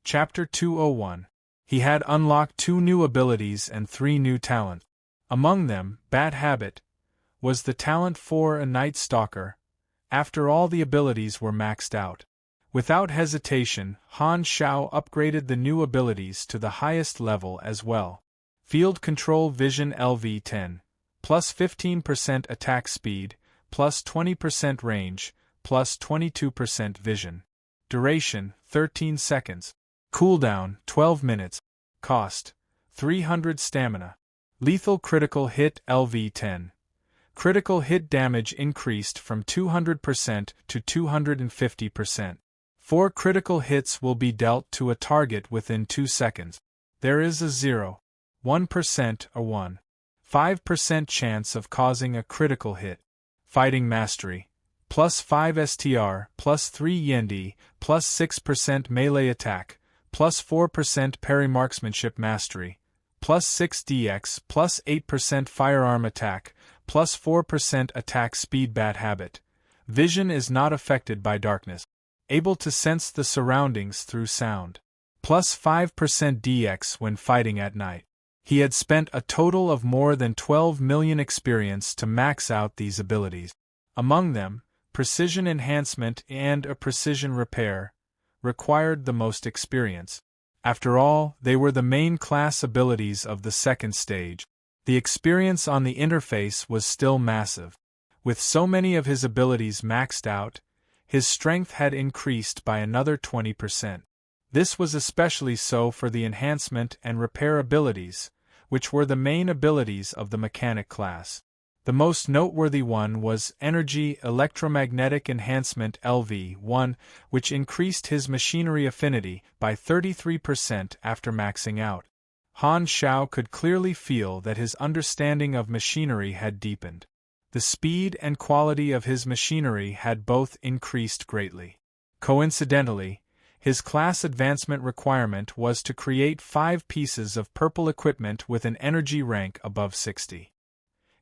Chapter 201. He had unlocked 2 new abilities and 3 new talents. Among them, Bad Habit was the talent for a Night Stalker, after all the abilities were maxed out. Without hesitation, Han Shao upgraded the new abilities to the highest level as well. Field Control Vision LV10, plus 15% attack speed, plus 20% range, plus 22% vision. Duration, 13 seconds. Cooldown, 12 minutes. Cost, 300 stamina. Lethal Critical Hit LV10. Critical hit damage increased from 200% to 250%. 4 critical hits will be dealt to a target within 2 seconds. There is a 0, 1% or 1, 5% chance of causing a critical hit. Fighting Mastery. Plus 5 STR, plus 3 Yendi, plus 6% melee attack, plus 4% parry marksmanship mastery, plus 6 DX, plus 8% firearm attack, plus 4% attack speed. Bad Habit. Vision is not affected by darkness. Able to sense the surroundings through sound. Plus 5% DX when fighting at night. He had spent a total of more than 12 million experience to max out these abilities. Among them, Precision Enhancement and a Precision Repair required the most experience. After all, they were the main class abilities of the second stage. The experience on the interface was still massive. With so many of his abilities maxed out, his strength had increased by another 20%. This was especially so for the enhancement and repair abilities, which were the main abilities of the mechanic class. The most noteworthy one was Energy Electromagnetic Enhancement LV1, which increased his machinery affinity by 33% after maxing out. Han Shao could clearly feel that his understanding of machinery had deepened. The speed and quality of his machinery had both increased greatly. Coincidentally, his class advancement requirement was to create 5 pieces of purple equipment with an energy rank above 60.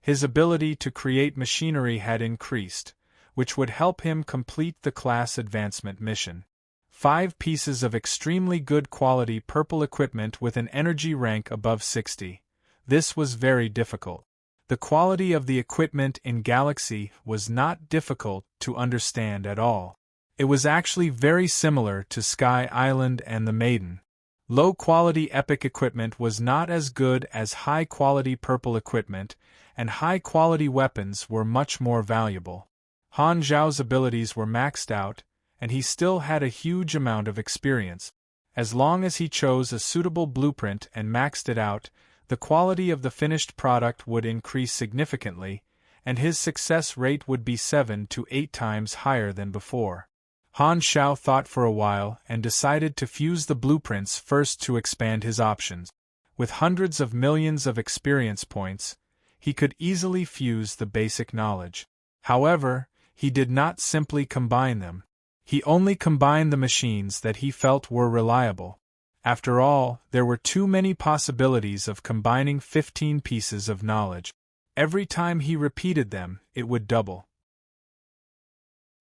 His ability to create machinery had increased, which would help him complete the class advancement mission. 5 pieces of extremely good quality purple equipment with an energy rank above 60. This was very difficult. The quality of the equipment in Galaxy was not difficult to understand at all. It was actually very similar to Sky Island and the Maiden. Low-quality epic equipment was not as good as high-quality purple equipment, and high-quality weapons were much more valuable. Han Zhao's abilities were maxed out, and he still had a huge amount of experience. As long as he chose a suitable blueprint and maxed it out, the quality of the finished product would increase significantly, and his success rate would be 7 to 8 times higher than before. Han Shao thought for a while and decided to fuse the blueprints first to expand his options. With hundreds of millions of experience points, he could easily fuse the basic knowledge. However, he did not simply combine them. He only combined the machines that he felt were reliable. After all, there were too many possibilities of combining 15 pieces of knowledge. Every time he repeated them, it would double.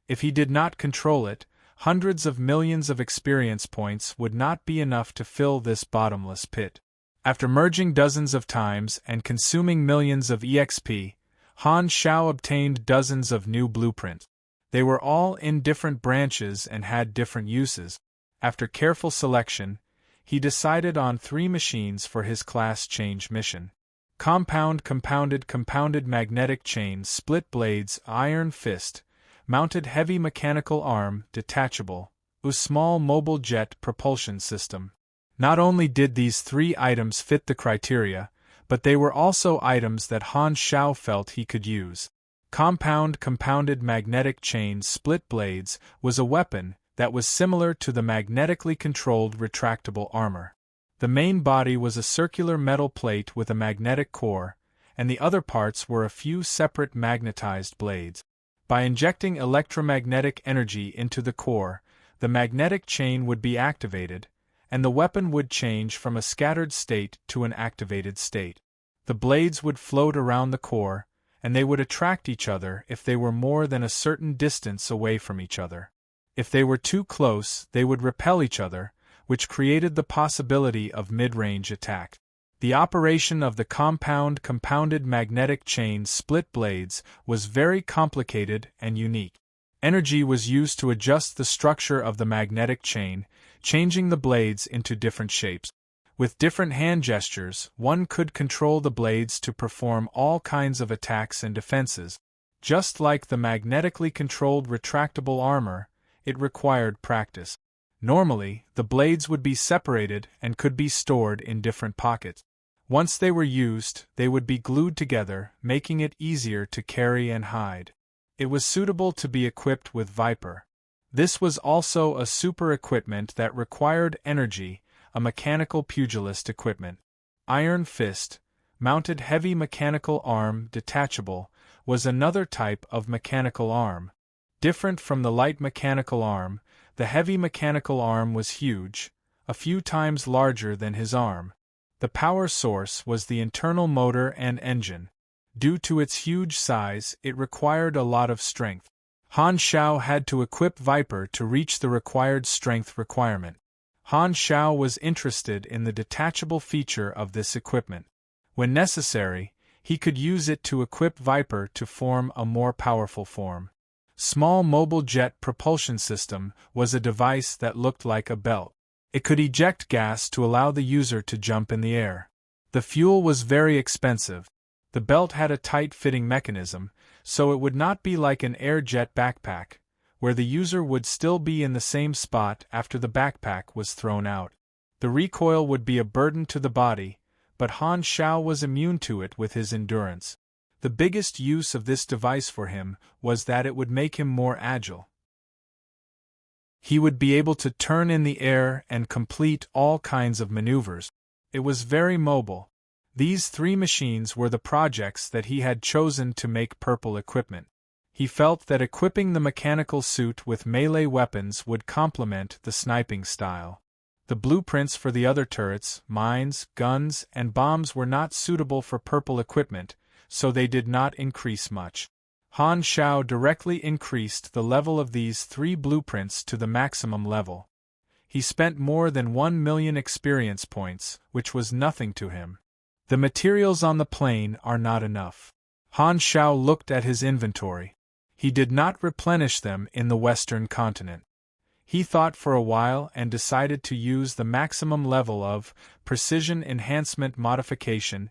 If he did not control it, hundreds of millions of experience points would not be enough to fill this bottomless pit. After merging dozens of times and consuming millions of EXP, Han Shao obtained dozens of new blueprints. They were all in different branches and had different uses. After careful selection, he decided on 3 machines for his class change mission. Compounded magnetic chain split blades iron fist, mounted heavy mechanical arm detachable, a small mobile jet propulsion system. Not only did these 3 items fit the criteria, but they were also items that Han Shao felt he could use. Compounded magnetic chain split blades was a weapon that was similar to the magnetically controlled retractable armor. The main body was a circular metal plate with a magnetic core, and the other parts were a few separate magnetized blades. By injecting electromagnetic energy into the core, the magnetic chain would be activated, and the weapon would change from a scattered state to an activated state. The blades would float around the core, and they would attract each other if they were more than a certain distance away from each other. If they were too close, they would repel each other, which created the possibility of mid-range attack. The operation of the compounded magnetic chain split blades was very complicated and unique. Energy was used to adjust the structure of the magnetic chain, changing the blades into different shapes. With different hand gestures, one could control the blades to perform all kinds of attacks and defenses. Just like the magnetically controlled retractable armor, it required practice. Normally, the blades would be separated and could be stored in different pockets. Once they were used, they would be glued together, making it easier to carry and hide. It was suitable to be equipped with Viper. This was also a super equipment that required energy, a mechanical pugilist equipment. Iron Fist, mounted heavy mechanical arm detachable, was another type of mechanical arm. Different from the light mechanical arm, the heavy mechanical arm was huge, a few times larger than his arm. The power source was the internal motor and engine. Due to its huge size, it required a lot of strength. Han Shao had to equip Viper to reach the required strength requirement. Han Shao was interested in the detachable feature of this equipment. When necessary, he could use it to equip Viper to form a more powerful form. Small Mobile Jet Propulsion System was a device that looked like a belt. It could eject gas to allow the user to jump in the air. The fuel was very expensive. The belt had a tight-fitting mechanism, so it would not be like an air jet backpack, where the user would still be in the same spot after the backpack was thrown out. The recoil would be a burden to the body, but Han Shao was immune to it with his endurance. The biggest use of this device for him was that it would make him more agile. He would be able to turn in the air and complete all kinds of maneuvers. It was very mobile. These three machines were the projects that he had chosen to make purple equipment. He felt that equipping the mechanical suit with melee weapons would complement the sniping style. The blueprints for the other turrets, mines, guns, and bombs were not suitable for purple equipment, so they did not increase much. Han Shao directly increased the level of these three blueprints to the maximum level. He spent more than 1 million experience points, which was nothing to him. The materials on the plane are not enough. Han Shao looked at his inventory. He did not replenish them in the Western continent. He thought for a while and decided to use the maximum level of precision enhancement modification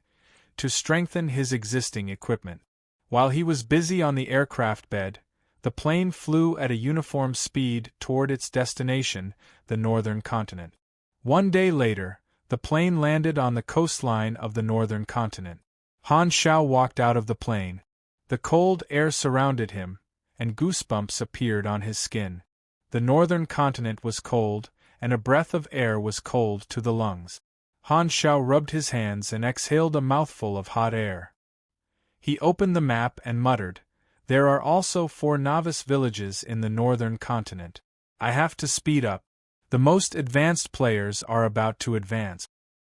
to strengthen his existing equipment. While he was busy on the aircraft bed, the plane flew at a uniform speed toward its destination, the northern continent. 1 day later, the plane landed on the coastline of the northern continent. Han Shao walked out of the plane. The cold air surrounded him, and goosebumps appeared on his skin. The northern continent was cold, and a breath of air was cold to the lungs. Han Shao rubbed his hands and exhaled a mouthful of hot air. He opened the map and muttered, "There are also 4 novice villages in the northern continent. I have to speed up. The most advanced players are about to advance."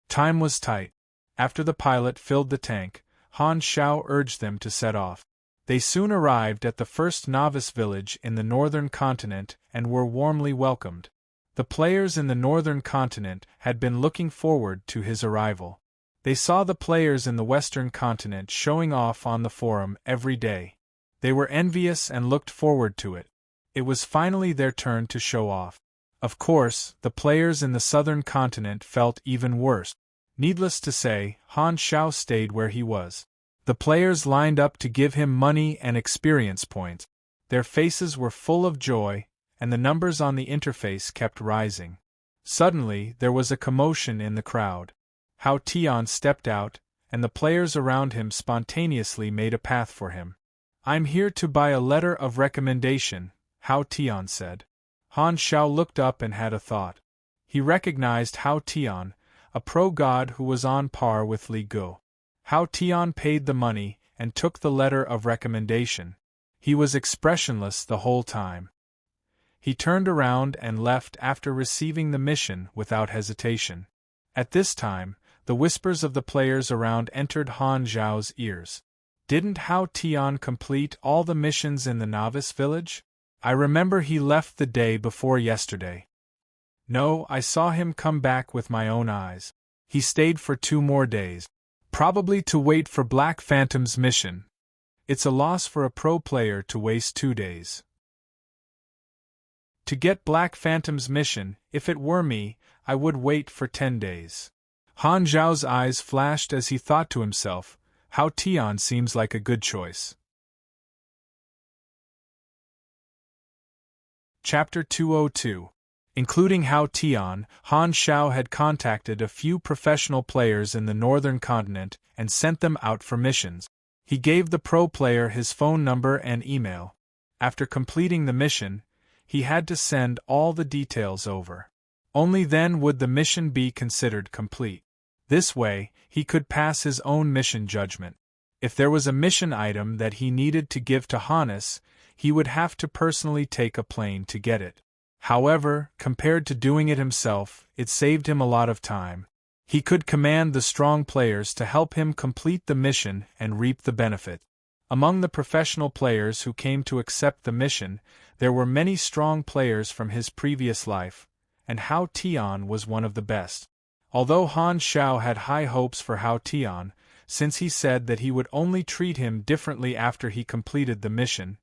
Time was tight. After the pilot filled the tank, Han Shao urged them to set off. They soon arrived at the first novice village in the northern continent and were warmly welcomed. The players in the northern continent had been looking forward to his arrival. They saw the players in the western continent showing off on the forum every day. They were envious and looked forward to it. It was finally their turn to show off. Of course, the players in the southern continent felt even worse. Needless to say, Han Shao stayed where he was. The players lined up to give him money and experience points. Their faces were full of joy, and the numbers on the interface kept rising. Suddenly, there was a commotion in the crowd. Hao Tian stepped out, and the players around him spontaneously made a path for him. "I'm here to buy a letter of recommendation," Hao Tian said. Han Shao looked up and had a thought. He recognized Hao Tian, a pro-god who was on par with Li Guo. Hao Tian paid the money and took the letter of recommendation. He was expressionless the whole time. He turned around and left after receiving the mission without hesitation. At this time, the whispers of the players around entered Han Zhao's ears. "Didn't Hao Tian complete all the missions in the novice village? I remember he left the day before yesterday." No, I saw him come back with my own eyes. He stayed for 2 more days. Probably to wait for Black Phantom's mission. It's a loss for a pro player to waste 2 days. To get Black Phantom's mission, if it were me, I would wait for 10 days. Han Zhao's eyes flashed as he thought to himself, how Tian seems like a good choice. Chapter 202. Including how Tian, Han Zhao had contacted a few professional players in the northern continent and sent them out for missions. He gave the pro player his phone number and email. After completing the mission, he had to send all the details over. Only then would the mission be considered complete. This way, he could pass his own mission judgment. If there was a mission item that he needed to give to Hannes, he would have to personally take a plane to get it. However, compared to doing it himself, it saved him a lot of time. He could command the strong players to help him complete the mission and reap the benefit. Among the professional players who came to accept the mission, there were many strong players from his previous life, and Hao Tian was one of the best. Although Han Zhao had high hopes for Hao Tian, since he said that he would only treat him differently after he completed the mission,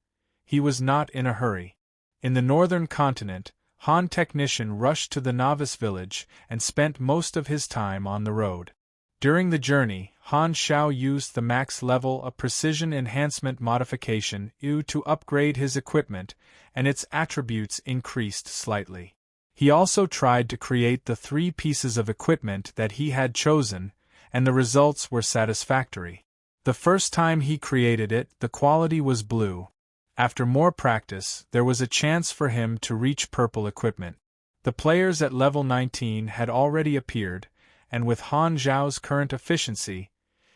he was not in a hurry. In the northern continent, Han Technician rushed to the novice village and spent most of his time on the road. During the journey, Han Zhao used the max level of precision enhancement modification U to upgrade his equipment, and its attributes increased slightly. He also tried to create the 3 pieces of equipment that he had chosen, and the results were satisfactory. The first time he created it, the quality was blue. After more practice, there was a chance for him to reach purple equipment. The players at level 19 had already appeared, and with Han Zhao's current efficiency,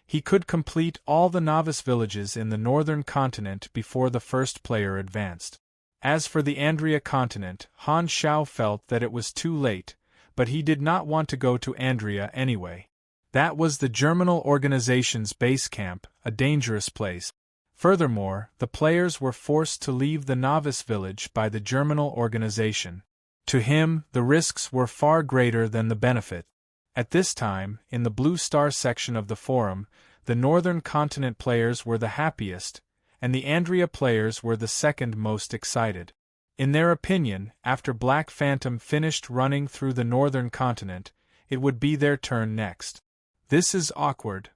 he could complete all the novice villages in the northern continent before the first player advanced. As for the Andria continent, Han Zhao felt that it was too late, but he did not want to go to Andria anyway. That was the Germinal organization's base camp, a dangerous place. Furthermore, the players were forced to leave the novice village by the Germinal organization. To him, the risks were far greater than the benefit. At this time, in the Blue Star section of the forum, the Northern Continent players were the happiest, and the Andria players were the second most excited. In their opinion, after Black Phantom finished running through the Northern Continent, it would be their turn next. This is awkward.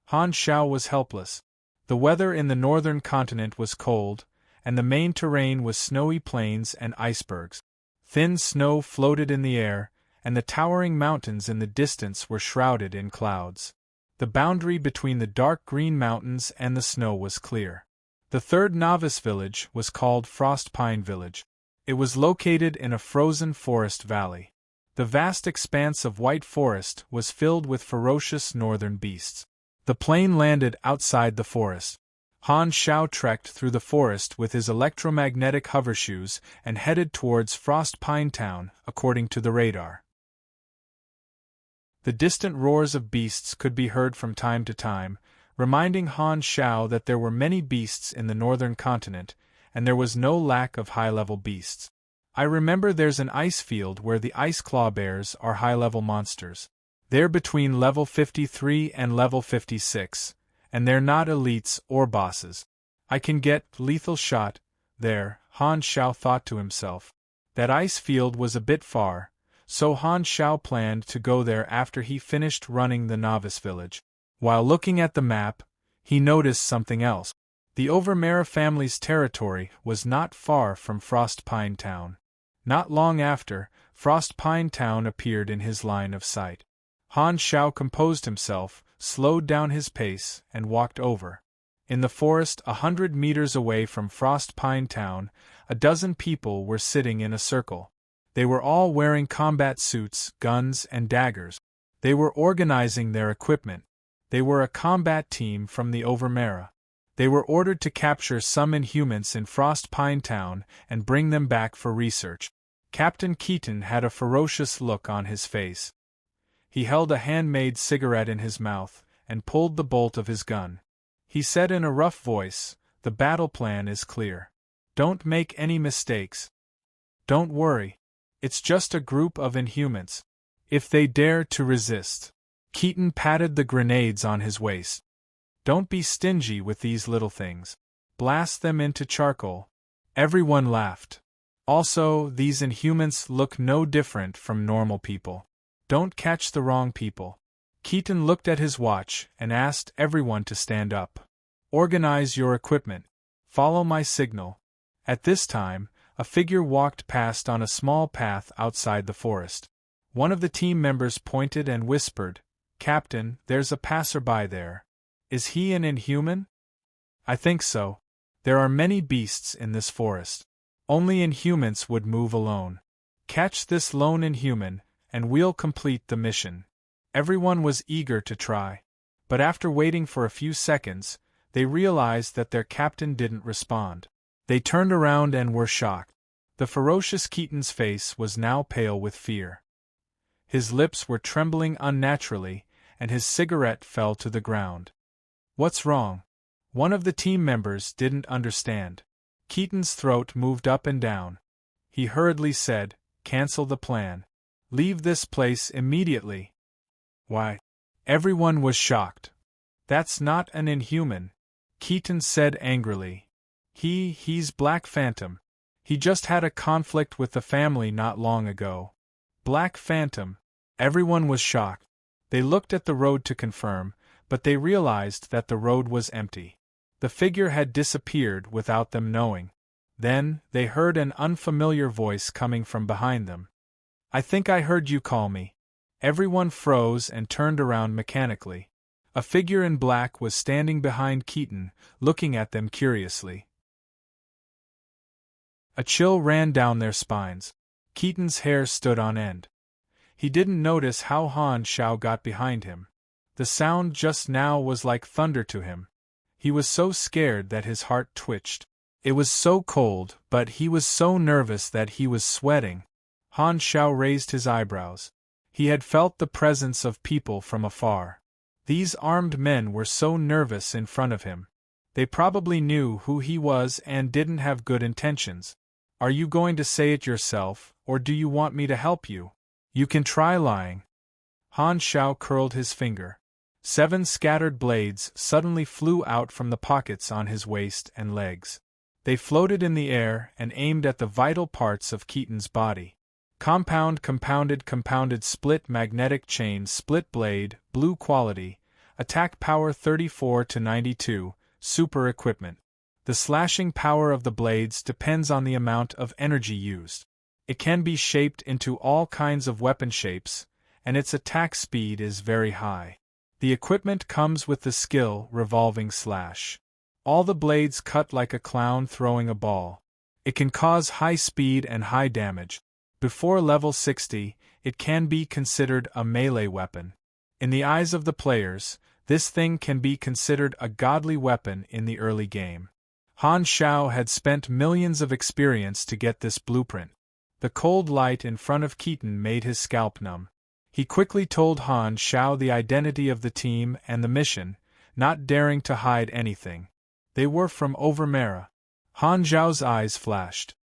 Han Zhao was helpless. The weather in the northern continent was cold, and the main terrain was snowy plains and icebergs. Thin snow floated in the air, and the towering mountains in the distance were shrouded in clouds. The boundary between the dark green mountains and the snow was clear. The third novice village was called Frost Pine Village. It was located in a frozen forest valley. The vast expanse of white forest was filled with ferocious northern beasts. The plane landed outside the forest. Han Zhao trekked through the forest with his electromagnetic hovershoes and headed towards Frost Pine Town, according to the radar. The distant roars of beasts could be heard from time to time, reminding Han Zhao that there were many beasts in the northern continent, and there was no lack of high-level beasts. I remember there's an ice field where the ice claw bears are high-level monsters. They're between level 53 and level 56, and they're not elites or bosses. I can get lethal shot there, Han Zhao thought to himself. That ice field was a bit far, so Han Zhao planned to go there after he finished running the novice village. While looking at the map, he noticed something else. The Overmera family's territory was not far from Frost Pine Town. Not long after, Frost Pine Town appeared in his line of sight. Han Zhao composed himself, slowed down his pace, and walked over. In the forest 100 meters away from Frost Pine Town, a dozen people were sitting in a circle. They were all wearing combat suits, guns, and daggers. They were organizing their equipment. They were a combat team from the Overmera. They were ordered to capture some Inhumans in Frost Pine Town and bring them back for research. Captain Keaton had a ferocious look on his face. He held a handmade cigarette in his mouth and pulled the bolt of his gun. He said in a rough voice, "The battle plan is clear. Don't make any mistakes. Don't worry. It's just a group of Inhumans. If they dare to resist. Keaton patted the grenades on his waist. Don't be stingy with these little things. Blast them into charcoal. Everyone laughed. Also, these Inhumans look no different from normal people. Don't catch the wrong people. Keaton looked at his watch and asked everyone to stand up. Organize your equipment. Follow my signal. At this time, a figure walked past on a small path outside the forest. One of the team members pointed and whispered, "Captain, there's a passerby there. Is he an Inhuman?" "I think so. There are many beasts in this forest. Only Inhumans would move alone. Catch this lone Inhuman, and we'll complete the mission." Everyone was eager to try. But after waiting for a few seconds, they realized that their captain didn't respond. They turned around and were shocked. The ferocious Keaton's face was now pale with fear. His lips were trembling unnaturally, and his cigarette fell to the ground. "What's wrong?" One of the team members didn't understand. Keaton's throat moved up and down. He hurriedly said, "Cancel the plan. Leave this place immediately." "Why?" Everyone was shocked. "That's not an Inhuman," Keaton said angrily. He's Black Phantom. He just had a conflict with the family not long ago." Black Phantom. Everyone was shocked. They looked at the road to confirm, but they realized that the road was empty. The figure had disappeared without them knowing. Then, they heard an unfamiliar voice coming from behind them. "I think I heard you call me." Everyone froze and turned around mechanically. A figure in black was standing behind Keaton, looking at them curiously. A chill ran down their spines. Keaton's hair stood on end. He didn't notice how Han Shao got behind him. The sound just now was like thunder to him. He was so scared that his heart twitched. It was so cold, but he was so nervous that he was sweating. Han Shao raised his eyebrows. He had felt the presence of people from afar. These armed men were so nervous in front of him. They probably knew who he was and didn't have good intentions. "Are you going to say it yourself, or do you want me to help you? You can try lying." Han Shao curled his finger. 7 scattered blades suddenly flew out from the pockets on his waist and legs. They floated in the air and aimed at the vital parts of Keaton's body. Compounded split magnetic chain split blade, blue quality, attack power 34 to 92, super equipment. The slashing power of the blades depends on the amount of energy used. It can be shaped into all kinds of weapon shapes, and its attack speed is very high. The equipment comes with the skill revolving slash. All the blades cut like a clown throwing a ball. It can cause high speed and high damage. Before level 60, it can be considered a melee weapon. In the eyes of the players, this thing can be considered a godly weapon in the early game. Han Shao had spent millions of experience to get this blueprint. The cold light in front of Keaton made his scalp numb. He quickly told Han Shao the identity of the team and the mission, not daring to hide anything. They were from Overmera. Han Zhao's eyes flashed.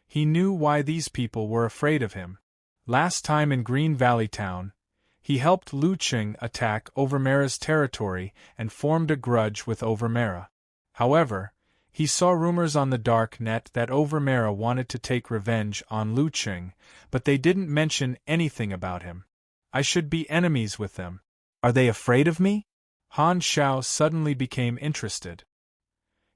He knew why these people were afraid of him. Last time in Green Valley Town, he helped Lu Qing attack Overmera's territory and formed a grudge with Overmera. However, he saw rumors on the dark net that Overmera wanted to take revenge on Lu Qing, but they didn't mention anything about him. I should be enemies with them. Are they afraid of me? Han Shao suddenly became interested.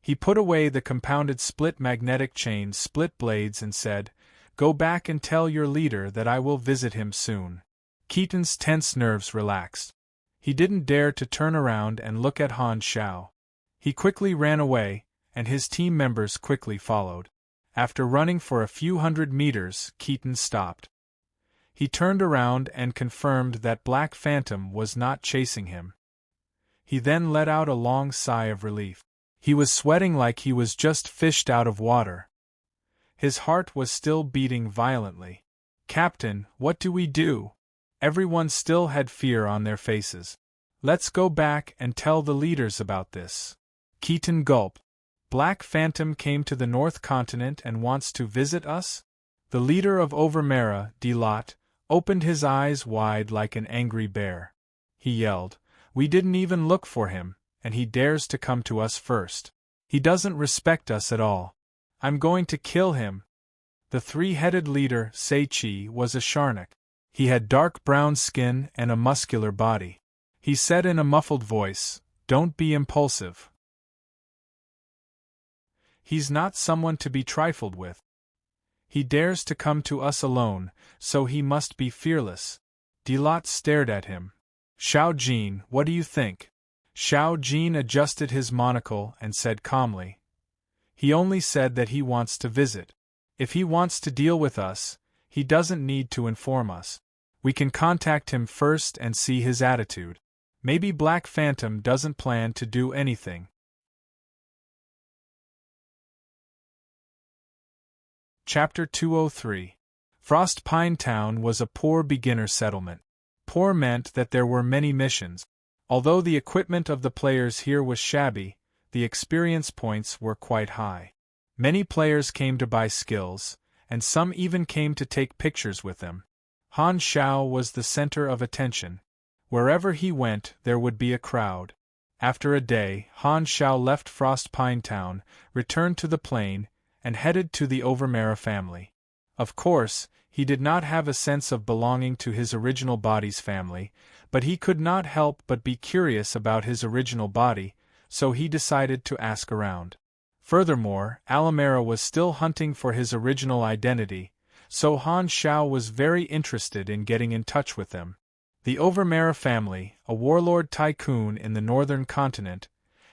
He put away the compounded split magnetic chain split blades and said, "Go back and tell your leader that I will visit him soon." Keaton's tense nerves relaxed. He didn't dare to turn around and look at Han Shao. He quickly ran away, and his team members quickly followed. After running for a few hundred meters, Keaton stopped. He turned around and confirmed that Black Phantom was not chasing him. He then let out a long sigh of relief. He was sweating like he was just fished out of water. His heart was still beating violently. "Captain, what do we do?" Everyone still had fear on their faces. "Let's go back and tell the leaders about this." Keaton gulped. "Black Phantom came to the North Continent and wants to visit us? The leader of Overmera, Delot, opened his eyes wide like an angry bear. He yelled, "We didn't even look for him, and he dares to come to us first. He doesn't respect us at all. I'm going to kill him." The three-headed leader, Seichi, was a Sharnak. He had dark brown skin and a muscular body. He said in a muffled voice, "Don't be impulsive. He's not someone to be trifled with. He dares to come to us alone, so he must be fearless." Delot stared at him. "Xiao Jin, what do you think?" Xiao Jin adjusted his monocle and said calmly, "He only said that he wants to visit. If he wants to deal with us, he doesn't need to inform us. We can contact him first and see his attitude. Maybe Black Phantom doesn't plan to do anything." Chapter 203. Frost Pine Town was a poor beginner settlement. Poor meant that there were many missions. Although the equipment of the players here was shabby, the experience points were quite high. Many players came to buy skills, and some even came to take pictures with them. Han Xiao was the center of attention. Wherever he went, there would be a crowd. After a day, Han Xiao left Frost Pine Town, returned to the plain, and headed to the Overmera family. Of course, he did not have a sense of belonging to his original body's family, but he could not help but be curious about his original body, so he decided to ask around. Furthermore, Alamera was still hunting for his original identity, so Han Xiao was very interested in getting in touch with them. The Overmera family, a warlord tycoon in the northern continent,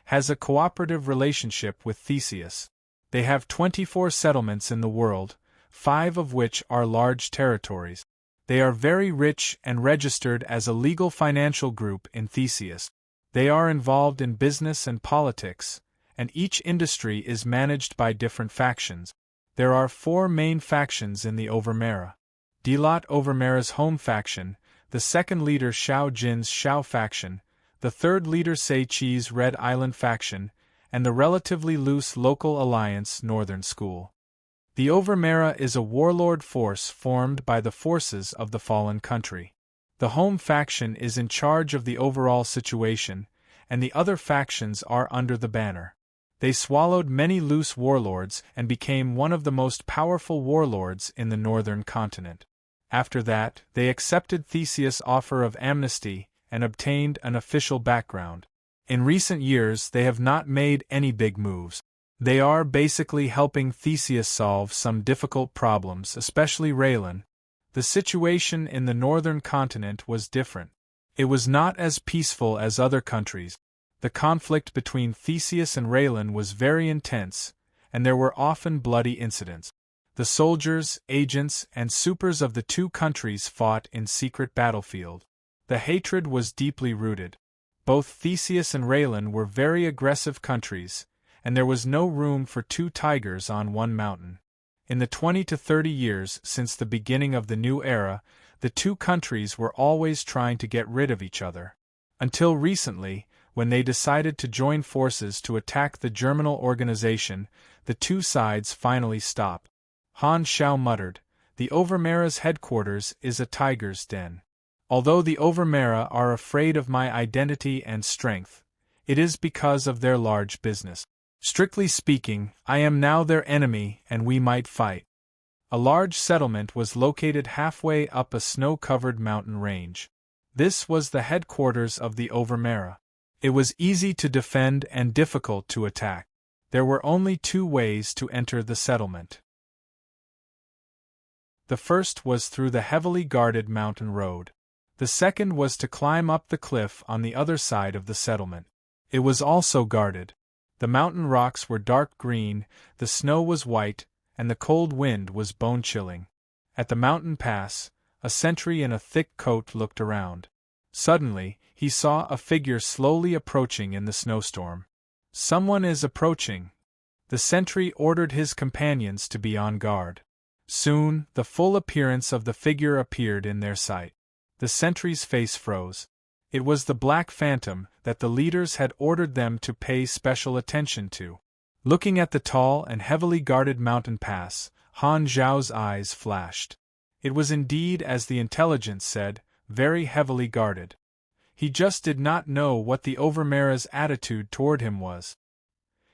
has a cooperative relationship with Theseus. They have 24 settlements in the world, 5 of which are large territories. They are very rich and registered as a legal financial group in Theseus. They are involved in business and politics, and each industry is managed by different factions. There are 4 main factions in the Overmera. Delot Overmera's home faction, the second leader Xiao Jin's Xiao faction, the third leader Seichi's Red Island faction, and the relatively loose local alliance Northern School. The Overmera is a warlord force formed by the forces of the fallen country. The home faction is in charge of the overall situation, and the other factions are under the banner. They swallowed many loose warlords and became one of the most powerful warlords in the northern continent. After that, they accepted Theseus' offer of amnesty and obtained an official background. In recent years, they have not made any big moves. They are basically helping Theseus solve some difficult problems, especially Raylan. The situation in the northern continent was different. It was not as peaceful as other countries. The conflict between Theseus and Raylan was very intense, and there were often bloody incidents. The soldiers, agents, and supers of the two countries fought in secret battlefield. The hatred was deeply rooted. Both Theseus and Raylan were very aggressive countries, and there was no room for 2 tigers on one mountain. In the 20 to 30 years since the beginning of the new era, the two countries were always trying to get rid of each other. Until recently, when they decided to join forces to attack the Germinal organization, the two sides finally stopped. Han Xiao muttered, "The Overmera's headquarters is a tiger's den. Although the Overmera are afraid of my identity and strength, it is because of their large business. Strictly speaking, I am now their enemy and we might fight." A large settlement was located halfway up a snow-covered mountain range. This was the headquarters of the Overmera. It was easy to defend and difficult to attack. There were only 2 ways to enter the settlement. The first was through the heavily guarded mountain road. The second was to climb up the cliff on the other side of the settlement. It was also guarded. The mountain rocks were dark green, the snow was white, and the cold wind was bone-chilling. At the mountain pass, a sentry in a thick coat looked around. Suddenly, he saw a figure slowly approaching in the snowstorm. "Someone is approaching." The sentry ordered his companions to be on guard. Soon, the full appearance of the figure appeared in their sight. The sentry's face froze. It was the Black Phantom that the leaders had ordered them to pay special attention to. Looking at the tall and heavily guarded mountain pass, Han Zhao's eyes flashed. It was indeed as the intelligence said, very heavily guarded. He just did not know what the Overmara's attitude toward him was.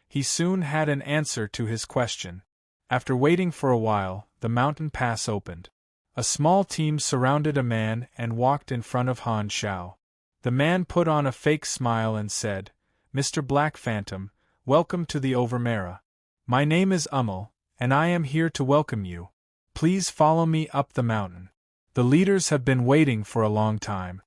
He soon had an answer to his question. After waiting for a while, the mountain pass opened. A small team surrounded a man and walked in front of Han Zhao. The man put on a fake smile and said, "Mr. Black Phantom, welcome to the Overmara. My name is Unveil, and I am here to welcome you. Please follow me up the mountain. The leaders have been waiting for a long time."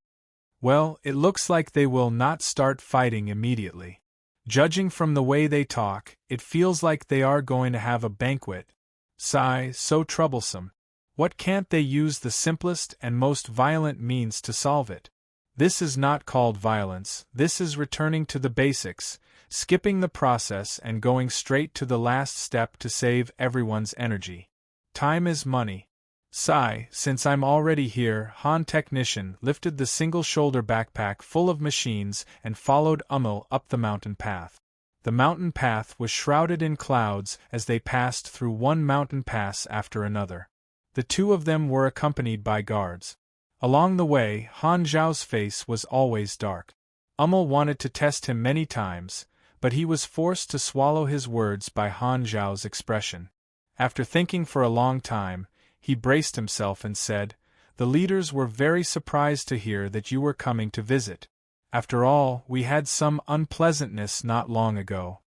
Well, it looks like they will not start fighting immediately. Judging from the way they talk, it feels like they are going to have a banquet. Sigh, so troublesome. What can't they use the simplest and most violent means to solve it? This is not called violence, this is returning to the basics, skipping the process and going straight to the last step to save everyone's energy. Time is money. Sigh, since I'm already here, Han Technician lifted the single-shoulder backpack full of machines and followed Unveil up the mountain path. The mountain path was shrouded in clouds as they passed through one mountain pass after another. The two of them were accompanied by guards. Along the way, Han Zhao's face was always dark. Unveil wanted to test him many times, but he was forced to swallow his words by Han Zhao's expression. After thinking for a long time, he braced himself and said, "The leaders were very surprised to hear that you were coming to visit. After all, we had some unpleasantness not long ago.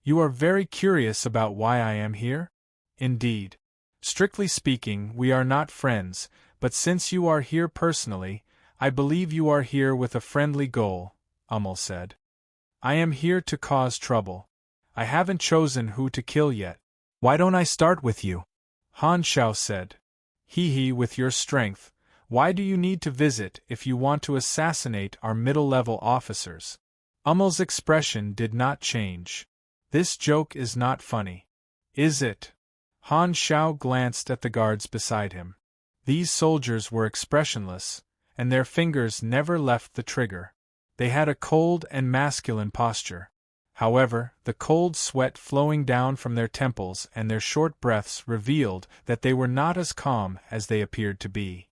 You are very curious about why I am here? Indeed. Strictly speaking, we are not friends, but since you are here personally, I believe you are here with a friendly goal," Unveil said. "I am here to cause trouble. I haven't chosen who to kill yet. Why don't I start with you?" Han Zhao said. "Hee, with your strength, why do you need to visit if you want to assassinate our middle-level officers?" Unveil's expression did not change. "This joke is not funny. Is it?" Han Zhao glanced at the guards beside him. These soldiers were expressionless, and their fingers never left the trigger. They had a cold and masculine posture. However, the cold sweat flowing down from their temples and their short breaths revealed that they were not as calm as they appeared to be.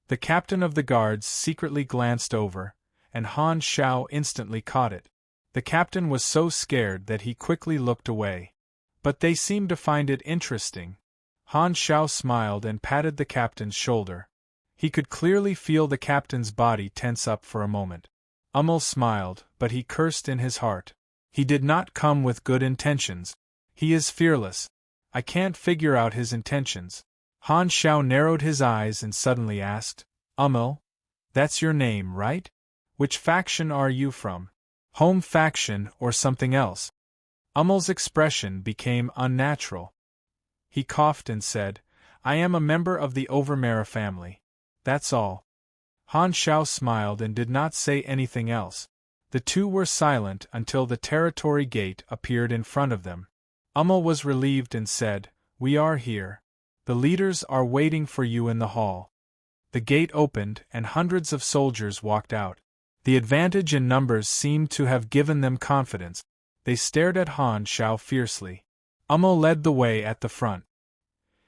The captain of the guards secretly glanced over, and Han Zhao instantly caught it. The captain was so scared that he quickly looked away. But they seemed to find it interesting. Han Zhao smiled and patted the captain's shoulder. He could clearly feel the captain's body tense up for a moment. Unveil smiled, but he cursed in his heart. He did not come with good intentions. He is fearless. I can't figure out his intentions. Han Zhao narrowed his eyes and suddenly asked, "Unveil? That's your name, right? Which faction are you from? Home faction or something else?" Unveil's expression became unnatural. He coughed and said, "I am a member of the Overmara family. That's all." Han Zhao smiled and did not say anything else. The two were silent until the territory gate appeared in front of them. Unveil was relieved and said, "We are here. The leaders are waiting for you in the hall." The gate opened and hundreds of soldiers walked out. The advantage in numbers seemed to have given them confidence. They stared at Han Zhao fiercely. Unveil led the way at the front.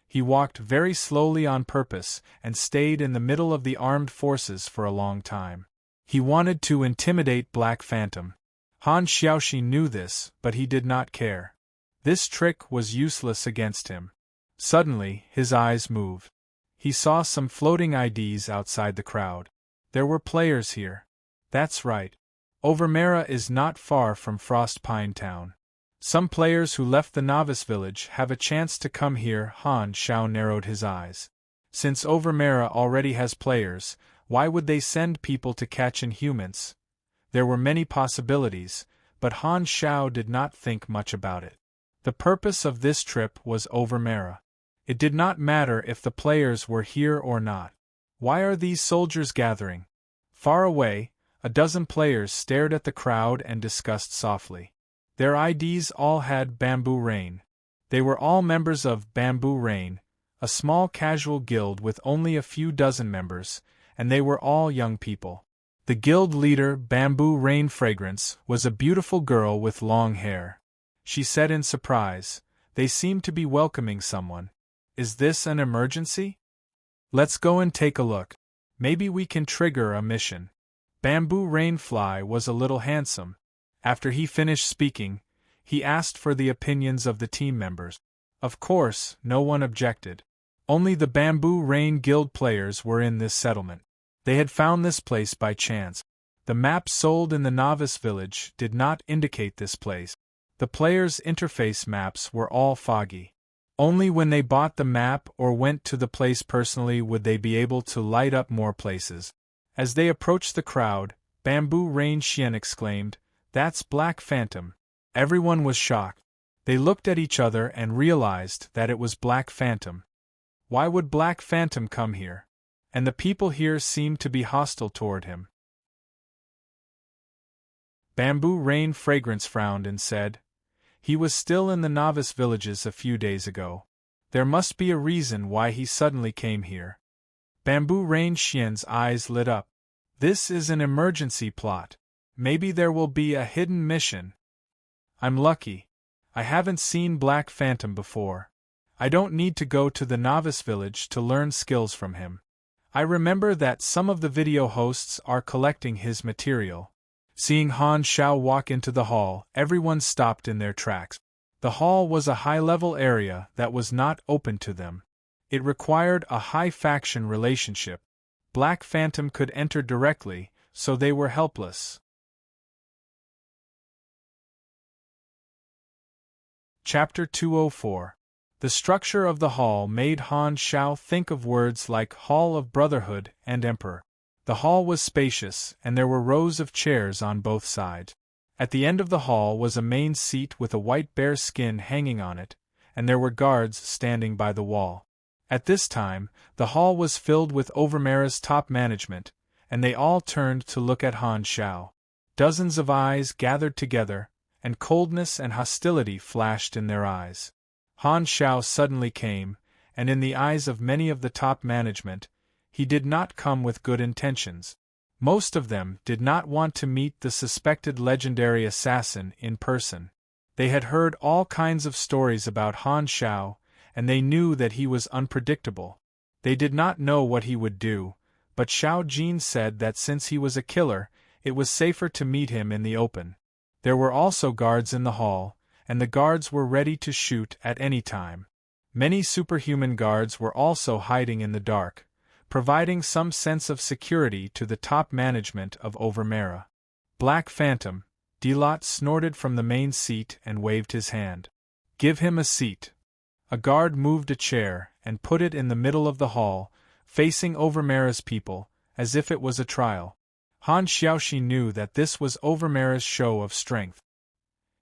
He walked very slowly on purpose and stayed in the middle of the armed forces for a long time. He wanted to intimidate Black Phantom. Han Xiaoxi knew this, but he did not care. This trick was useless against him. Suddenly, his eyes moved. He saw some floating IDs outside the crowd. There were players here. That's right. Overmara is not far from Frostpine Town. Some players who left the novice village have a chance to come here. Han Zhao narrowed his eyes. Since Overmara already has players, why would they send people to catch inhumans? There were many possibilities, but Han Zhao did not think much about it. The purpose of this trip was Overmara. It did not matter if the players were here or not. Why are these soldiers gathering? Far away, a dozen players stared at the crowd and discussed softly. Their IDs all had Bamboo Rain. They were all members of Bamboo Rain, a small casual guild with only a few dozen members, and they were all young people. The guild leader, Bamboo Rain Fragrance, was a beautiful girl with long hair. She said in surprise, They seem to be welcoming someone. Is this an emergency? Let's go and take a look. Maybe we can trigger a mission. Bamboo Rainfly was a little handsome. After he finished speaking, he asked for the opinions of the team members. Of course, no one objected. Only the Bamboo Rain Guild players were in this settlement. They had found this place by chance. The map sold in the novice village did not indicate this place. The players' interface maps were all foggy. Only when they bought the map or went to the place personally would they be able to light up more places. As they approached the crowd, Bamboo Rain Xian exclaimed, "That's Black Phantom." Everyone was shocked. They looked at each other and realized that it was Black Phantom. Why would Black Phantom come here? And the people here seemed to be hostile toward him. Bamboo Rain Fragrance frowned and said, "He was still in the novice villages a few days ago. There must be a reason why he suddenly came here." Bamboo Rain Xian's eyes lit up. This is an emergency plot. Maybe there will be a hidden mission. I'm lucky. I haven't seen Black Phantom before. I don't need to go to the novice village to learn skills from him. I remember that some of the video hosts are collecting his material. Seeing Han Xiao walk into the hall, everyone stopped in their tracks. The hall was a high-level area that was not open to them. It required a high-faction relationship. Black Phantom could enter directly, so they were helpless. Chapter 204. The structure of the hall made Han Xiao think of words like Hall of Brotherhood and Emperor. The hall was spacious, and there were rows of chairs on both sides. At the end of the hall was a main seat with a white bear skin hanging on it, and there were guards standing by the wall. At this time, the hall was filled with Overmara's top management, and they all turned to look at Han Xiao. Dozens of eyes gathered together, and coldness and hostility flashed in their eyes. Han Xiao suddenly came, and in the eyes of many of the top management, he did not come with good intentions. Most of them did not want to meet the suspected legendary assassin in person. They had heard all kinds of stories about Han Xiao, and they knew that he was unpredictable. They did not know what he would do, but Xiao Jin said that since he was a killer, it was safer to meet him in the open. There were also guards in the hall, and the guards were ready to shoot at any time. Many superhuman guards were also hiding in the dark, providing some sense of security to the top management of Overmara. Black Phantom, Delot snorted from the main seat and waved his hand. "Give him a seat." A guard moved a chair and put it in the middle of the hall, facing Overmara's people, as if it was a trial. Han Xiaoxi knew that this was Overmara's show of strength.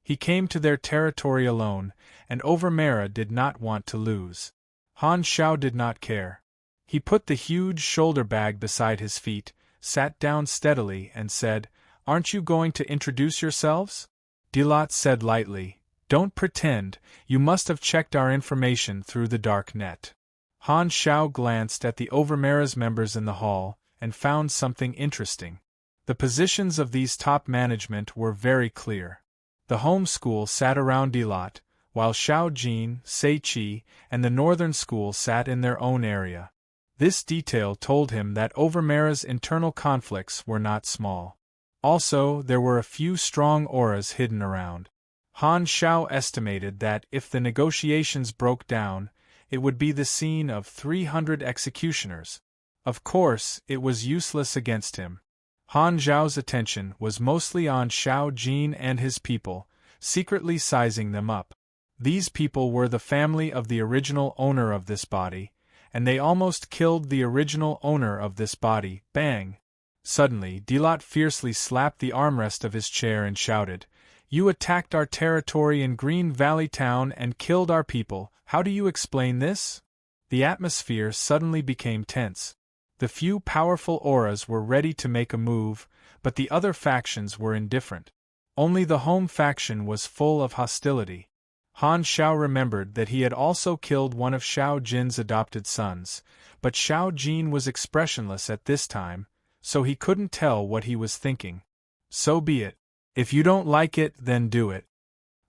He came to their territory alone, and Overmara did not want to lose. Han Xiao did not care. He put the huge shoulder bag beside his feet, sat down steadily and said, "Aren't you going to introduce yourselves?" Delot said lightly, "Don't pretend, you must have checked our information through the dark net." Han Xiao glanced at the Overmara's members in the hall, and found something interesting. The positions of these top management were very clear. The home school sat around Delot, while Xiao Jin, Sei Qi, and the northern school sat in their own area. This detail told him that Overmara's internal conflicts were not small. Also, there were a few strong auras hidden around. Han Xiao estimated that if the negotiations broke down, it would be the scene of 300 executioners. Of course, it was useless against him. Han Xiao's attention was mostly on Xiao Jin and his people, secretly sizing them up. These people were the family of the original owner of this body, and they almost killed the original owner of this body. Bang! Suddenly, Delot fiercely slapped the armrest of his chair and shouted, "You attacked our territory in Green Valley Town and killed our people. How do you explain this?" The atmosphere suddenly became tense. The few powerful auras were ready to make a move, but the other factions were indifferent. Only the home faction was full of hostility. Han Xiao remembered that he had also killed one of Xiao Jin's adopted sons, but Xiao Jin was expressionless at this time, so he couldn't tell what he was thinking. "So be it. If you don't like it, then do it."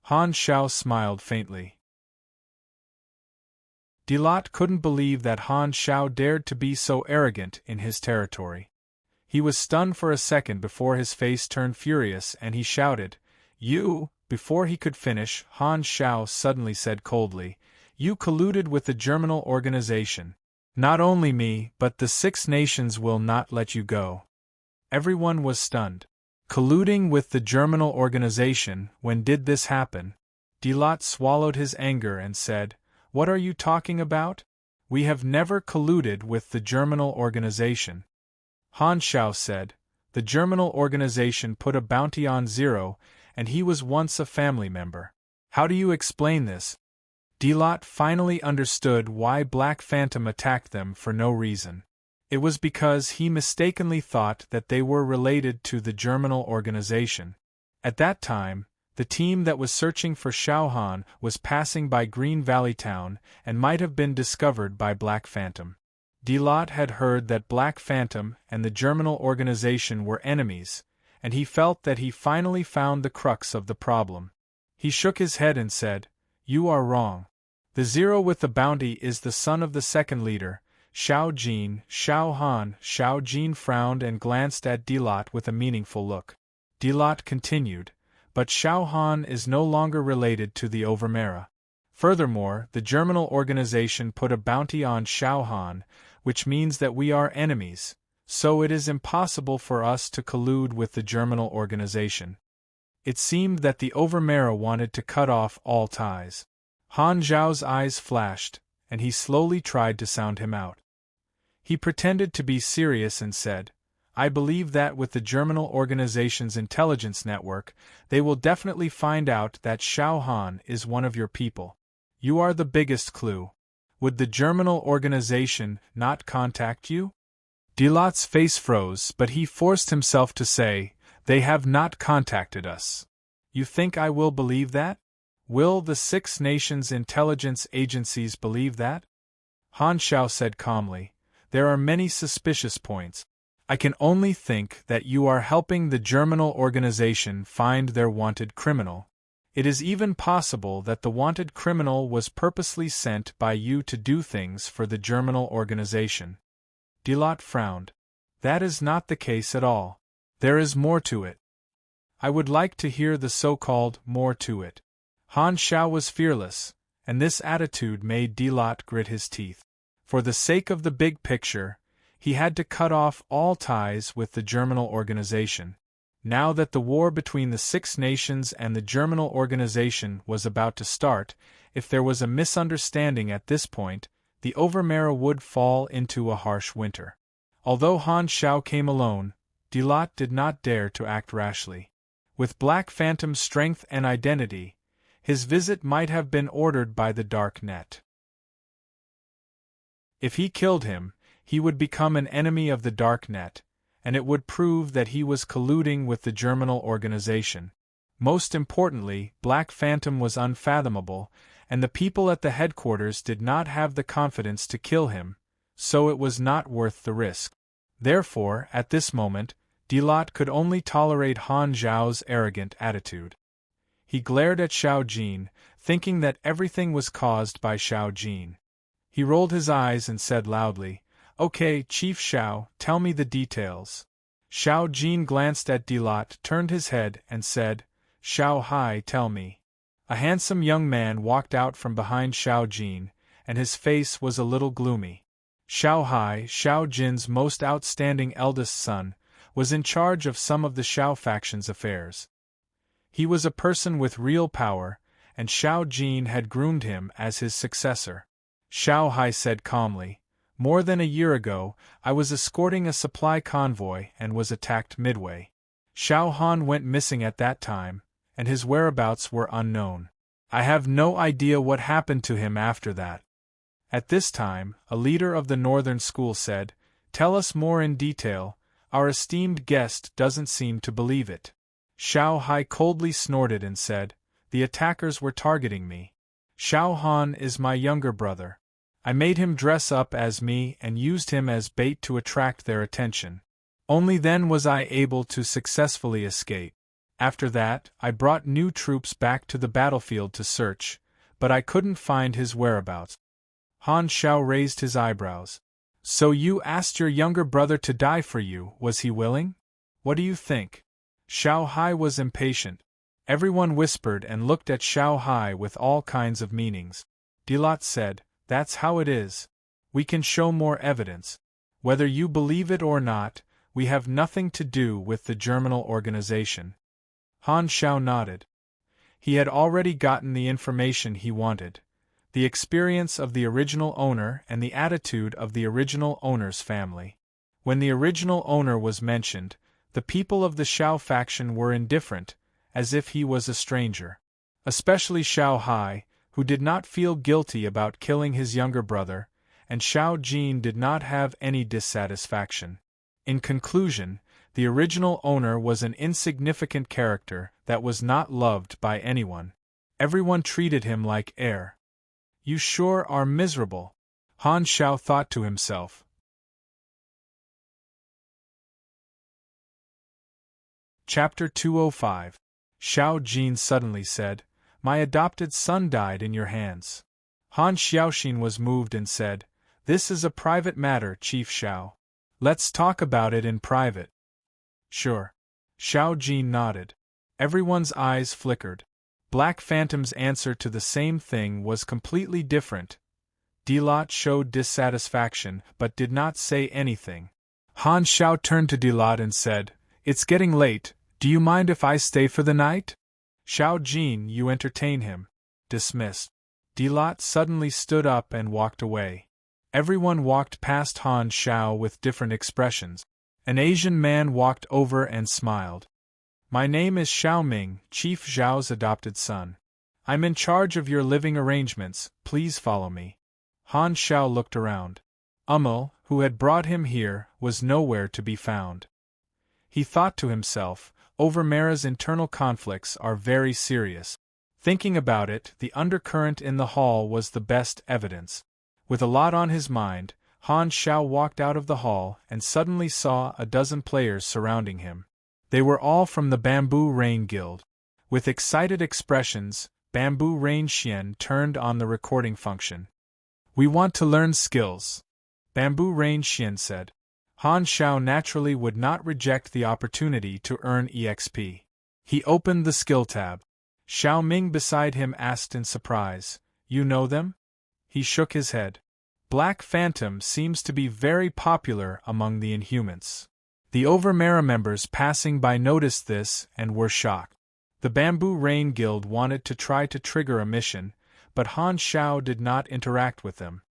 Han Xiao smiled faintly. Delot couldn't believe that Han Shao dared to be so arrogant in his territory. He was stunned for a second before his face turned furious and he shouted, "You!" Before he could finish, Han Shao suddenly said coldly, "You colluded with the Germinal organization. Not only me, but the Six Nations will not let you go." Everyone was stunned. Colluding with the Germinal organization, when did this happen? Delot swallowed his anger and said, "What are you talking about? We have never colluded with the Germinal organization." Han Shao said, "The Germinal organization put a bounty on Zero, and he was once a family member. How do you explain this?" Delot finally understood why Black Phantom attacked them for no reason. It was because he mistakenly thought that they were related to the Germinal organization. At that time, the team that was searching for Shao Han was passing by Green Valley Town and might have been discovered by Black Phantom. Delot had heard that Black Phantom and the Germinal organization were enemies, and he felt that he finally found the crux of the problem. He shook his head and said, "You are wrong. The Zero with the bounty is the son of the second leader, Shao Jin." Shao Han. Shao Jin frowned and glanced at Delot with a meaningful look. Delot continued, "But Shao Han is no longer related to the Overmera. Furthermore, the Germinal organization put a bounty on Shao Han, which means that we are enemies, so it is impossible for us to collude with the Germinal organization." It seemed that the Overmera wanted to cut off all ties. Han Zhao's eyes flashed, and he slowly tried to sound him out. He pretended to be serious and said, "I believe that with the Germinal organization's intelligence network, they will definitely find out that Shao Han is one of your people. You are the biggest clue. Would the Germinal organization not contact you?" Delot's face froze, but he forced himself to say, "They have not contacted us." "You think I will believe that? Will the Six Nations intelligence agencies believe that?" Han Shao said calmly, "There are many suspicious points. I can only think that you are helping the Germinal organization find their wanted criminal. It is even possible that the wanted criminal was purposely sent by you to do things for the Germinal organization." Delot frowned. "That is not the case at all. There is more to it." "I would like to hear the so-called more to it." Han Shao was fearless, and this attitude made Delot grit his teeth. For the sake of the big picture, he had to cut off all ties with the Germinal organization. Now that the war between the Six Nations and the Germinal organization was about to start, if there was a misunderstanding at this point, the Overmera would fall into a harsh winter. Although Han Shao came alone, Delot did not dare to act rashly. With Black Phantom's strength and identity, his visit might have been ordered by the Dark Net. If he killed him, he would become an enemy of the Dark Net, and it would prove that he was colluding with the Germinal organization. Most importantly, Black Phantom was unfathomable, and the people at the headquarters did not have the confidence to kill him, so it was not worth the risk. Therefore, at this moment, Delot could only tolerate Han Zhao's arrogant attitude. He glared at Shao Jin, thinking that everything was caused by Shao Jin. He rolled his eyes and said loudly, "Okay, Chief Shao, tell me the details." Shao Jin glanced at Delot, turned his head, and said, "Shao Hai, tell me." A handsome young man walked out from behind Shao Jin, and his face was a little gloomy. Shao Hai, Shao Jin's most outstanding eldest son, was in charge of some of the Shao faction's affairs. He was a person with real power, and Shao Jin had groomed him as his successor. Shao Hai said calmly, "More than a year ago, I was escorting a supply convoy and was attacked midway. Shao Han went missing at that time, and his whereabouts were unknown. I have no idea what happened to him after that." At this time, a leader of the Northern School said, "Tell us more in detail, our esteemed guest doesn't seem to believe it." Shao Hai coldly snorted and said, "The attackers were targeting me. Shao Han is my younger brother. I made him dress up as me and used him as bait to attract their attention. Only then was I able to successfully escape. After that, I brought new troops back to the battlefield to search, but I couldn't find his whereabouts." Han Shao raised his eyebrows. So you asked your younger brother to die for you, was he willing? What do you think? Xiao Hai was impatient. Everyone whispered and looked at Xiao Hai with all kinds of meanings. Dilat said, "That's how it is. We can show more evidence. Whether you believe it or not, we have nothing to do with the germinal organization." Han Shao nodded. He had already gotten the information he wanted. The experience of the original owner and the attitude of the original owner's family. When the original owner was mentioned, the people of the Shao faction were indifferent, as if he was a stranger. Especially Xiao Hai, who did not feel guilty about killing his younger brother, and Xiao Jin did not have any dissatisfaction. In conclusion, the original owner was an insignificant character that was not loved by anyone. Everyone treated him like air. You sure are miserable, Han Shao thought to himself. Chapter 205. Xiao Jin suddenly said, "My adopted son died in your hands." Han Xiaoxin was moved and said, "This is a private matter, Chief Xiao. Let's talk about it in private." "Sure." Xiao Jin nodded. Everyone's eyes flickered. Black Phantom's answer to the same thing was completely different. Dilat showed dissatisfaction but did not say anything. Han Shao turned to Dilat and said, "It's getting late, do you mind if I stay for the night?" "Xiao Jin, you entertain him." Dismissed. Dilat suddenly stood up and walked away. Everyone walked past Han Shao with different expressions. An Asian man walked over and smiled. "My name is Xiao Ming, Chief Zhao's adopted son. I'm in charge of your living arrangements, please follow me." Han Shao looked around. Umil, who had brought him here, was nowhere to be found. He thought to himself, Overmara's internal conflicts are very serious. Thinking about it, the undercurrent in the hall was the best evidence. With a lot on his mind, Han Shao walked out of the hall and suddenly saw a dozen players surrounding him. They were all from the Bamboo Rain Guild. With excited expressions, Bamboo Rain Xian turned on the recording function. "We want to learn skills," Bamboo Rain Xian said. Han Shao naturally would not reject the opportunity to earn EXP. He opened the skill tab. Xiao Ming beside him asked in surprise, "You know them?" He shook his head. Black Phantom seems to be very popular among the Inhumans. The Overmara members passing by noticed this and were shocked. The Bamboo Rain Guild wanted to try to trigger a mission, but Han Shao did not interact with them.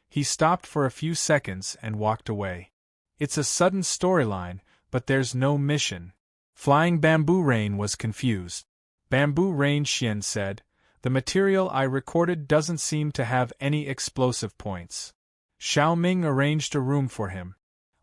He stopped for a few seconds and walked away. It's a sudden storyline, but there's no mission. Flying Bamboo Rain was confused. Bamboo Rain Xian said, "The material I recorded doesn't seem to have any explosive points." Xiao Ming arranged a room for him.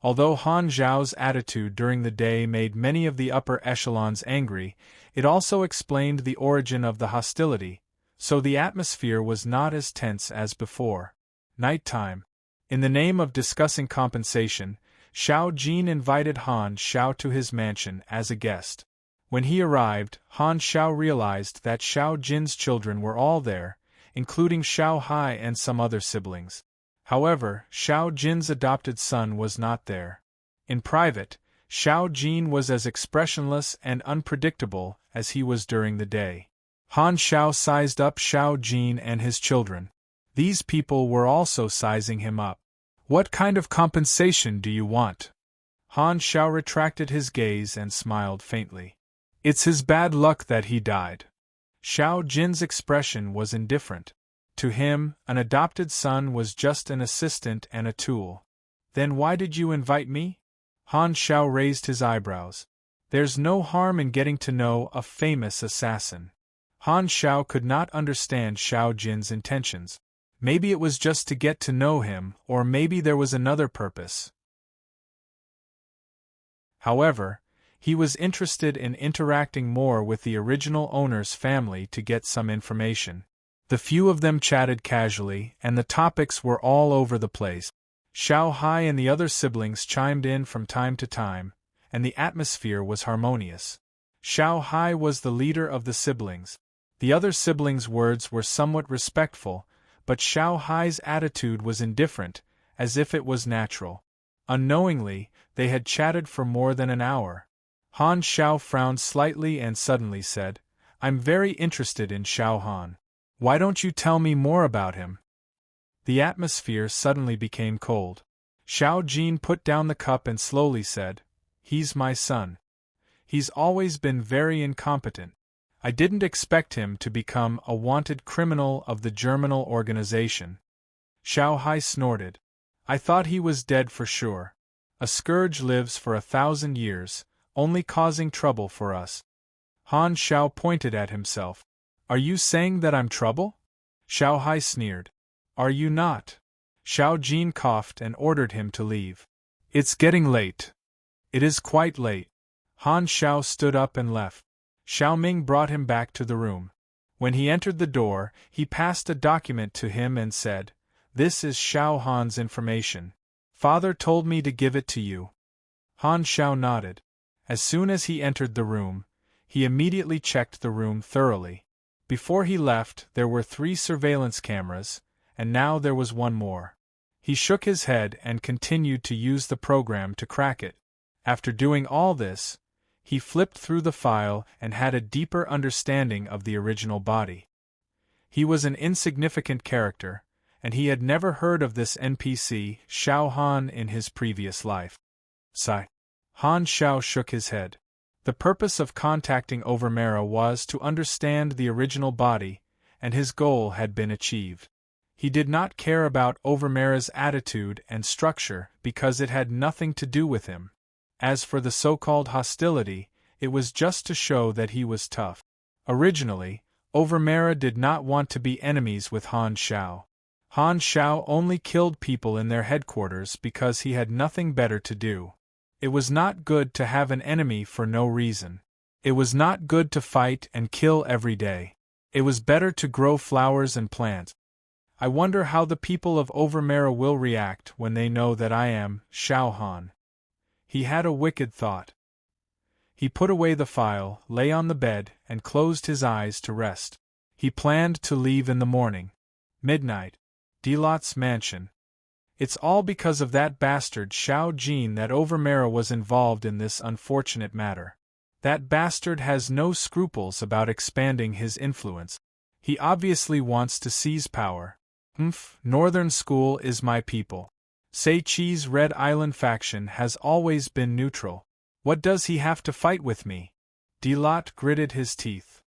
Although Han Zhao's attitude during the day made many of the upper echelons angry, it also explained the origin of the hostility, so the atmosphere was not as tense as before. Nighttime. In the name of discussing compensation, Xiao Jin invited Han Shao to his mansion as a guest. When he arrived, Han Shao realized that Xiao Jin's children were all there, including Xiao Hai and some other siblings. However, Xiao Jin's adopted son was not there. In private, Xiao Jin was as expressionless and unpredictable as he was during the day. Han Shao sized up Xiao Jin and his children. These people were also sizing him up. "What kind of compensation do you want?" Han Shao retracted his gaze and smiled faintly. "It's his bad luck that he died." Xiao Jin's expression was indifferent. To him, an adopted son was just an assistant and a tool. "Then why did you invite me?" Han Shao raised his eyebrows. "There's no harm in getting to know a famous assassin." Han Shao could not understand Xiao Jin's intentions. Maybe it was just to get to know him, or maybe there was another purpose. However, he was interested in interacting more with the original owner's family to get some information. The few of them chatted casually, and the topics were all over the place. Xiao Hai and the other siblings chimed in from time to time, and the atmosphere was harmonious. Xiao Hai was the leader of the siblings. The other siblings' words were somewhat respectful, but Xiao Hai's attitude was indifferent, as if it was natural. Unknowingly, they had chatted for more than an hour. Han Xiao frowned slightly and suddenly said, "I'm very interested in Xiao Han. Why don't you tell me more about him?" The atmosphere suddenly became cold. Xiao Jin put down the cup and slowly said, "He's my son. He's always been very incompetent. I didn't expect him to become a wanted criminal of the Germinal organization." Xiao Hai snorted. "I thought he was dead for sure. A scourge lives for 1,000 years, only causing trouble for us." Han Xiao pointed at himself. "Are you saying that I'm trouble?" Xiao Hai sneered. "Are you not?" Xiao Jin coughed and ordered him to leave. "It's getting late." "It is quite late." Han Xiao stood up and left. Xiao Ming brought him back to the room. When he entered the door, he passed a document to him and said, "This is Xiao Han's information. Father told me to give it to you." Han Xiao nodded. As soon as he entered the room, he immediately checked the room thoroughly. Before he left, there were 3 surveillance cameras, and now there was one more. He shook his head and continued to use the program to crack it. After doing all this, he flipped through the file and had a deeper understanding of the original body. He was an insignificant character, and he had never heard of this NPC, Xiao Han, in his previous life. Sigh. Han Xiao shook his head. The purpose of contacting Overmera was to understand the original body, and his goal had been achieved. He did not care about Overmera's attitude and structure because it had nothing to do with him. As for the so-called hostility, it was just to show that he was tough. Originally, Overmera did not want to be enemies with Han Xiao. Han Xiao only killed people in their headquarters because he had nothing better to do. It was not good to have an enemy for no reason. It was not good to fight and kill every day. It was better to grow flowers and plants. I wonder how the people of Overmera will react when they know that I am Xiao Han. He had a wicked thought. He put away the file, lay on the bed, and closed his eyes to rest. He planned to leave in the morning. Midnight. Delot's mansion. It's all because of that bastard Xiao Jin that Overmera was involved in this unfortunate matter. That bastard has no scruples about expanding his influence. He obviously wants to seize power. Northern School is my people. Sei Chi's Red Island faction has always been neutral. What does he have to fight with me? Delot gritted his teeth.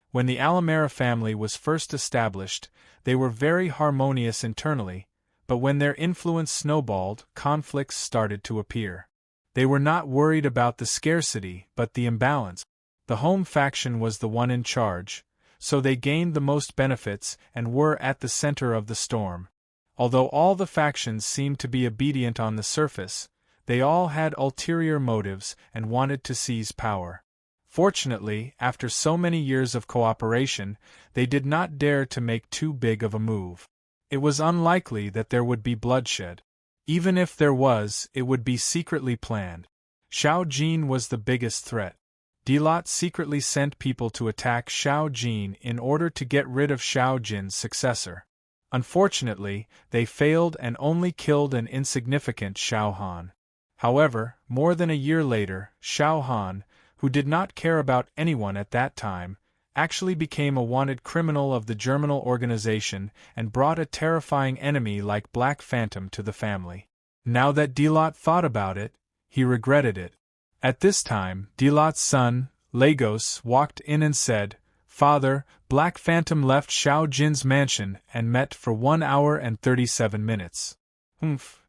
When the Alamera family was first established, they were very harmonious internally, but when their influence snowballed, conflicts started to appear. They were not worried about the scarcity, but the imbalance. The home faction was the one in charge, so they gained the most benefits and were at the center of the storm. Although all the factions seemed to be obedient on the surface, they all had ulterior motives and wanted to seize power. Fortunately, after so many years of cooperation, they did not dare to make too big of a move. It was unlikely that there would be bloodshed. Even if there was, it would be secretly planned. Xiao Jin was the biggest threat. Delot secretly sent people to attack Xiao Jin in order to get rid of Xiao Jin's successor. Unfortunately, they failed and only killed an insignificant Xiao Han. However, more than a year later, Xiao Han, who did not care about anyone at that time, actually became a wanted criminal of the Germinal organization and brought a terrifying enemy like Black Phantom to the family. Now that Delot thought about it, he regretted it. At this time, Delot's son, Lagos, walked in and said, "Father, Black Phantom left Xiao Jin's mansion and met for 1 hour and 37 minutes.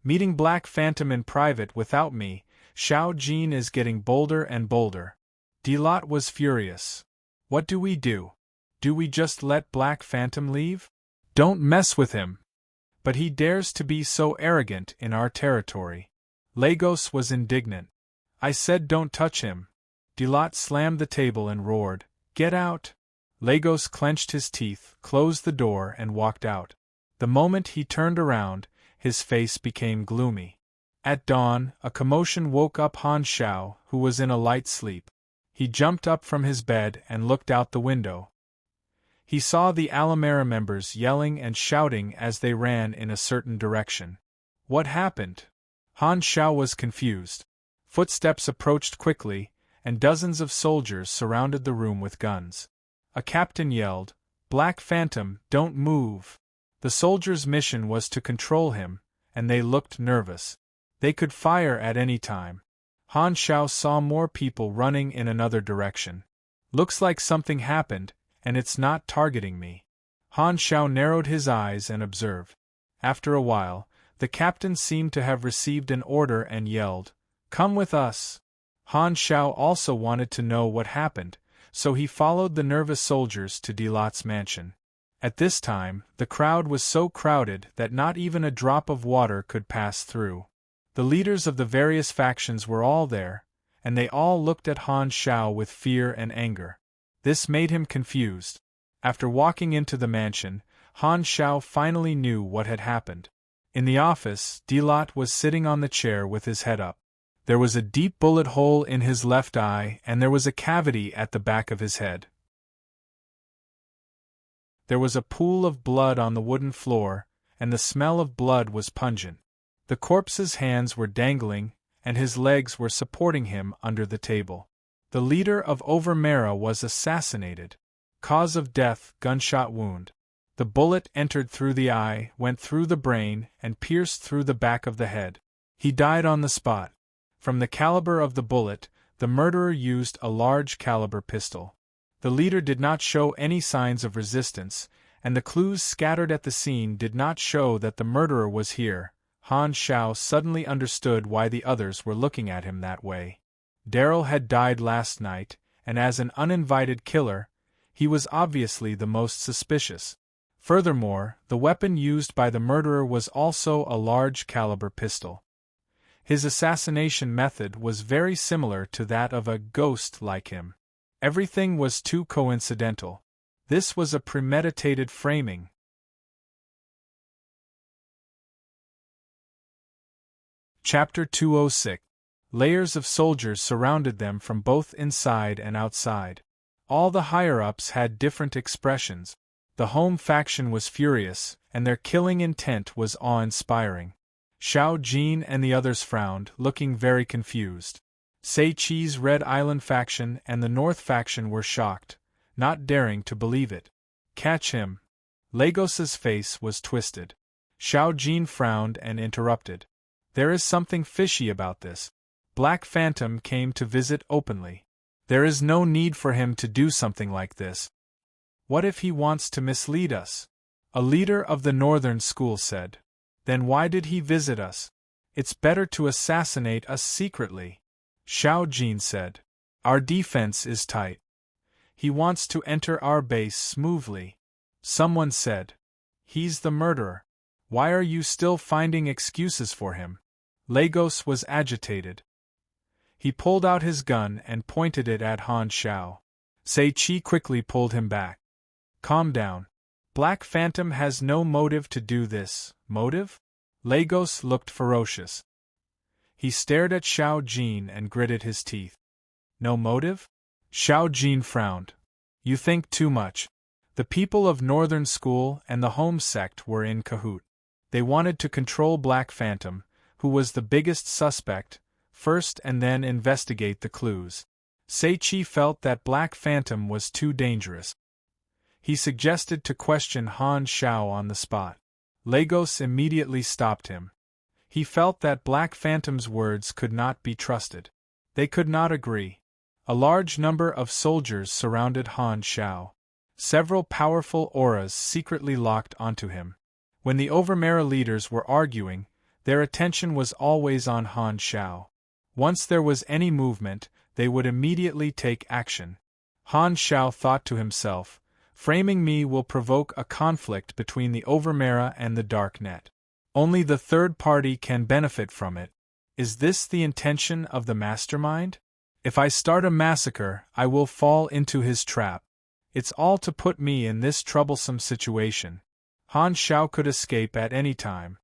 Meeting Black Phantom in private without me, Xiao Jin is getting bolder and bolder." Delot was furious. What do we do? Do we just let Black Phantom leave? Don't mess with him. But he dares to be so arrogant in our territory. Lagos was indignant. I said don't touch him. Delot slammed the table and roared, "Get out!" Lagos clenched his teeth, closed the door, and walked out. The moment he turned around, his face became gloomy. At dawn, a commotion woke up Han Xiao, who was in a light sleep. He jumped up from his bed and looked out the window. He saw the Alamara members yelling and shouting as they ran in a certain direction. What happened? Han Shao was confused. Footsteps approached quickly, and dozens of soldiers surrounded the room with guns. A captain yelled, "Black Phantom, don't move!" The soldiers' mission was to control him, and they looked nervous. They could fire at any time. Han Shao saw more people running in another direction. Looks like something happened, and it's not targeting me. Han Shao narrowed his eyes and observed. After a while, the captain seemed to have received an order and yelled, "Come with us!" Han Shao also wanted to know what happened, so he followed the nervous soldiers to Delot's mansion. At this time, the crowd was so crowded that not even a drop of water could pass through. The leaders of the various factions were all there, and they all looked at Han Shao with fear and anger. This made him confused. After walking into the mansion, Han Shao finally knew what had happened. In the office, Delot was sitting on the chair with his head up. There was a deep bullet hole in his left eye, and there was a cavity at the back of his head. There was a pool of blood on the wooden floor, and the smell of blood was pungent. The corpse's hands were dangling, and his legs were supporting him under the table. The leader of Overmara was assassinated. Cause of death: gunshot wound. The bullet entered through the eye, went through the brain, and pierced through the back of the head. He died on the spot. From the caliber of the bullet, the murderer used a large caliber pistol. The leader did not show any signs of resistance, and the clues scattered at the scene did not show that the murderer was here. Han Shao suddenly understood why the others were looking at him that way. Daryl had died last night, and as an uninvited killer, he was obviously the most suspicious. Furthermore, the weapon used by the murderer was also a large caliber pistol. His assassination method was very similar to that of a ghost like him. Everything was too coincidental. This was a premeditated framing. Chapter 206. Layers of soldiers surrounded them from both inside and outside. All the higher-ups had different expressions. The home faction was furious, and their killing intent was awe-inspiring. Xiao Jin and the others frowned, looking very confused. Sei Chi's Red Island faction and the North faction were shocked, not daring to believe it. Catch him. Lagos's face was twisted. Xiao Jin frowned and interrupted. There is something fishy about this. Black Phantom came to visit openly. There is no need for him to do something like this. What if he wants to mislead us? A leader of the Northern School said. Then why did he visit us? It's better to assassinate us secretly. Xiao Jin said. Our defense is tight. He wants to enter our base smoothly. Someone said. He's the murderer. Why are you still finding excuses for him? Lagos was agitated. He pulled out his gun and pointed it at Han Shao. Sei Chi quickly pulled him back. Calm down. Black Phantom has no motive to do this. Motive? Lagos looked ferocious. He stared at Xiao Jin and gritted his teeth. No motive? Xiao Jin frowned. You think too much. The people of Northern School and the Home Sect were in cahoot. They wanted to control Black Phantom, who was the biggest suspect, first and then investigate the clues. Sei Chi felt that Black Phantom was too dangerous. He suggested to question Han Shao on the spot. Lagos immediately stopped him. He felt that Black Phantom's words could not be trusted. They could not agree. A large number of soldiers surrounded Han Shao. Several powerful auras secretly locked onto him. When the Overmara leaders were arguing, their attention was always on Han Shao. Once there was any movement, they would immediately take action. Han Shao thought to himself, framing me will provoke a conflict between the Overmara and the Darknet. Only the third party can benefit from it. Is this the intention of the mastermind? If I start a massacre, I will fall into his trap. It's all to put me in this troublesome situation. Han Shao could escape at any time.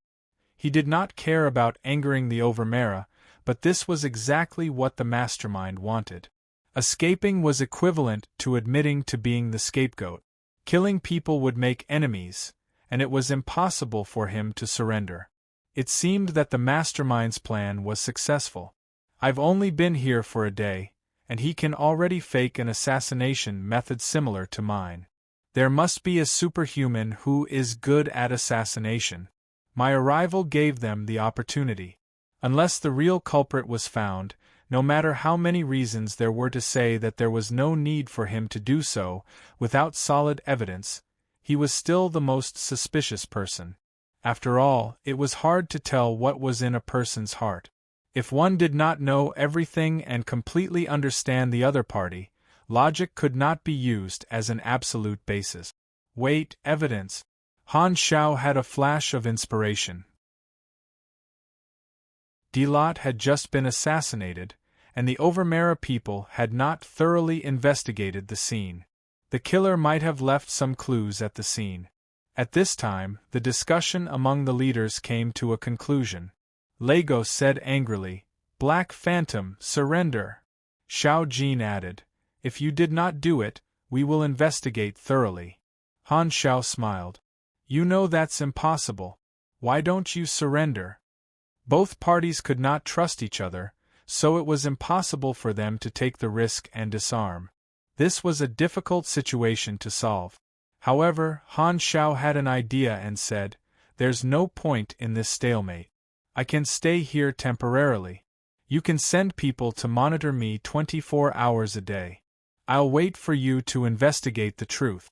He did not care about angering the Overmara, but this was exactly what the mastermind wanted. Escaping was equivalent to admitting to being the scapegoat. Killing people would make enemies, and it was impossible for him to surrender. It seemed that the mastermind's plan was successful. I've only been here for a day, and he can already fake an assassination method similar to mine. There must be a superhuman who is good at assassination. My arrival gave them the opportunity. Unless the real culprit was found, no matter how many reasons there were to say that there was no need for him to do so, without solid evidence, he was still the most suspicious person. After all, it was hard to tell what was in a person's heart. If one did not know everything and completely understand the other party, logic could not be used as an absolute basis. Wait, evidence. Han Shao had a flash of inspiration. Delot had just been assassinated, and the Overmera people had not thoroughly investigated the scene. The killer might have left some clues at the scene. At this time, the discussion among the leaders came to a conclusion. Lagos said angrily, "Black Phantom, surrender." Shao Jin added, "If you did not do it, we will investigate thoroughly." Han Shao smiled. "You know that's impossible. Why don't you surrender?" Both parties could not trust each other, so it was impossible for them to take the risk and disarm. This was a difficult situation to solve. However, Han Shao had an idea and said, "There's no point in this stalemate. I can stay here temporarily. You can send people to monitor me 24 hours a day. I'll wait for you to investigate the truth."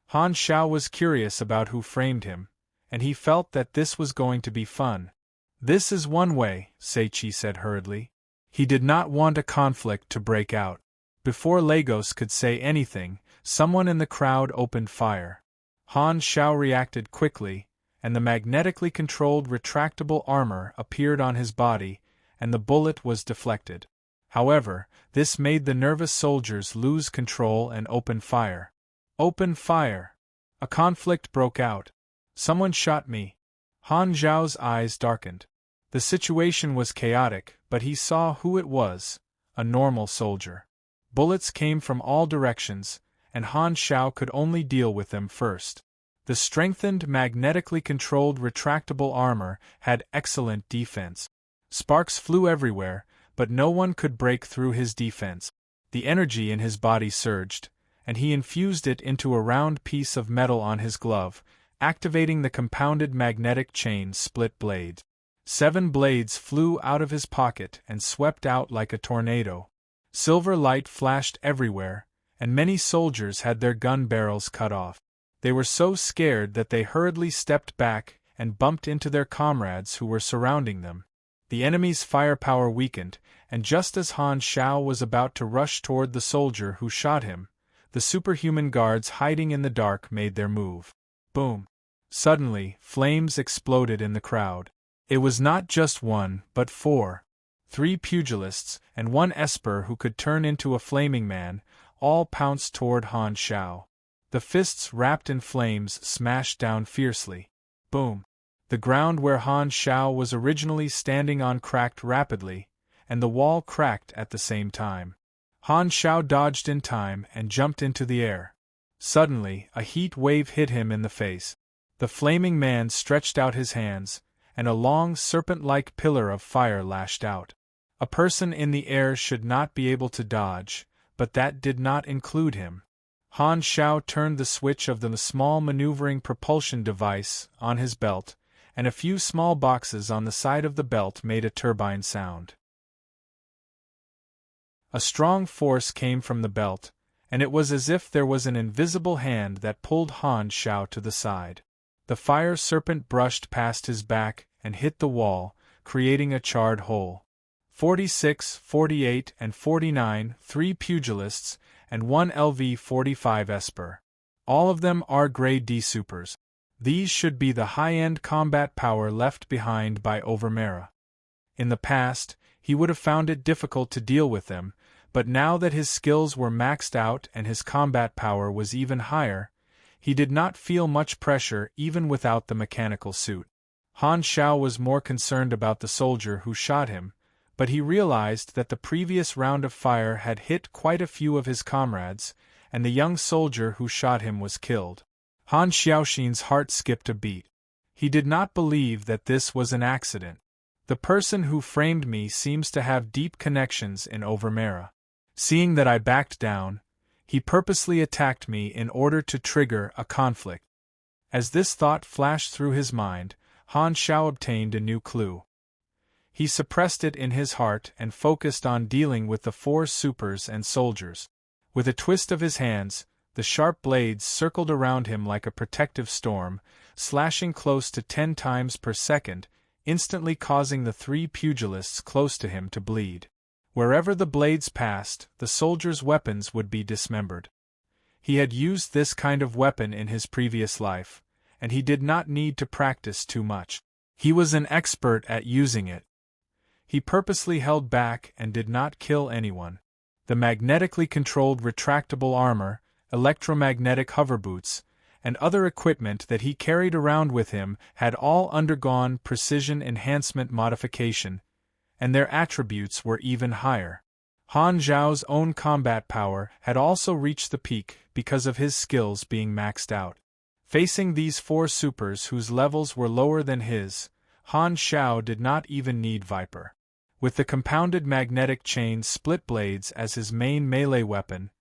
Han Shao was curious about who framed him, and he felt that this was going to be fun. "This is one way," Seichi said hurriedly. He did not want a conflict to break out. Before Lagos could say anything, someone in the crowd opened fire. Han Shao reacted quickly, and the magnetically controlled retractable armor appeared on his body, and the bullet was deflected. However, this made the nervous soldiers lose control and open fire. Open fire! A conflict broke out. "Someone shot me." Han Zhao's eyes darkened. The situation was chaotic, but he saw who it was, a normal soldier. Bullets came from all directions, and Han Shao could only deal with them first. The strengthened, magnetically controlled retractable armor had excellent defense. Sparks flew everywhere, but no one could break through his defense. The energy in his body surged, and he infused it into a round piece of metal on his glove, activating the compounded magnetic chain split blades. 7 blades flew out of his pocket and swept out like a tornado. Silver light flashed everywhere, and many soldiers had their gun barrels cut off. They were so scared that they hurriedly stepped back and bumped into their comrades who were surrounding them. The enemy's firepower weakened, and just as Han Shao was about to rush toward the soldier who shot him, the superhuman guards hiding in the dark made their move. Boom! Suddenly, flames exploded in the crowd. It was not just one, but 4. 3 pugilists, and 1 esper who could turn into a flaming man, all pounced toward Han Shao. The fists wrapped in flames smashed down fiercely. Boom! The ground where Han Shao was originally standing on cracked rapidly, and the wall cracked at the same time. Han Shao dodged in time and jumped into the air. Suddenly, a heat wave hit him in the face. The flaming man stretched out his hands, and a long serpent-like pillar of fire lashed out. A person in the air should not be able to dodge, but that did not include him. Han Shao turned the switch of the small maneuvering propulsion device on his belt, and a few small boxes on the side of the belt made a turbine sound. A strong force came from the belt, and it was as if there was an invisible hand that pulled Han Shao to the side. The fire serpent brushed past his back and hit the wall, creating a charred hole. 46, 48, and 49, 3 pugilists, and 1 LV-45 esper. All of them are grade D supers. These should be the high-end combat power left behind by Overmera. In the past, he would have found it difficult to deal with them, but now that his skills were maxed out and his combat power was even higher, he did not feel much pressure even without the mechanical suit. Han Shao was more concerned about the soldier who shot him, but he realized that the previous round of fire had hit quite a few of his comrades, and the young soldier who shot him was killed. Han Xiaoxin's heart skipped a beat. He did not believe that this was an accident. The person who framed me seems to have deep connections in Overmera. Seeing that I backed down, he purposely attacked me in order to trigger a conflict. As this thought flashed through his mind, Han Xiao obtained a new clue. He suppressed it in his heart and focused on dealing with the 4 supers and soldiers. With a twist of his hands, the sharp blades circled around him like a protective storm, slashing close to 10 times per second, instantly causing the 3 pugilists close to him to bleed. Wherever the blades passed, the soldiers' weapons would be dismembered. He had used this kind of weapon in his previous life, and he did not need to practice too much. He was an expert at using it. He purposely held back and did not kill anyone. The magnetically controlled retractable armor, electromagnetic hoverboots, and other equipment that he carried around with him had all undergone precision enhancement modification, and their attributes were even higher. Han Zhao's own combat power had also reached the peak because of his skills being maxed out. Facing these 4 supers whose levels were lower than his, Han Xiao did not even need Viper. With the compounded magnetic chain split blades as his main melee weapon,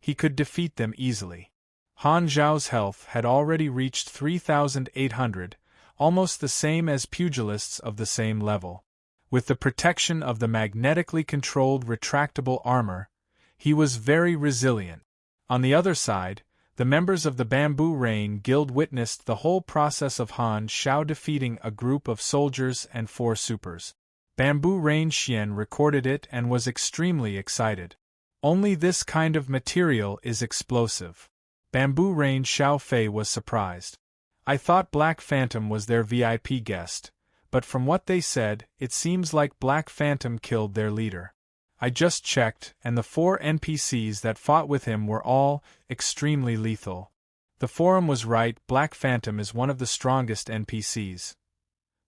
he could defeat them easily. Han Zhao's health had already reached 3,800, almost the same as pugilists of the same level. With the protection of the magnetically controlled retractable armor, he was very resilient. On the other side, the members of the Bamboo Rain Guild witnessed the whole process of Han Xiao defeating a group of soldiers and 4 supers. Bamboo Rain Xian recorded it and was extremely excited. Only this kind of material is explosive. Bamboo Rain Xiao Fei was surprised. I thought Black Phantom was their VIP guest, but from what they said, it seems like Black Phantom killed their leader. I just checked, and the 4 NPCs that fought with him were all extremely lethal. The forum was right, Black Phantom is one of the strongest NPCs.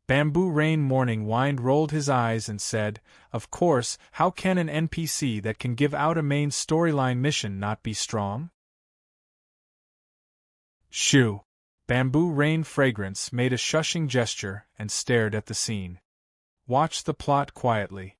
Bamboo Rain Morning Wind rolled his eyes and said, "Of course, how can an NPC that can give out a main storyline mission not be strong?" Shoo! Bamboo Rain Fragrance made a shushing gesture and stared at the scene. Watch the plot quietly.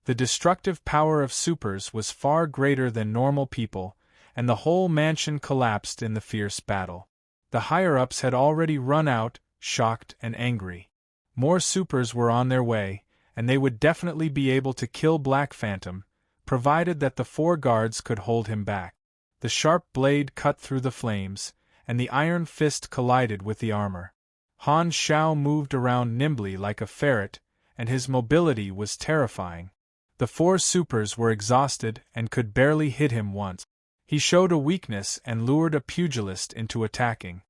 The destructive power of supers was far greater than normal people, and the whole mansion collapsed in the fierce battle. The higher-ups had already run out, shocked and angry. More supers were on their way, and they would definitely be able to kill Black Phantom, provided that the 4 guards could hold him back. The sharp blade cut through the flames, and the iron fist collided with the armor. Han Xiao moved around nimbly like a ferret, and his mobility was terrifying. The 4 supers were exhausted and could barely hit him once. He showed a weakness and lured a pugilist into attacking.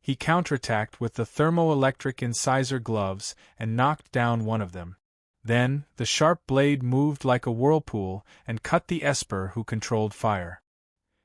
He counterattacked with the thermoelectric incisor gloves and knocked down one of them. Then, the sharp blade moved like a whirlpool and cut the Esper who controlled fire.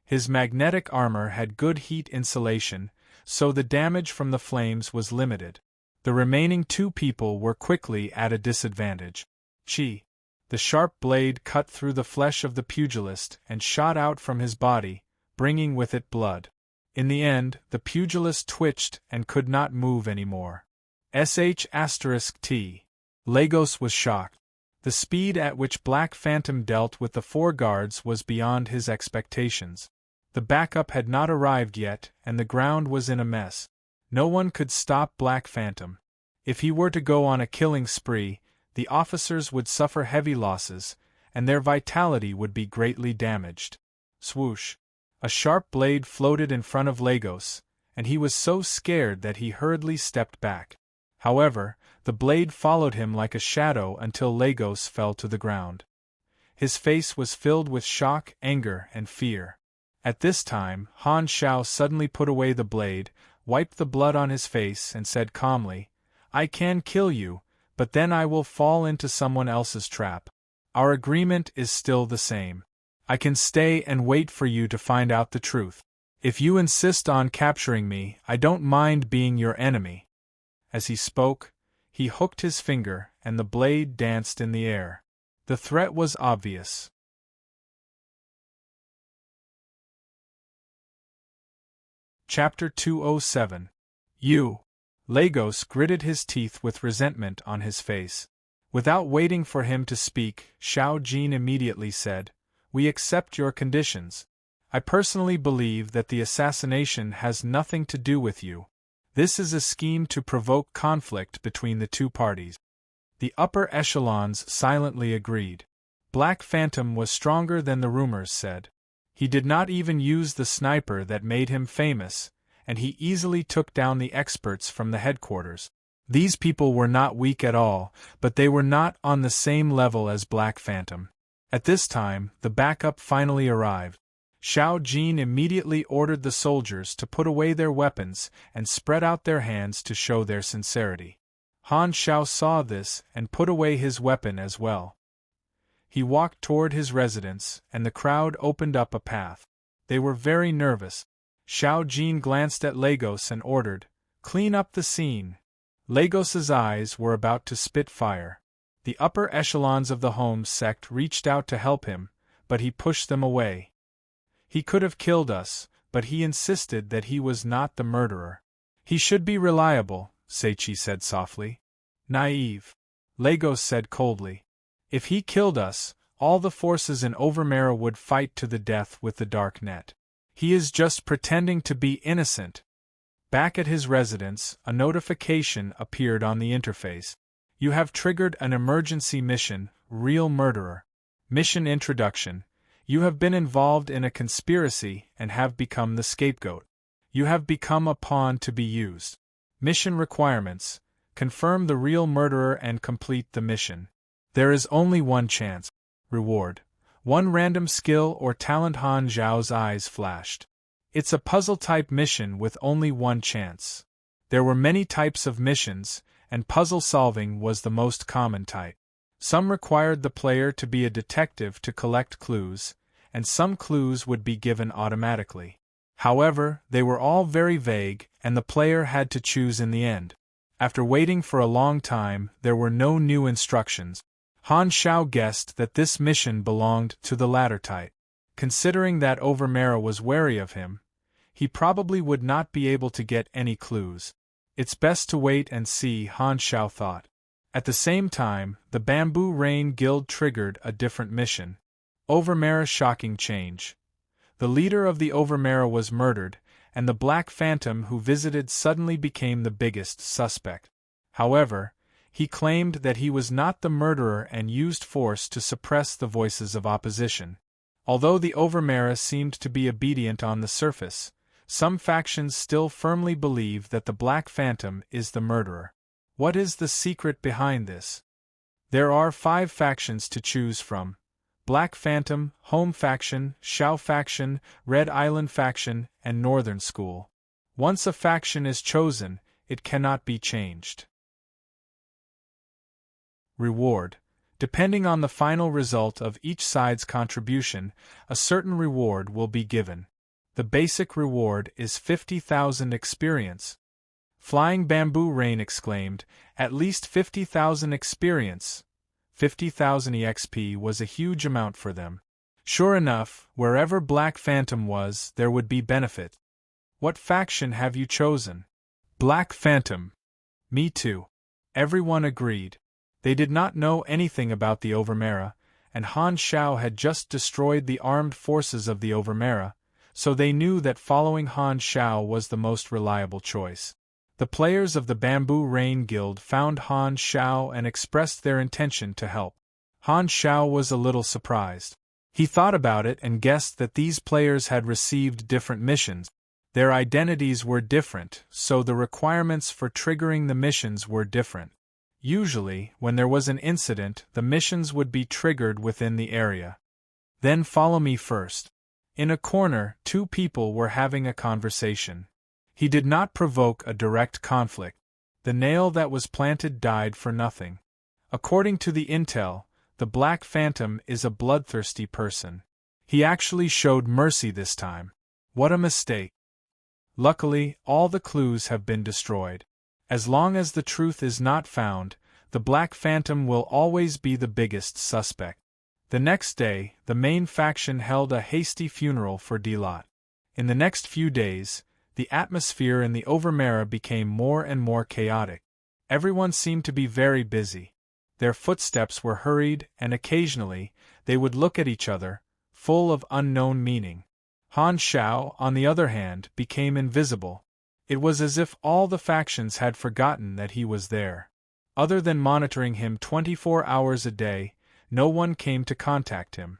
His magnetic armor had good heat insulation, so the damage from the flames was limited. The remaining 2 people were quickly at a disadvantage. Chi! The sharp blade cut through the flesh of the pugilist and shot out from his body, bringing with it blood. In the end, the pugilist twitched and could not move anymore. *T. Lagos was shocked. The speed at which Black Phantom dealt with the 4 guards was beyond his expectations. The backup had not arrived yet, and the ground was in a mess. No one could stop Black Phantom. If he were to go on a killing spree, the officers would suffer heavy losses, and their vitality would be greatly damaged. Swoosh! A sharp blade floated in front of Lagos, and he was so scared that he hurriedly stepped back. However, the blade followed him like a shadow until Lagos fell to the ground. His face was filled with shock, anger, and fear. At this time, Han Xiao suddenly put away the blade, wiped the blood on his face and said calmly, "I can kill you, but then I will fall into someone else's trap. Our agreement is still the same. I can stay and wait for you to find out the truth. If you insist on capturing me, I don't mind being your enemy." As he spoke, he hooked his finger and the blade danced in the air. The threat was obvious. Chapter 207. You. Lagos gritted his teeth with resentment on his face. Without waiting for him to speak, Xiao Jin immediately said, "We accept your conditions. I personally believe that the assassination has nothing to do with you. This is a scheme to provoke conflict between the two parties." The upper echelons silently agreed. Black Phantom was stronger than the rumors said. He did not even use the sniper that made him famous, and he easily took down the experts from the headquarters. These people were not weak at all, but they were not on the same level as Black Phantom. At this time, the backup finally arrived. Xiao Jin immediately ordered the soldiers to put away their weapons and spread out their hands to show their sincerity. Han Xiao saw this and put away his weapon as well. He walked toward his residence, and the crowd opened up a path. They were very nervous. Xiao Jin glanced at Lagos and ordered, "Clean up the scene." Lagos's eyes were about to spit fire. The upper echelons of the home sect reached out to help him, but he pushed them away. "He could have killed us, but he insisted that he was not the murderer." "He should be reliable," Seichi said softly. "Naive," Lagos said coldly. "If he killed us, all the forces in Overmera would fight to the death with the dark net. He is just pretending to be innocent." Back at his residence, a notification appeared on the interface. "You have triggered an emergency mission, Real Murderer. Mission Introduction. You have been involved in a conspiracy and have become the scapegoat. You have become a pawn to be used. Mission Requirements. Confirm the real murderer and complete the mission. There is only one chance. Reward. One random skill or talent." Han Zhao's eyes flashed. "It's a puzzle-type mission with only one chance." There were many types of missions, and puzzle-solving was the most common type. Some required the player to be a detective to collect clues, and some clues would be given automatically. However, they were all very vague, and the player had to choose in the end. After waiting for a long time, there were no new instructions. Han Xiao guessed that this mission belonged to the latter type. Considering that Overmera was wary of him, he probably would not be able to get any clues. It's best to wait and see, Han Xiao thought. At the same time, the Bamboo Rain Guild triggered a different mission. Overmera shocking change. The leader of the Overmera was murdered, and the Black Phantom who visited suddenly became the biggest suspect. However, he claimed that he was not the murderer and used force to suppress the voices of opposition. Although the Overmera seemed to be obedient on the surface, some factions still firmly believe that the Black Phantom is the murderer. What is the secret behind this? There are 5 factions to choose from: Black Phantom, Home Faction, Xiao Faction, Red Island Faction, and Northern School. Once a faction is chosen, it cannot be changed. Reward. Depending on the final result of each side's contribution, a certain reward will be given. The basic reward is 50,000 experience. Flying Bamboo Rain exclaimed, "At least 50,000 experience." 50,000 EXP was a huge amount for them. Sure enough, wherever Black Phantom was, there would be benefit. "What faction have you chosen?" "Black Phantom." "Me too." Everyone agreed. They did not know anything about the Overmera, and Han Xiao had just destroyed the armed forces of the Overmera, so they knew that following Han Xiao was the most reliable choice. The players of the Bamboo Rain Guild found Han Xiao and expressed their intention to help. Han Xiao was a little surprised. He thought about it and guessed that these players had received different missions. Their identities were different, so the requirements for triggering the missions were different. Usually, when there was an incident, the missions would be triggered within the area. "Then follow me first." In a corner, 2 people were having a conversation. He did not provoke a direct conflict. The nail that was planted died for nothing. According to the intel, the Black Phantom is a bloodthirsty person. He actually showed mercy this time. What a mistake. Luckily, all the clues have been destroyed. As long as the truth is not found, the Black Phantom will always be the biggest suspect. The next day, the main faction held a hasty funeral for Delot. In the next few days, The atmosphere in the Overmera became more and more chaotic. Everyone seemed to be very busy. Their footsteps were hurried, and occasionally, they would look at each other, full of unknown meaning. Han Shao, on the other hand, became invisible. It was as if all the factions had forgotten that he was there. Other than monitoring him 24 hours a day, no one came to contact him.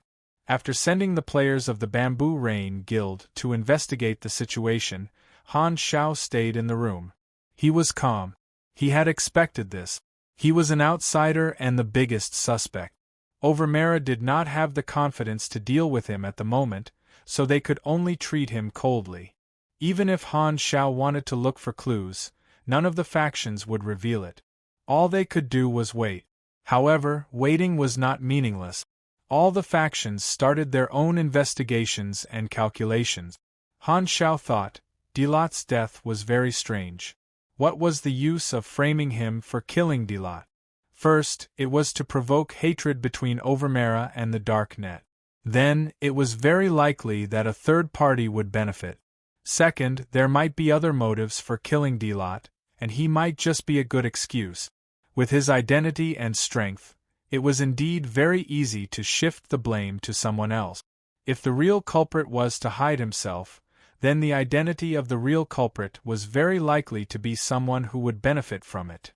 After sending the players of the Bamboo Rain Guild to investigate the situation, Han Shao stayed in the room. He was calm. He had expected this. He was an outsider and the biggest suspect. Overmera did not have the confidence to deal with him at the moment, so they could only treat him coldly. Even if Han Shao wanted to look for clues, none of the factions would reveal it. All they could do was wait. However, waiting was not meaningless. All the factions started their own investigations and calculations. Han Shao thought, Delot's death was very strange. What was the use of framing him for killing Delot? First, it was to provoke hatred between Overmera and the Darknet. Then, it was very likely that a third party would benefit. Second, there might be other motives for killing Delot, and he might just be a good excuse. With his identity and strength, it was indeed very easy to shift the blame to someone else. If the real culprit was to hide himself, then the identity of the real culprit was very likely to be someone who would benefit from it.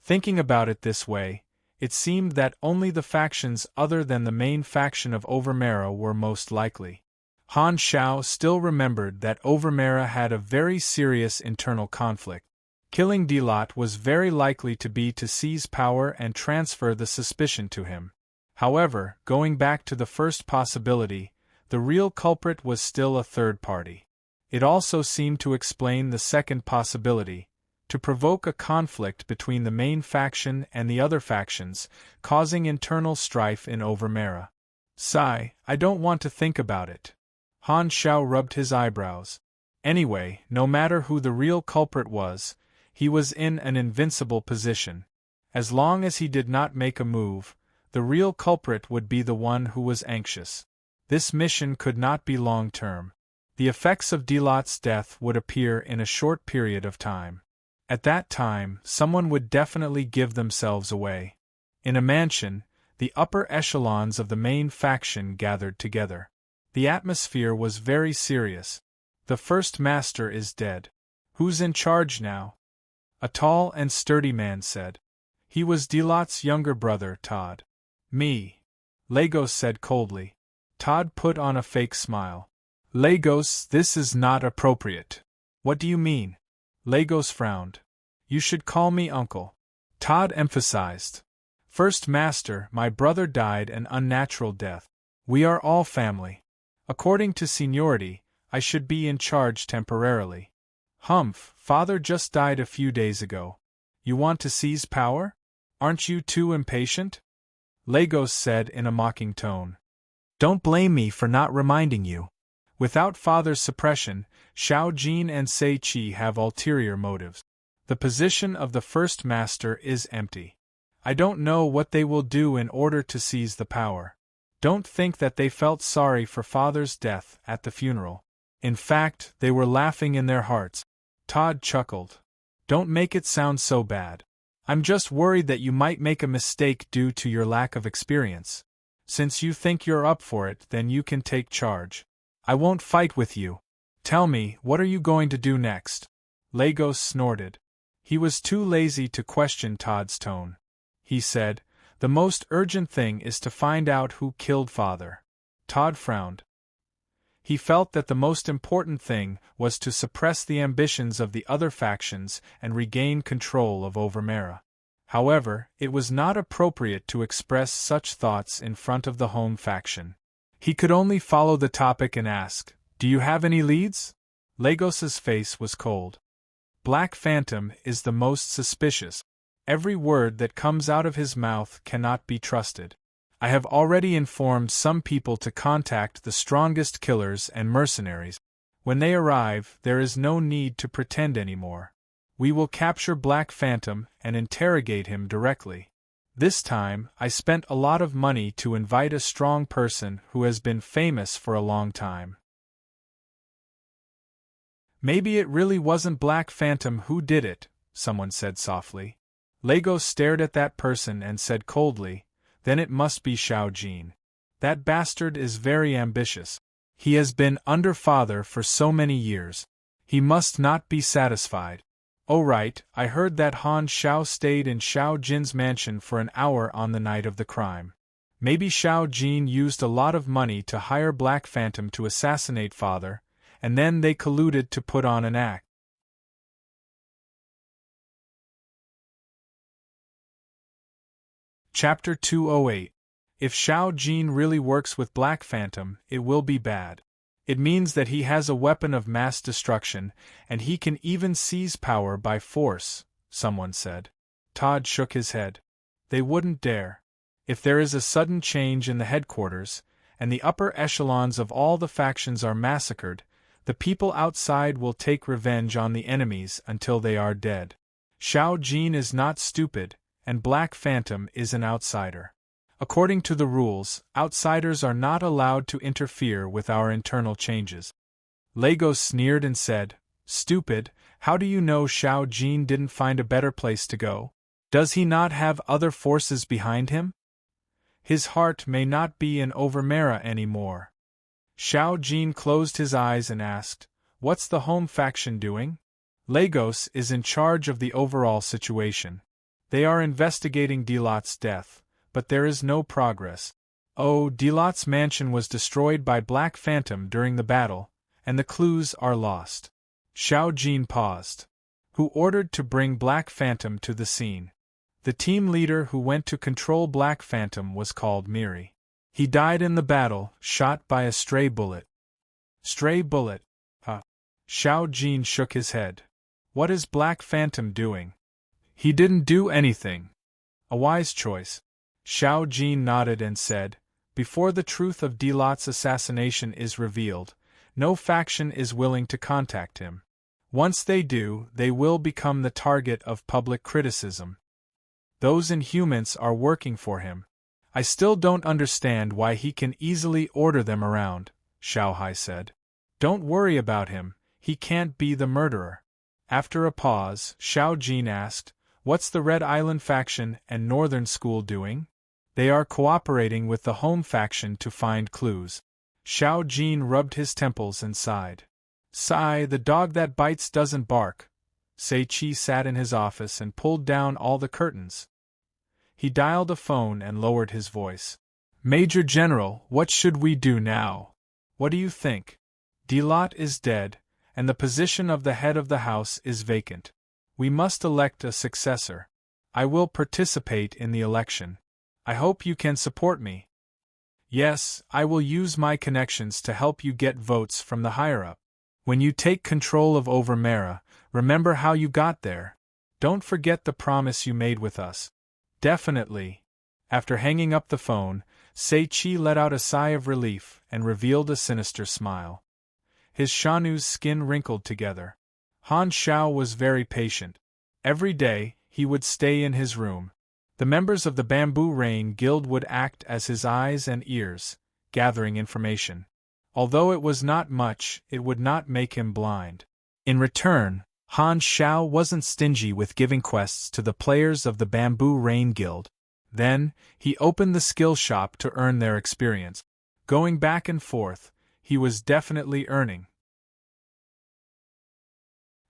Thinking about it this way, it seemed that only the factions other than the main faction of Overmera were most likely. Han Shao still remembered that Overmera had a very serious internal conflict. Killing Delot was very likely to be to seize power and transfer the suspicion to him. However, going back to the first possibility, the real culprit was still a third party. It also seemed to explain the second possibility, to provoke a conflict between the main faction and the other factions, causing internal strife in Overmera. Sigh, I don't want to think about it. Han Shao rubbed his eyebrows. Anyway, no matter who the real culprit was, he was in an invincible position. As long as he did not make a move, the real culprit would be the one who was anxious. This mission could not be long-term. The effects of Delot's death would appear in a short period of time. At that time, someone would definitely give themselves away. In a mansion, the upper echelons of the main faction gathered together. The atmosphere was very serious. The first master is dead. Who's in charge now? A tall and sturdy man said. He was Delot's younger brother, Todd. Me. Lagos said coldly. Todd put on a fake smile. Lagos, this is not appropriate. What do you mean? Lagos frowned. You should call me uncle. Todd emphasized. First master, my brother died an unnatural death. We are all family. According to seniority, I should be in charge temporarily. Humph, father just died a few days ago. You want to seize power? Aren't you too impatient? Lagos said in a mocking tone. Don't blame me for not reminding you. Without father's suppression, Xiao Jin and Sei Qi have ulterior motives. The position of the first master is empty. I don't know what they will do in order to seize the power. Don't think that they felt sorry for father's death at the funeral. In fact, they were laughing in their hearts. Todd chuckled. Don't make it sound so bad. I'm just worried that you might make a mistake due to your lack of experience. Since you think you're up for it, then you can take charge. I won't fight with you. Tell me, what are you going to do next? Lagos snorted. He was too lazy to question Todd's tone. He said, the most urgent thing is to find out who killed father. Todd frowned. He felt that the most important thing was to suppress the ambitions of the other factions and regain control of Overmera. However, it was not appropriate to express such thoughts in front of the home faction. He could only follow the topic and ask, do you have any leads? Lagos's face was cold. Black Phantom is the most suspicious. Every word that comes out of his mouth cannot be trusted. I have already informed some people to contact the strongest killers and mercenaries. When they arrive, there is no need to pretend anymore. We will capture Black Phantom and interrogate him directly. This time, I spent a lot of money to invite a strong person who has been famous for a long time. Maybe it really wasn't Black Phantom who did it, someone said softly. Lego stared at that person and said coldly, then it must be Xiao Jin. That bastard is very ambitious. He has been under father for so many years. He must not be satisfied. Oh right, I heard that Han Xiao stayed in Xiao Jin's mansion for an hour on the night of the crime. Maybe Xiao Jin used a lot of money to hire Black Phantom to assassinate father, and then they colluded to put on an act. Chapter 208. If Xiao Jin really works with Black Phantom, it will be bad. It means that he has a weapon of mass destruction, and he can even seize power by force, someone said. Todd shook his head. They wouldn't dare. If there is a sudden change in the headquarters, and the upper echelons of all the factions are massacred, the people outside will take revenge on the enemies until they are dead. Xiao Jin is not stupid, and Black Phantom is an outsider. According to the rules, outsiders are not allowed to interfere with our internal changes. Lego sneered and said, Stupid, how do you know Xiao Jin didn't find a better place to go? Does he not have other forces behind him? His heart may not be in Overmera anymore. Xiao Jin closed his eyes and asked, What's the home faction doing? Lagos is in charge of the overall situation. They are investigating Delot's death, but there is no progress. Oh, Delot's mansion was destroyed by Black Phantom during the battle, and the clues are lost. Xiao Jin paused. Who ordered to bring Black Phantom to the scene? The team leader who went to control Black Phantom was called Miri. He died in the battle, shot by a stray bullet. Stray bullet? Xiao Jin shook his head. What is Black Phantom doing? He didn't do anything. A wise choice. Xiao Jin nodded and said, Before the truth of Delot's assassination is revealed, no faction is willing to contact him. Once they do, they will become the target of public criticism. Those Inhumans are working for him. I still don't understand why he can easily order them around, Xiao Hai said. Don't worry about him, he can't be the murderer. After a pause, Xiao Jin asked, What's the Red Island faction and Northern School doing? They are cooperating with the home faction to find clues. Xiao Jin rubbed his temples and sighed. Sigh, the dog that bites doesn't bark. Sei Chi sat in his office and pulled down all the curtains. He dialed a phone and lowered his voice. Major General, what should we do now? What do you think? Delot is dead, and the position of the head of the house is vacant. We must elect a successor. I will participate in the election. I hope you can support me. Yes, I will use my connections to help you get votes from the higher-up. When you take control of Overmera, remember how you got there. Don't forget the promise you made with us. Definitely. After hanging up the phone, Sei Chi let out a sigh of relief and revealed a sinister smile. His Shanu's skin wrinkled together. Han Xiao was very patient. Every day, he would stay in his room. The members of the Bamboo Rain Guild would act as his eyes and ears, gathering information. Although it was not much, it would not make him blind. In return, Han Xiao wasn't stingy with giving quests to the players of the Bamboo Rain Guild. Then, he opened the skill shop to earn their experience. Going back and forth, he was definitely earning.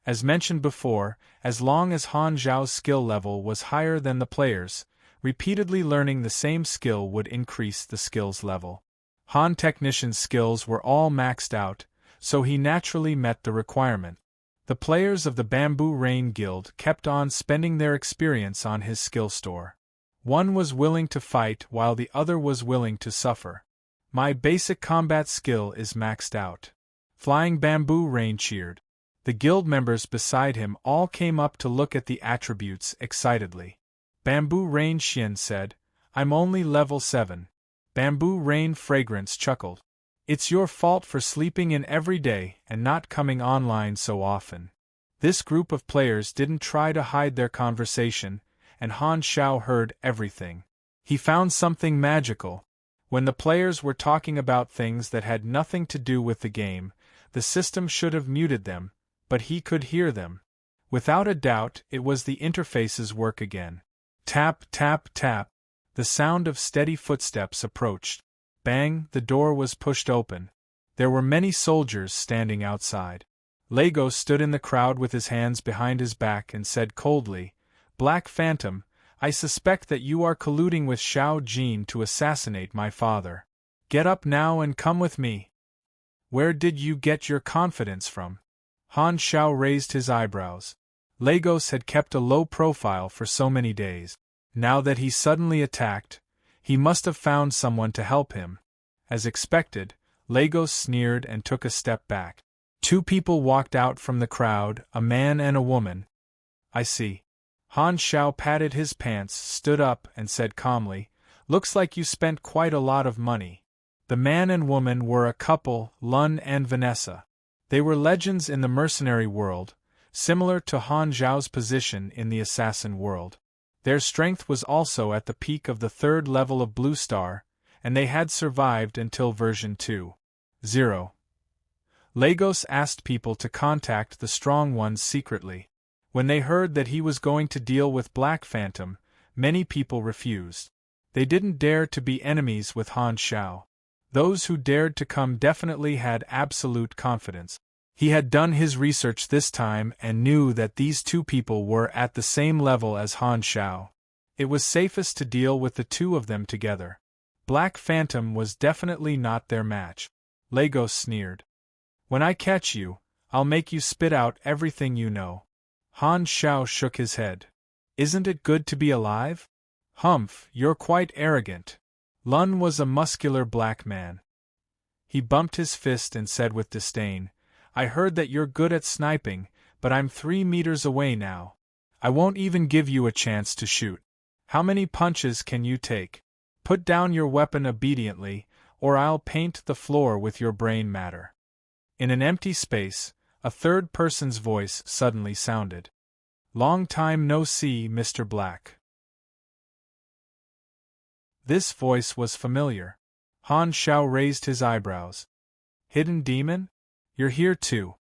As mentioned before, as long as Han Zhao's skill level was higher than the players, repeatedly learning the same skill would increase the skills level. Han Technician's skills were all maxed out, so he naturally met the requirement. The players of the Bamboo Rain Guild kept on spending their experience on his skill store. One was willing to fight while the other was willing to suffer. My basic combat skill is maxed out. Flying Bamboo Rain cheered. The guild members beside him all came up to look at the attributes excitedly. Bamboo Rain Xian said, I'm only level 7. Bamboo Rain Fragrance chuckled. It's your fault for sleeping in every day and not coming online so often. This group of players didn't try to hide their conversation, and Han Xiao heard everything. He found something magical. When the players were talking about things that had nothing to do with the game, the system should have muted them, but he could hear them. Without a doubt, it was the interface's work again. Tap, tap, tap. The sound of steady footsteps approached. Bang, the door was pushed open. There were many soldiers standing outside. Lagos stood in the crowd with his hands behind his back and said coldly, "Black Phantom, I suspect that you are colluding with Xiao Jin to assassinate my father. Get up now and come with me." "Where did you get your confidence from?" Han Xiao raised his eyebrows. Lagos had kept a low profile for so many days. Now that he suddenly attacked, he must have found someone to help him. As expected, Lagos sneered and took a step back. Two people walked out from the crowd, a man and a woman. "I see." Han Xiao patted his pants, stood up, and said calmly, "Looks like you spent quite a lot of money." The man and woman were a couple, Lun and Vanessa. They were legends in the mercenary world, similar to Han Zhao's position in the assassin world. Their strength was also at the peak of the 3rd level of Blue Star, and they had survived until version 2.0. Lagos asked people to contact the strong ones secretly. When they heard that he was going to deal with Black Phantom, many people refused. They didn't dare to be enemies with Han Xiao. Those who dared to come definitely had absolute confidence. He had done his research this time and knew that these two people were at the same level as Han Xiao. It was safest to deal with the two of them together. Black Phantom was definitely not their match. Lagos sneered. "When I catch you, I'll make you spit out everything you know." Han Xiao shook his head. "Isn't it good to be alive?" "Humph, you're quite arrogant." Lun was a muscular black man. He bumped his fist and said with disdain, "I heard that you're good at sniping, but I'm 3 meters away now. I won't even give you a chance to shoot. How many punches can you take? Put down your weapon obediently, or I'll paint the floor with your brain matter." In an empty space, a third person's voice suddenly sounded. "Long time no see, Mr. Black." This voice was familiar. Han Xiao raised his eyebrows. "Hidden Demon? You're here too."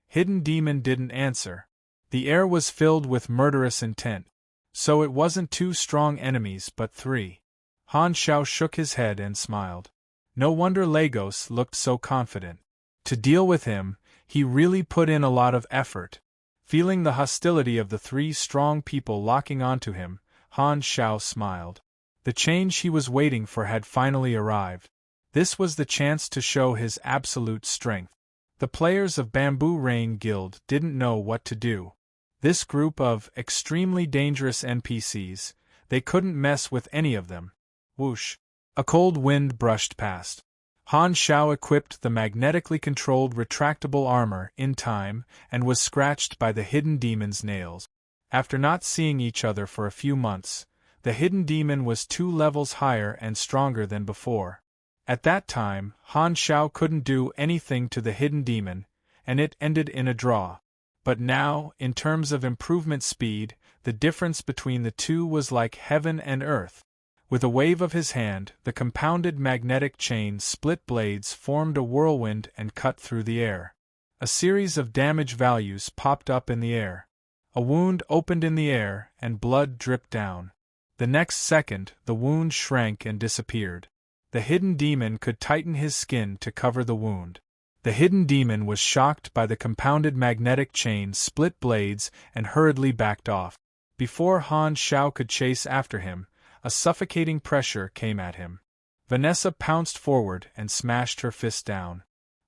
Hidden Demon didn't answer. The air was filled with murderous intent. So it wasn't 2 strong enemies but 3. Han Xiao shook his head and smiled. No wonder Lagos looked so confident. To deal with him, he really put in a lot of effort. Feeling the hostility of the 3 strong people locking onto him, Han Xiao smiled. The change he was waiting for had finally arrived. This was the chance to show his absolute strength. The players of Bamboo Rain Guild didn't know what to do. This group of extremely dangerous NPCs, they couldn't mess with any of them. Whoosh! A cold wind brushed past. Han Xiao equipped the magnetically controlled retractable armor in time and was scratched by the Hidden Demon's nails. After not seeing each other for a few months, the Hidden Demon was 2 levels higher and stronger than before. At that time, Han Xiao couldn't do anything to the Hidden Demon, and it ended in a draw. But now, in terms of improvement speed, the difference between the two was like heaven and earth. With a wave of his hand, the compounded magnetic chain split blades formed a whirlwind and cut through the air. A series of damage values popped up in the air. A wound opened in the air, and blood dripped down. The next second, the wound shrank and disappeared. The Hidden Demon could tighten his skin to cover the wound. The Hidden Demon was shocked by the compounded magnetic chain split blades and hurriedly backed off. Before Han Xiao could chase after him, a suffocating pressure came at him. Vanessa pounced forward and smashed her fist down.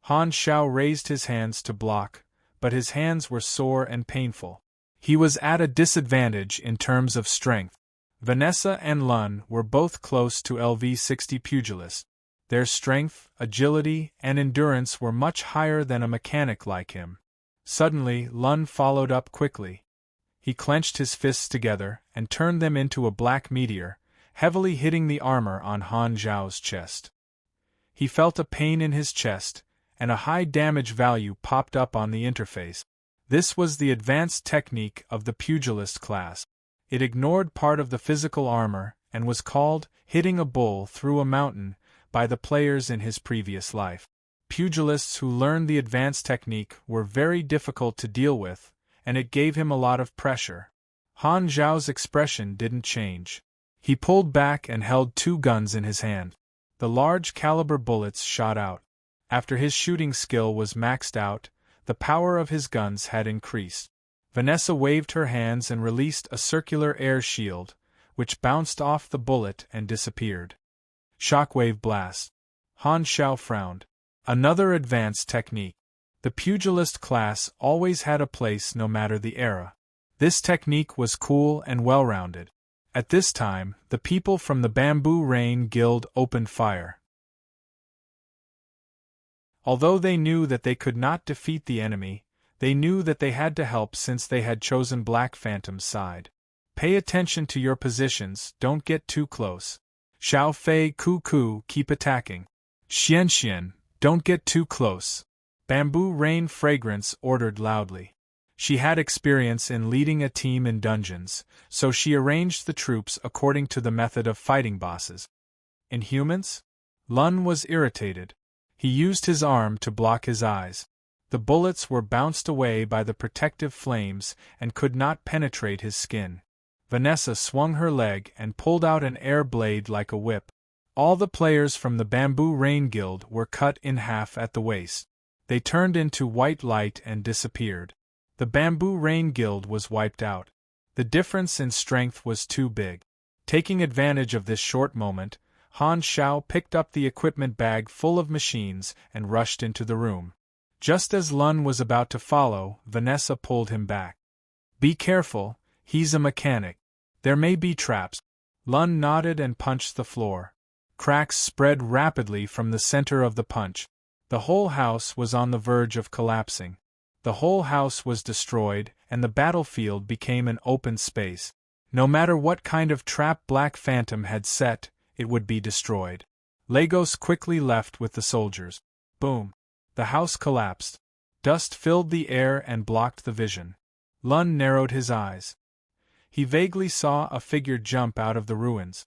Han Xiao raised his hands to block, but his hands were sore and painful. He was at a disadvantage in terms of strength. Vanessa and Lun were both close to LV-60 pugilists. Their strength, agility, and endurance were much higher than a mechanic like him. Suddenly, Lun followed up quickly. He clenched his fists together and turned them into a black meteor, heavily hitting the armor on Han Zhao's chest. He felt a pain in his chest, and a high damage value popped up on the interface. This was the advanced technique of the pugilist class. It ignored part of the physical armor and was called hitting a bull through a mountain by the players in his previous life. Pugilists who learned the advanced technique were very difficult to deal with, and it gave him a lot of pressure. Han Zhao's expression didn't change. He pulled back and held 2 guns in his hand. The large caliber bullets shot out. After his shooting skill was maxed out, the power of his guns had increased. Vanessa waved her hands and released a circular air shield, which bounced off the bullet and disappeared. Shockwave blast. Han Zhao frowned. Another advanced technique. The pugilist class always had a place no matter the era. This technique was cool and well-rounded. At this time, the people from the Bamboo Rain Guild opened fire. Although they knew that they could not defeat the enemy, they knew that they had to help since they had chosen Black Phantom's side. Pay attention to your positions, don't get too close. Xiao Fei Ku Ku, keep attacking. Xian Xian, don't get too close. Bamboo Rain Fragrance ordered loudly. She had experience in leading a team in dungeons, so she arranged the troops according to the method of fighting bosses. Inhumans? Lun was irritated. He used his arm to block his eyes. The bullets were bounced away by the protective flames and could not penetrate his skin. Vanessa swung her leg and pulled out an air blade like a whip. All the players from the Bamboo Rain Guild were cut in half at the waist. They turned into white light and disappeared. The Bamboo Rain Guild was wiped out. The difference in strength was too big. Taking advantage of this short moment, Han Zhao picked up the equipment bag full of machines and rushed into the room. Just as Lun was about to follow, Vanessa pulled him back. Be careful, he's a mechanic. There may be traps. Lun nodded and punched the floor. Cracks spread rapidly from the center of the punch. The whole house was on the verge of collapsing. The whole house was destroyed, and the battlefield became an open space. No matter what kind of trap Black Phantom had set, it would be destroyed. Lagos quickly left with the soldiers. Boom! The house collapsed. Dust filled the air and blocked the vision. Lun narrowed his eyes. He vaguely saw a figure jump out of the ruins.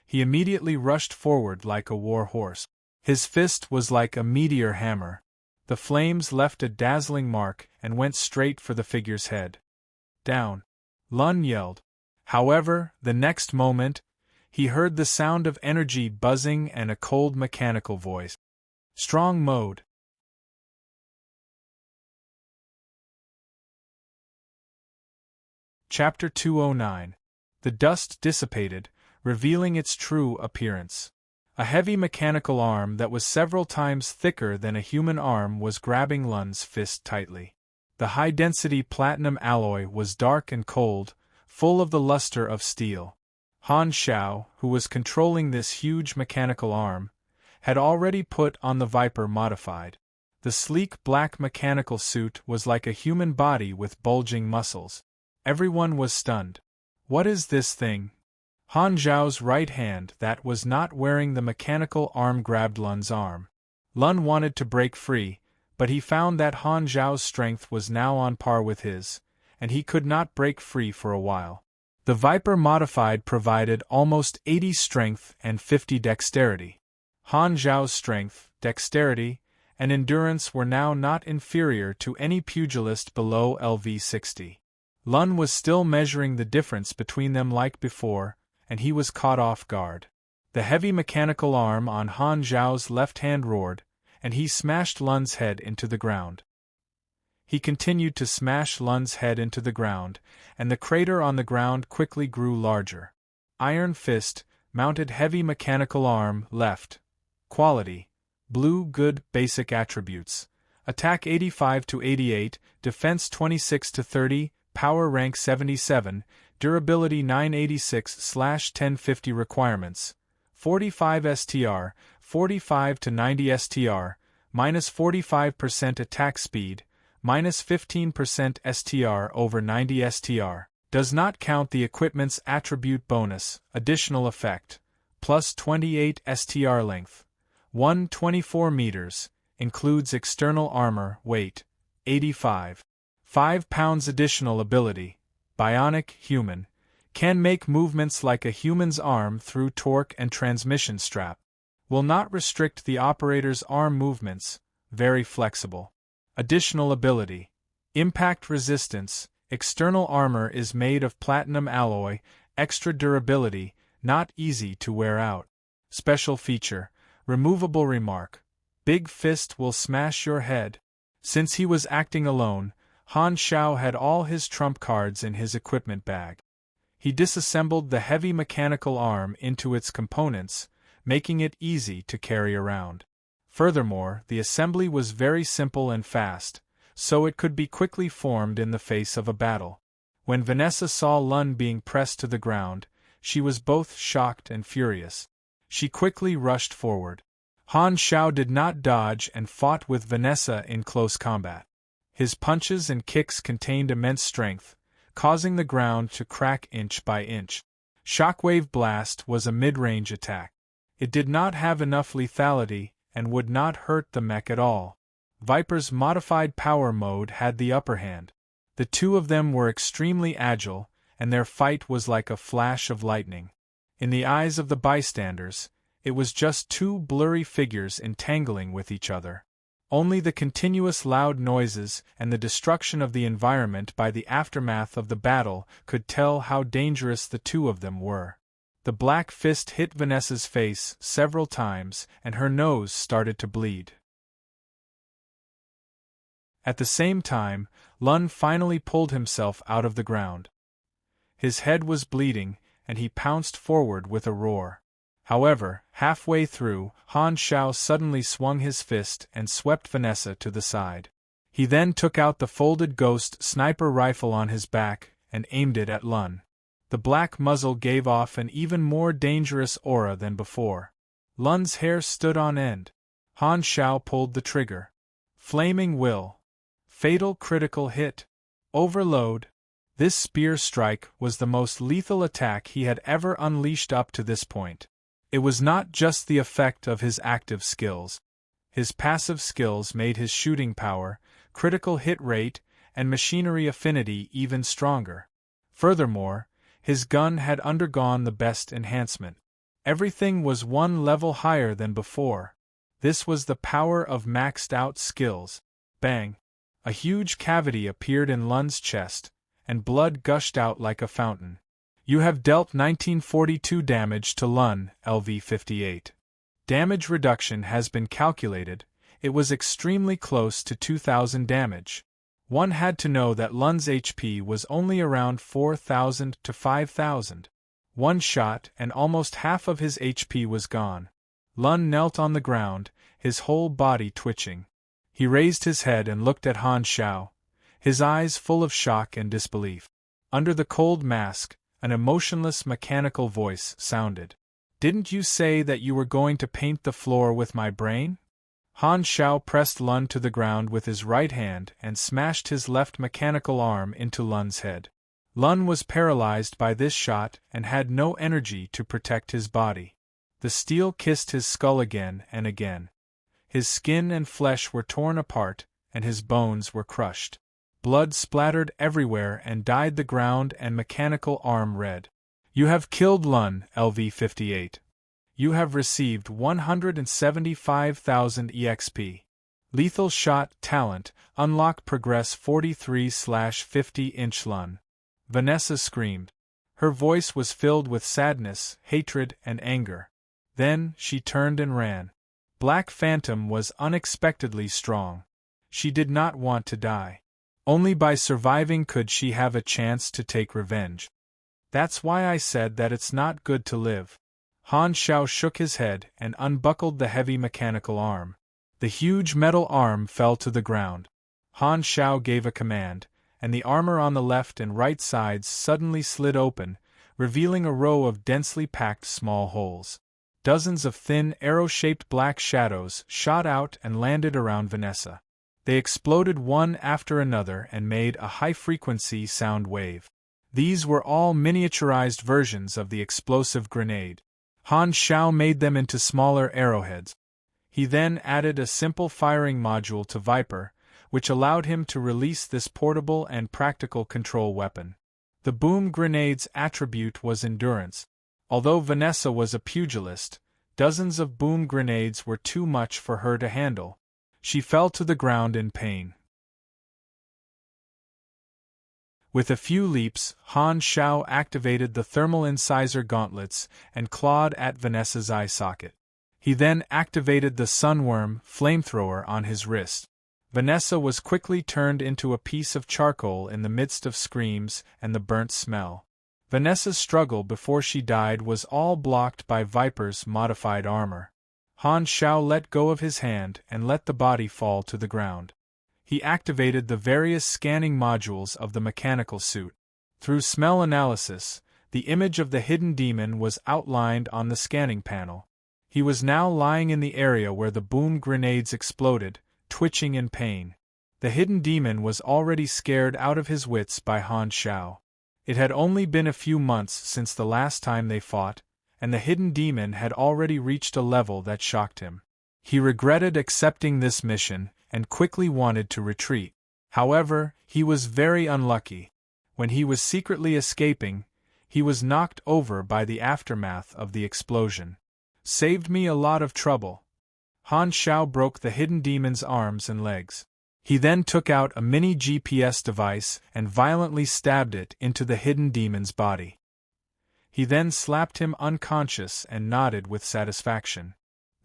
He immediately rushed forward like a war horse. His fist was like a meteor hammer. The flames left a dazzling mark and went straight for the figure's head. Down! Lun yelled. However, the next moment, he heard the sound of energy buzzing and a cold mechanical voice. Strong mode. Chapter 209. The dust dissipated, revealing its true appearance. A heavy mechanical arm that was several times thicker than a human arm was grabbing Lun's fist tightly. The high-density platinum alloy was dark and cold, full of the luster of steel. Han Zhao, who was controlling this huge mechanical arm, had already put on the Viper Modified. The sleek black mechanical suit was like a human body with bulging muscles. Everyone was stunned. What is this thing? Han Zhao's right hand that was not wearing the mechanical arm grabbed Lun's arm. Lun wanted to break free, but he found that Han Zhao's strength was now on par with his, and he could not break free for a while. The Viper Modified provided almost 80 strength and 50 dexterity. Han Zhao's strength, dexterity, and endurance were now not inferior to any pugilist below LV 60. Lun was still measuring the difference between them like before, and he was caught off guard. The heavy mechanical arm on Han Zhao's left hand roared, and he smashed Lun's head into the ground. He continued to smash Lun's head into the ground, and the crater on the ground quickly grew larger. Iron Fist, mounted heavy mechanical arm, left. Quality: blue, good, basic attributes. Attack 85 to 88, defense 26 to 30, power rank 77, durability 986/1050 requirements. 45 STR, 45 to 90 STR, minus 45% attack speed, minus 15% STR over 90 STR. Does not count the equipment's attribute bonus, additional effect, plus 28 STR length. 124 meters, includes external armor, weight, 85. 5 pounds additional ability, bionic, human, can make movements like a human's arm through torque and transmission strap. Will not restrict the operator's arm movements, very flexible. Additional ability. Impact resistance, external armor is made of platinum alloy, extra durability, not easy to wear out. Special feature, removable remark. Big fist will smash your head. Since he was acting alone, Han Xiao had all his trump cards in his equipment bag. He disassembled the heavy mechanical arm into its components, making it easy to carry around. Furthermore, the assembly was very simple and fast, so it could be quickly formed in the face of a battle. When Vanessa saw Lun being pressed to the ground, she was both shocked and furious. She quickly rushed forward. Han Xiao did not dodge and fought with Vanessa in close combat. His punches and kicks contained immense strength, causing the ground to crack inch by inch. Shockwave Blast was a mid-range attack. It did not have enough lethality and would not hurt the mech at all. Viper's modified power mode had the upper hand. The two of them were extremely agile, and their fight was like a flash of lightning. In the eyes of the bystanders, it was just two blurry figures entangling with each other. Only the continuous loud noises and the destruction of the environment by the aftermath of the battle could tell how dangerous the two of them were. The black fist hit Vanessa's face several times, and her nose started to bleed. At the same time, Lun finally pulled himself out of the ground. His head was bleeding, and he pounced forward with a roar. However, halfway through, Han Xiao suddenly swung his fist and swept Vanessa to the side. He then took out the folded ghost sniper rifle on his back and aimed it at Lun. The black muzzle gave off an even more dangerous aura than before. Lun's hair stood on end. Han Xiao pulled the trigger. Flaming Will. Fatal critical hit. Overload. This spear strike was the most lethal attack he had ever unleashed up to this point. It was not just the effect of his active skills. His passive skills made his shooting power, critical hit rate, and machinery affinity even stronger. Furthermore, his gun had undergone the best enhancement. Everything was one level higher than before. This was the power of maxed-out skills. Bang! A huge cavity appeared in Lun's chest, and blood gushed out like a fountain. You have dealt 1942 damage to Lun, LV-58. Damage reduction has been calculated. It was extremely close to 2000 damage. One had to know that Lun's HP was only around 4000 to 5000. One shot and almost half of his HP was gone. Lun knelt on the ground, his whole body twitching. He raised his head and looked at Han Xiao, his eyes full of shock and disbelief. Under the cold mask, an emotionless mechanical voice sounded. "Didn't you say that you were going to paint the floor with my brain?" Han Xiao pressed Lun to the ground with his right hand and smashed his left mechanical arm into Lun's head. Lun was paralyzed by this shot and had no energy to protect his body. The steel kissed his skull again and again. His skin and flesh were torn apart, and his bones were crushed. Blood splattered everywhere and dyed the ground and mechanical arm red. You have killed Lun, LV-58. You have received 175,000 EXP. Lethal Shot Talent, Unlock Progress 43/50-inch Lun. Vanessa screamed. Her voice was filled with sadness, hatred, and anger. Then, she turned and ran. Black Phantom was unexpectedly strong. She did not want to die. Only by surviving could she have a chance to take revenge. That's why I said that it's not good to live. Han Xiao shook his head and unbuckled the heavy mechanical arm. The huge metal arm fell to the ground. Han Xiao gave a command, and the armor on the left and right sides suddenly slid open, revealing a row of densely packed small holes. Dozens of thin, arrow-shaped black shadows shot out and landed around Vanessa. They exploded one after another and made a high-frequency sound wave. These were all miniaturized versions of the explosive grenade. Han Xiao made them into smaller arrowheads. He then added a simple firing module to Viper, which allowed him to release this portable and practical control weapon. The boom grenade's attribute was endurance. Although Vanessa was a pugilist, Dozens of boom grenades were too much for her to handle. She fell to the ground in pain. With a few leaps, Han Shao activated the thermal incisor gauntlets and clawed at Vanessa's eye socket. He then activated the sunworm flamethrower on his wrist. Vanessa was quickly turned into a piece of charcoal in the midst of screams and the burnt smell. Vanessa's struggle before she died was all blocked by Viper's modified armor. Han Shao let go of his hand and let the body fall to the ground. He activated the various scanning modules of the mechanical suit. Through smell analysis, the image of the hidden demon was outlined on the scanning panel. He was now lying in the area where the boom grenades exploded, twitching in pain. The hidden demon was already scared out of his wits by Han Shao. It had only been a few months since the last time they fought, and the hidden demon had already reached a level that shocked him. He regretted accepting this mission and quickly wanted to retreat. However, he was very unlucky. When he was secretly escaping, he was knocked over by the aftermath of the explosion. Saved me a lot of trouble. Han Shao broke the hidden demon's arms and legs. He then took out a mini GPS device and violently stabbed it into the hidden demon's body. He then slapped him unconscious and nodded with satisfaction.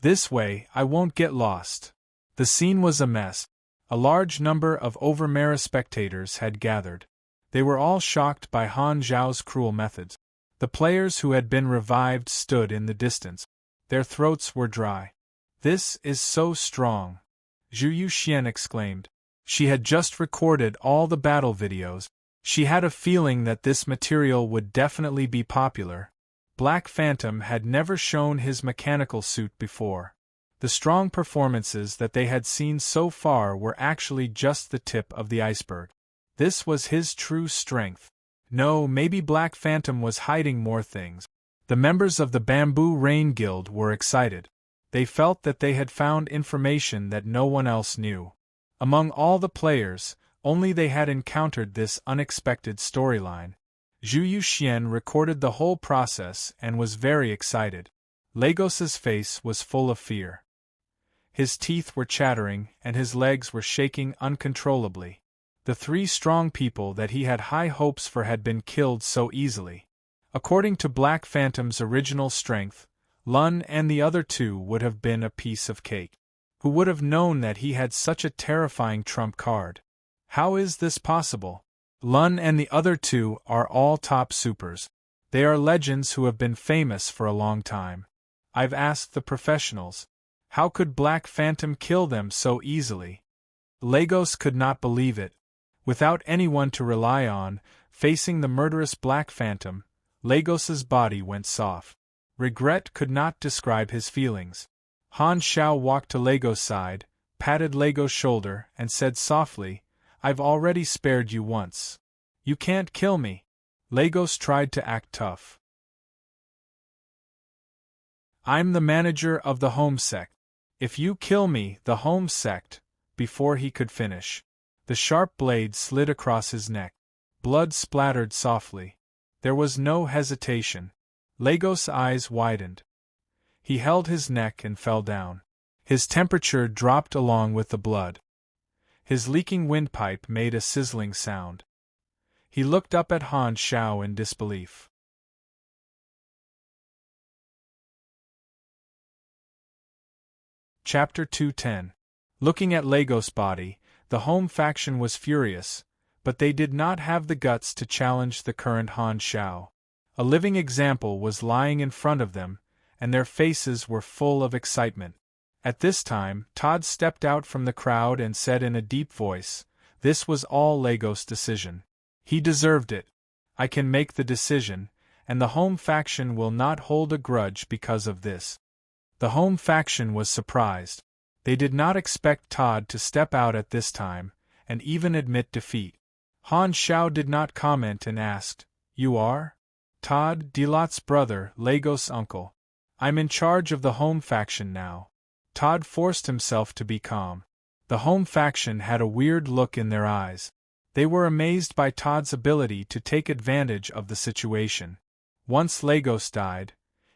This way, I won't get lost. The scene was a mess. A large number of Overmera spectators had gathered. They were all shocked by Han Zhao's cruel methods. The players who had been revived stood in the distance. Their throats were dry. This is so strong, Zhu Yuxian exclaimed. She had just recorded all the battle videos. She had a feeling that this material would definitely be popular. Black Phantom had never shown his mechanical suit before. The strong performances that they had seen so far were actually just the tip of the iceberg. This was his true strength. No, maybe Black Phantom was hiding more things. The members of the Bamboo Rain Guild were excited. They felt that they had found information that no one else knew. Among all the players, only they had encountered this unexpected storyline. Zhu Yuxian recorded the whole process and was very excited. Lagos's face was full of fear. His teeth were chattering and his legs were shaking uncontrollably. The three strong people that he had high hopes for had been killed so easily. According to Black Phantom's original strength, Lun and the other two would have been a piece of cake. Who would have known that he had such a terrifying trump card? How is this possible? Lun and the other two are all top supers. They are legends who have been famous for a long time. I've asked the professionals. How could Black Phantom kill them so easily? Lagos could not believe it. Without anyone to rely on, facing the murderous Black Phantom, Lagos's body went soft. Regret could not describe his feelings. Han Shao walked to Lagos' side, patted Lagos' shoulder, and said softly, "I've already spared you once. You can't kill me." Lagos tried to act tough. "I'm the manager of the home sect. If you kill me, the home sect," before he could finish, the sharp blade slid across his neck. Blood splattered softly. There was no hesitation. Lagos' eyes widened. He held his neck and fell down. His temperature dropped along with the blood. His leaking windpipe made a sizzling sound. He looked up at Han Shao in disbelief. Chapter 210. Looking at Lagos' body, the home faction was furious, but they did not have the guts to challenge the current Han Shao. A living example was lying in front of them, and their faces were full of excitement. At this time, Todd stepped out from the crowd and said in a deep voice, "This was all Lagos' decision. He deserved it. I can make the decision, and the home faction will not hold a grudge because of this." The home faction was surprised. They did not expect Todd to step out at this time, and even admit defeat. Han Shao did not comment and asked, "You are?" "Todd, Delot's brother, Lagos' uncle. I'm in charge of the home faction now." Todd forced himself to be calm. The home faction had a weird look in their eyes. They were amazed by Todd's ability to take advantage of the situation. Once Lagos died,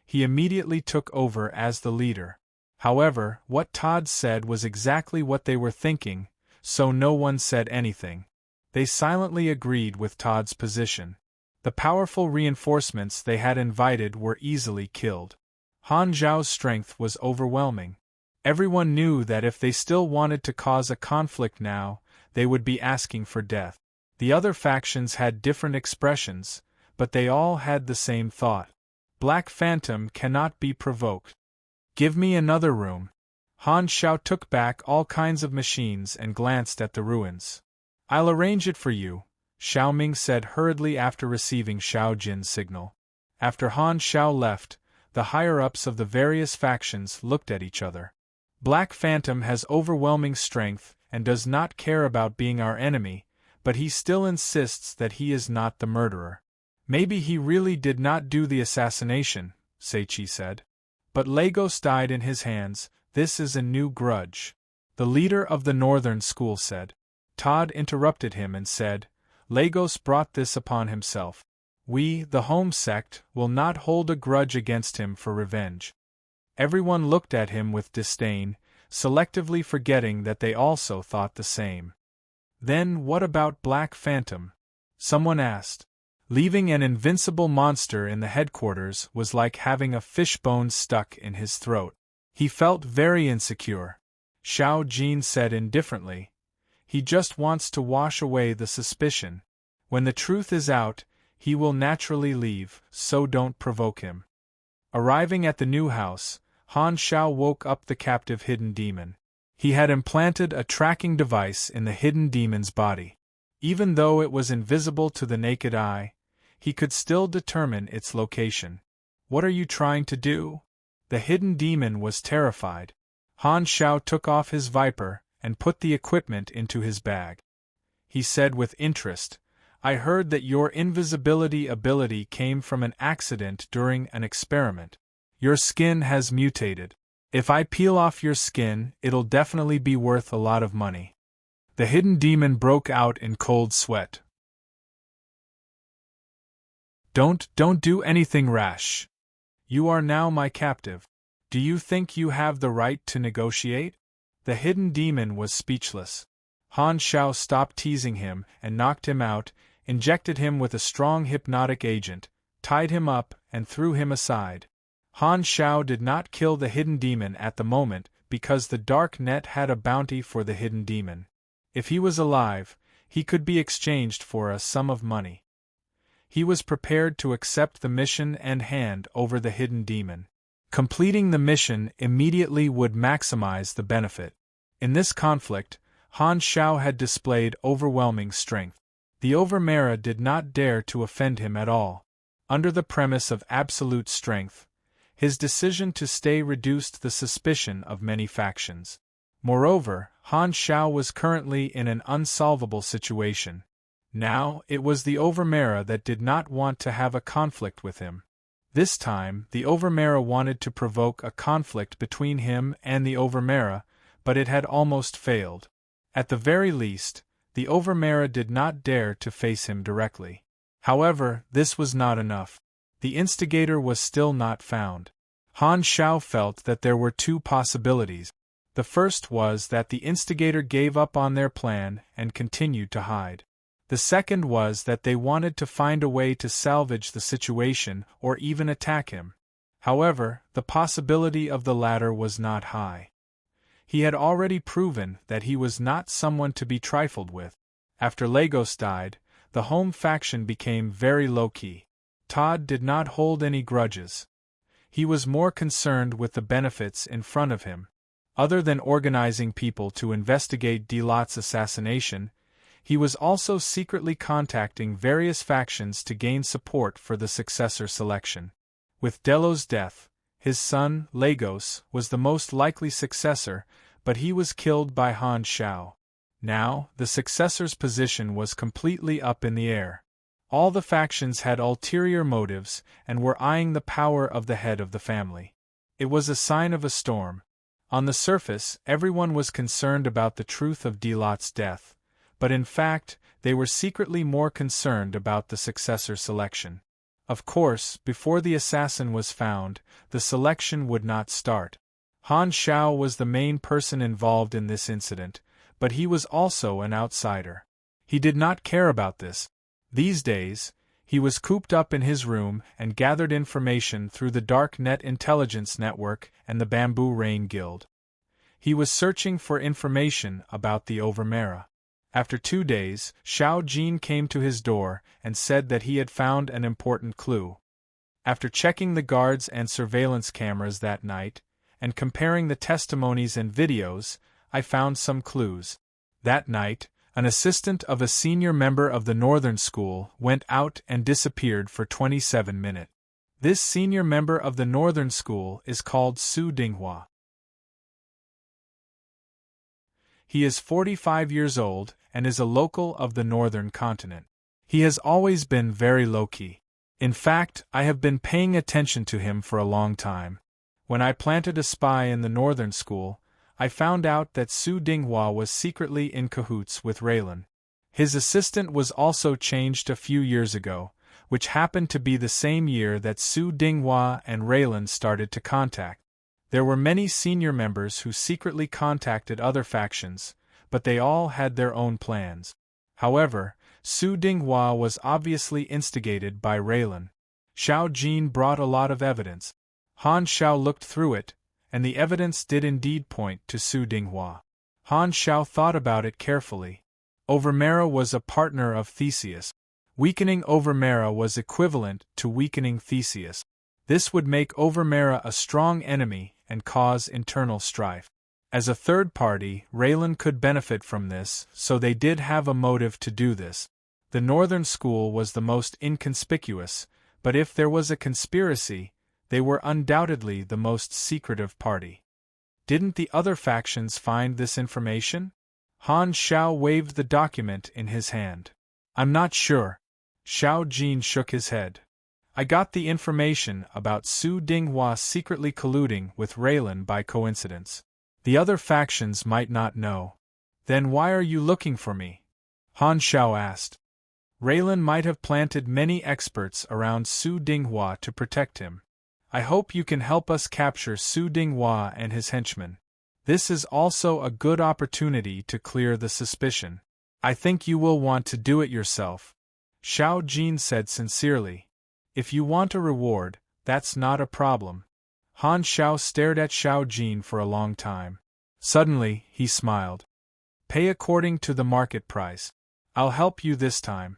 he immediately took over as the leader. However, what Todd said was exactly what they were thinking, so no one said anything. They silently agreed with Todd's position. The powerful reinforcements they had invited were easily killed. Han Zhao's strength was overwhelming. Everyone knew that if they still wanted to cause a conflict now, they would be asking for death. The other factions had different expressions, but they all had the same thought. Black Phantom cannot be provoked. Give me another room. Han Zhao took back all kinds of machines and glanced at the ruins. I'll arrange it for you, Xiao Ming said hurriedly after receiving Xiao Jin's signal. After Han Zhao left, the higher-ups of the various factions looked at each other. Black Phantom has overwhelming strength and does not care about being our enemy, but he still insists that he is not the murderer. Maybe he really did not do the assassination, Seichi said. But Lagos died in his hands, this is a new grudge. The leader of the northern school said. Todd interrupted him and said, Lagos brought this upon himself. We, the home sect, will not hold a grudge against him for revenge. Everyone looked at him with disdain, selectively forgetting that they also thought the same. Then what about Black Phantom? Someone asked. Leaving an invincible monster in the headquarters was like having a fishbone stuck in his throat. He felt very insecure. Xiao Jin said indifferently. He just wants to wash away the suspicion. When the truth is out, he will naturally leave, so don't provoke him. Arriving at the new house, Han Zhao woke up the captive hidden demon. He had implanted a tracking device in the hidden demon's body. Even though it was invisible to the naked eye, he could still determine its location. What are you trying to do? The hidden demon was terrified. Han Zhao took off his viper and put the equipment into his bag. He said with interest, I heard that your invisibility ability came from an accident during an experiment. Your skin has mutated. If I peel off your skin, it'll definitely be worth a lot of money. The hidden demon broke out in cold sweat. Don't do anything rash. You are now my captive. Do you think you have the right to negotiate? The hidden demon was speechless. Han Zhao stopped teasing him and knocked him out, injected him with a strong hypnotic agent, tied him up, and threw him aside. Han Zhao did not kill the hidden demon at the moment because the dark net had a bounty for the hidden demon. If he was alive, he could be exchanged for a sum of money. He was prepared to accept the mission and hand over the hidden demon. Completing the mission immediately would maximize the benefit. In this conflict, Han Zhao had displayed overwhelming strength. The Overmera did not dare to offend him at all. Under the premise of absolute strength, his decision to stay reduced the suspicion of many factions. Moreover, Han Zhao was currently in an unsolvable situation. Now, it was the Overmera that did not want to have a conflict with him. This time, the Overmera wanted to provoke a conflict between him and the Overmera, but it had almost failed. At the very least, the Overmera did not dare to face him directly. However, this was not enough. The instigator was still not found. Han Zhao felt that there were two possibilities. The first was that the instigator gave up on their plan and continued to hide. The second was that they wanted to find a way to salvage the situation or even attack him. However, the possibility of the latter was not high. He had already proven that he was not someone to be trifled with. After Lagos died, the home faction became very low-key. Todd did not hold any grudges. He was more concerned with the benefits in front of him. Other than organizing people to investigate Delot's assassination, he was also secretly contacting various factions to gain support for the successor selection. With Delo's death, his son, Lagos, was the most likely successor, but he was killed by Han Zhao. Now, the successor's position was completely up in the air. All the factions had ulterior motives and were eyeing the power of the head of the family. It was a sign of a storm. On the surface, everyone was concerned about the truth of Delot's death, but in fact, they were secretly more concerned about the successor selection. Of course, before the assassin was found, the selection would not start. Han Xiao was the main person involved in this incident, but he was also an outsider. He did not care about this. These days, he was cooped up in his room and gathered information through the Dark Net Intelligence Network and the Bamboo Rain Guild. He was searching for information about the Overmera. After 2 days, Xiao Jin came to his door and said that he had found an important clue. After checking the guards and surveillance cameras that night, and comparing the testimonies and videos, I found some clues. That night, an assistant of a senior member of the Northern School went out and disappeared for 27 minutes. This senior member of the Northern School is called Su Dinghua. He is 45 years old and is a local of the northern continent. He has always been very low-key. In fact, I have been paying attention to him for a long time. When I planted a spy in the Northern School, I found out that Su Dinghua was secretly in cahoots with Raylan. His assistant was also changed a few years ago, which happened to be the same year that Su Dinghua and Raylan started to contact. There were many senior members who secretly contacted other factions, but they all had their own plans. However, Su Dinghua was obviously instigated by Raylan. Xiao Jin brought a lot of evidence. Han Xiao looked through it, and the evidence did indeed point to Su Dinghua. Han Xiao thought about it carefully. Overmera was a partner of Theseus. Weakening Overmera was equivalent to weakening Theseus. This would make Overmera a strong enemy and cause internal strife. As a third party, Raylan could benefit from this, so they did have a motive to do this. The Northern School was the most inconspicuous, but if there was a conspiracy, they were undoubtedly the most secretive party. Didn't the other factions find this information? Han Xiao waved the document in his hand. I'm not sure. Xiao Jin shook his head. I got the information about Su Dinghua secretly colluding with Raylan by coincidence. The other factions might not know. Then why are you looking for me? Han Xiao asked. Raylan might have planted many experts around Su Dinghua to protect him. I hope you can help us capture Su Dinghua and his henchmen. This is also a good opportunity to clear the suspicion. I think you will want to do it yourself. Xiao Jin said sincerely. If you want a reward, that's not a problem. Han Xiao stared at Xiao Jin for a long time. Suddenly, he smiled. Pay according to the market price. I'll help you this time.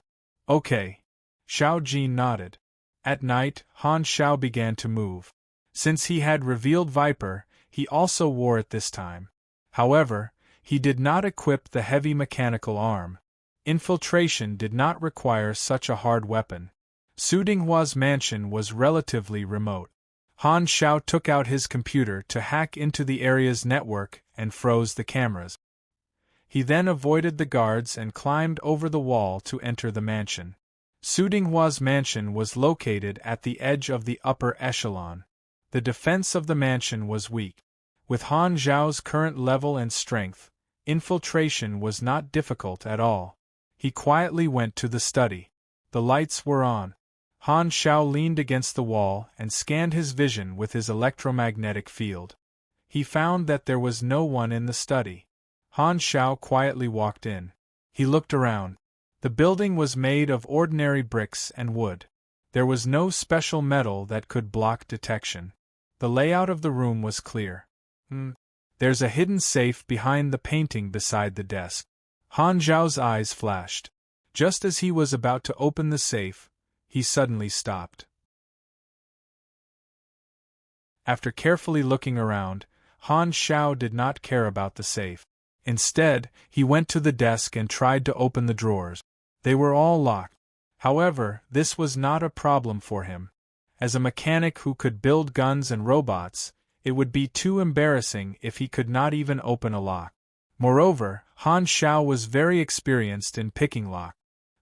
Okay. Xiao Jin nodded. At night, Han Xiao began to move. Since he had revealed Viper, he also wore it this time. However, he did not equip the heavy mechanical arm. Infiltration did not require such a hard weapon. Su Dinghua's mansion was relatively remote. Han Xiao took out his computer to hack into the area's network and froze the cameras. He then avoided the guards and climbed over the wall to enter the mansion. Su Dinghua's mansion was located at the edge of the upper echelon. The defense of the mansion was weak. With Han Xiao's current level and strength, infiltration was not difficult at all. He quietly went to the study. The lights were on. Han Xiao leaned against the wall and scanned his vision with his electromagnetic field. He found that there was no one in the study. Han Xiao quietly walked in. He looked around. The building was made of ordinary bricks and wood. There was no special metal that could block detection. The layout of the room was clear. There's a hidden safe behind the painting beside the desk. Han Xiao's eyes flashed. Just as he was about to open the safe, he suddenly stopped. After carefully looking around, Han Xiao did not care about the safe. Instead, he went to the desk and tried to open the drawers. They were all locked. However, this was not a problem for him. As a mechanic who could build guns and robots, it would be too embarrassing if he could not even open a lock. Moreover, Han Xiao was very experienced in picking locks.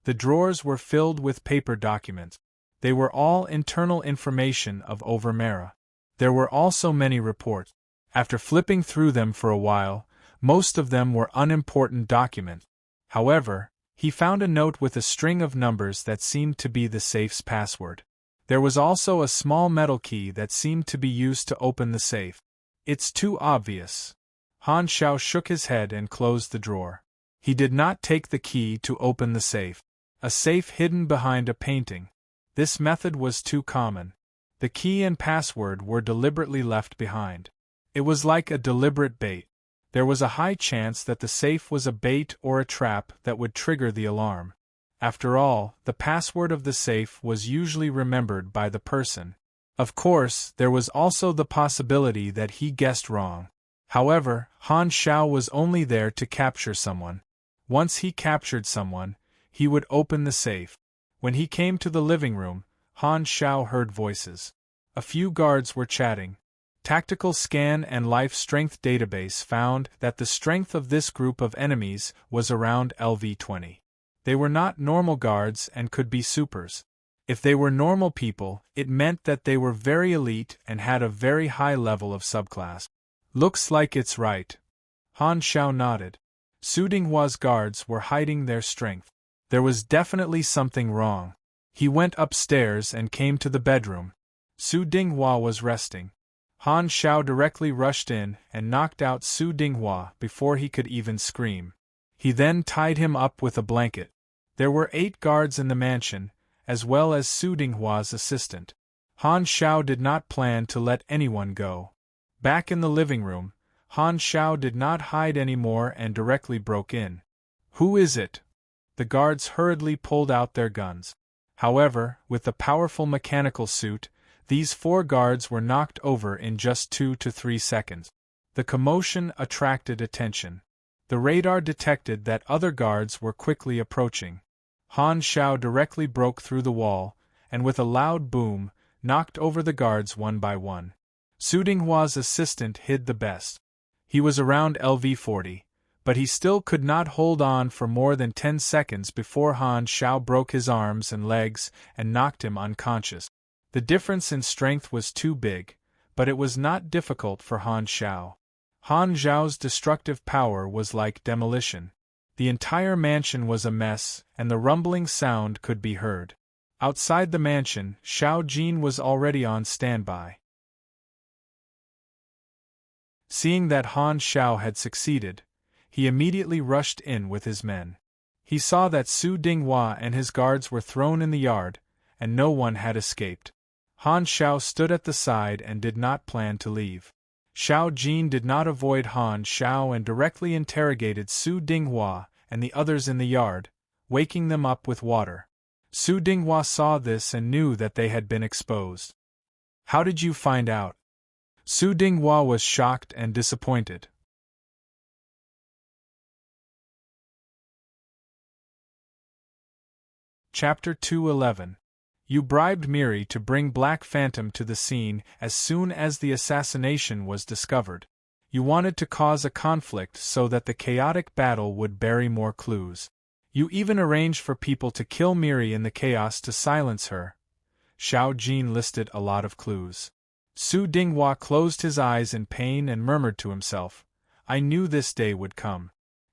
The drawers were filled with paper documents. They were all internal information of Overmera. There were also many reports. After flipping through them for a while, most of them were unimportant documents. However, he found a note with a string of numbers that seemed to be the safe's password. There was also a small metal key that seemed to be used to open the safe. It's too obvious. Han Xiao shook his head and closed the drawer. He did not take the key to open the safe. A safe hidden behind a painting. This method was too common. The key and password were deliberately left behind. It was like a deliberate bait. There was a high chance that the safe was a bait or a trap that would trigger the alarm. After all, the password of the safe was usually remembered by the person. Of course, there was also the possibility that he guessed wrong. However, Han Xiao was only there to capture someone. Once he captured someone, he would open the safe. When he came to the living room, Han Xiao heard voices. A few guards were chatting. Tactical scan and life strength database found that the strength of this group of enemies was around LV20. They were not normal guards and could be supers. If they were normal people, it meant that they were very elite and had a very high level of subclass. Looks like it's right. Han Xiao nodded. Su Dinghua's guards were hiding their strength. There was definitely something wrong. He went upstairs and came to the bedroom. Su Dinghua was resting. Han Xiao directly rushed in and knocked out Su Dinghua before he could even scream. He then tied him up with a blanket. There were 8 guards in the mansion, as well as Su Dinghua's assistant. Han Xiao did not plan to let anyone go. Back in the living room, Han Xiao did not hide anymore and directly broke in. "Who is it?" The guards hurriedly pulled out their guns. However, with the powerful mechanical suit, these 4 guards were knocked over in just 2 to 3 seconds. The commotion attracted attention. The radar detected that other guards were quickly approaching. Han Xiao directly broke through the wall, and with a loud boom, knocked over the guards one by one. Su Dinghua's assistant hid the best. He was around LV40, but he still could not hold on for more than 10 seconds before Han Xiao broke his arms and legs and knocked him unconscious. The difference in strength was too big, but it was not difficult for Han Xiao. Han Xiao's destructive power was like demolition. The entire mansion was a mess, and the rumbling sound could be heard. Outside the mansion, Xiao Jin was already on standby. Seeing that Han Xiao had succeeded, he immediately rushed in with his men. He saw that Su Dinghua and his guards were thrown in the yard, and no one had escaped. Han Xiao stood at the side and did not plan to leave. Xiao Jin did not avoid Han Xiao and directly interrogated Su Dinghua and the others in the yard, waking them up with water. Su Dinghua saw this and knew that they had been exposed. "How did you find out?" Su Dinghua was shocked and disappointed. Chapter 211. You bribed Miri to bring Black Phantom to the scene as soon as the assassination was discovered. You wanted to cause a conflict so that the chaotic battle would bury more clues. You even arranged for people to kill Miri in the chaos to silence her. Xiao Jin listed a lot of clues. Su Dinghua closed his eyes in pain and murmured to himself, "I knew this day would come.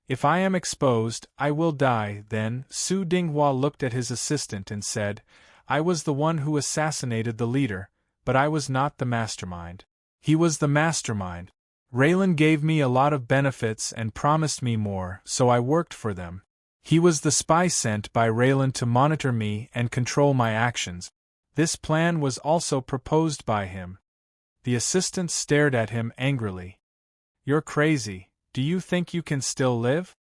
If I am exposed, I will die." Then Su Dinghua looked at his assistant and said, "I was the one who assassinated the leader, but I was not the mastermind. He was the mastermind. Raylan gave me a lot of benefits and promised me more, so I worked for them. He was the spy sent by Raylan to monitor me and control my actions. This plan was also proposed by him." The assistant stared at him angrily. "You're crazy. Do you think you can still live?"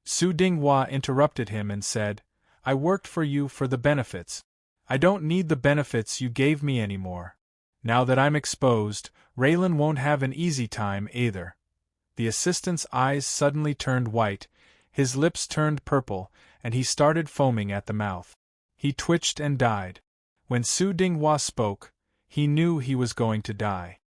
Su Dinghua interrupted him and said, "I worked for you for the benefits. I don't need the benefits you gave me anymore. Now that I'm exposed, Raylan won't have an easy time either." The assistant's eyes suddenly turned white, his lips turned purple, and he started foaming at the mouth. He twitched and died. When Su Dinghua spoke, he knew he was going to die.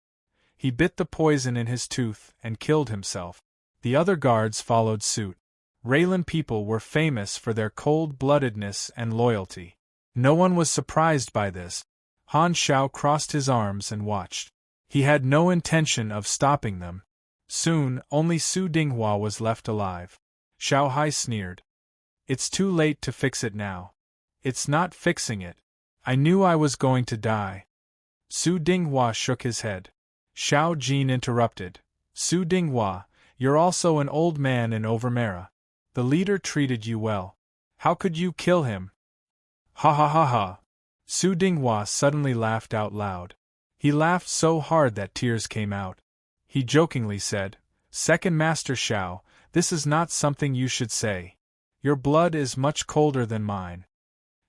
He bit the poison in his tooth and killed himself. The other guards followed suit. Raylan people were famous for their cold-bloodedness and loyalty. No one was surprised by this. Han Xiao crossed his arms and watched. He had no intention of stopping them. Soon, only Su Dinghua was left alive. Xiao Hai sneered. "It's too late to fix it now." "It's not fixing it. I knew I was going to die. Su Dinghua shook his head. Xiao Jin interrupted. Su Dinghua, you're also an old man in Overmera. The leader treated you well. How could you kill him? Ha ha ha ha. Su Dinghua suddenly laughed out loud. He laughed so hard that tears came out. He jokingly said, Second Master Xiao, this is not something you should say. Your blood is much colder than mine.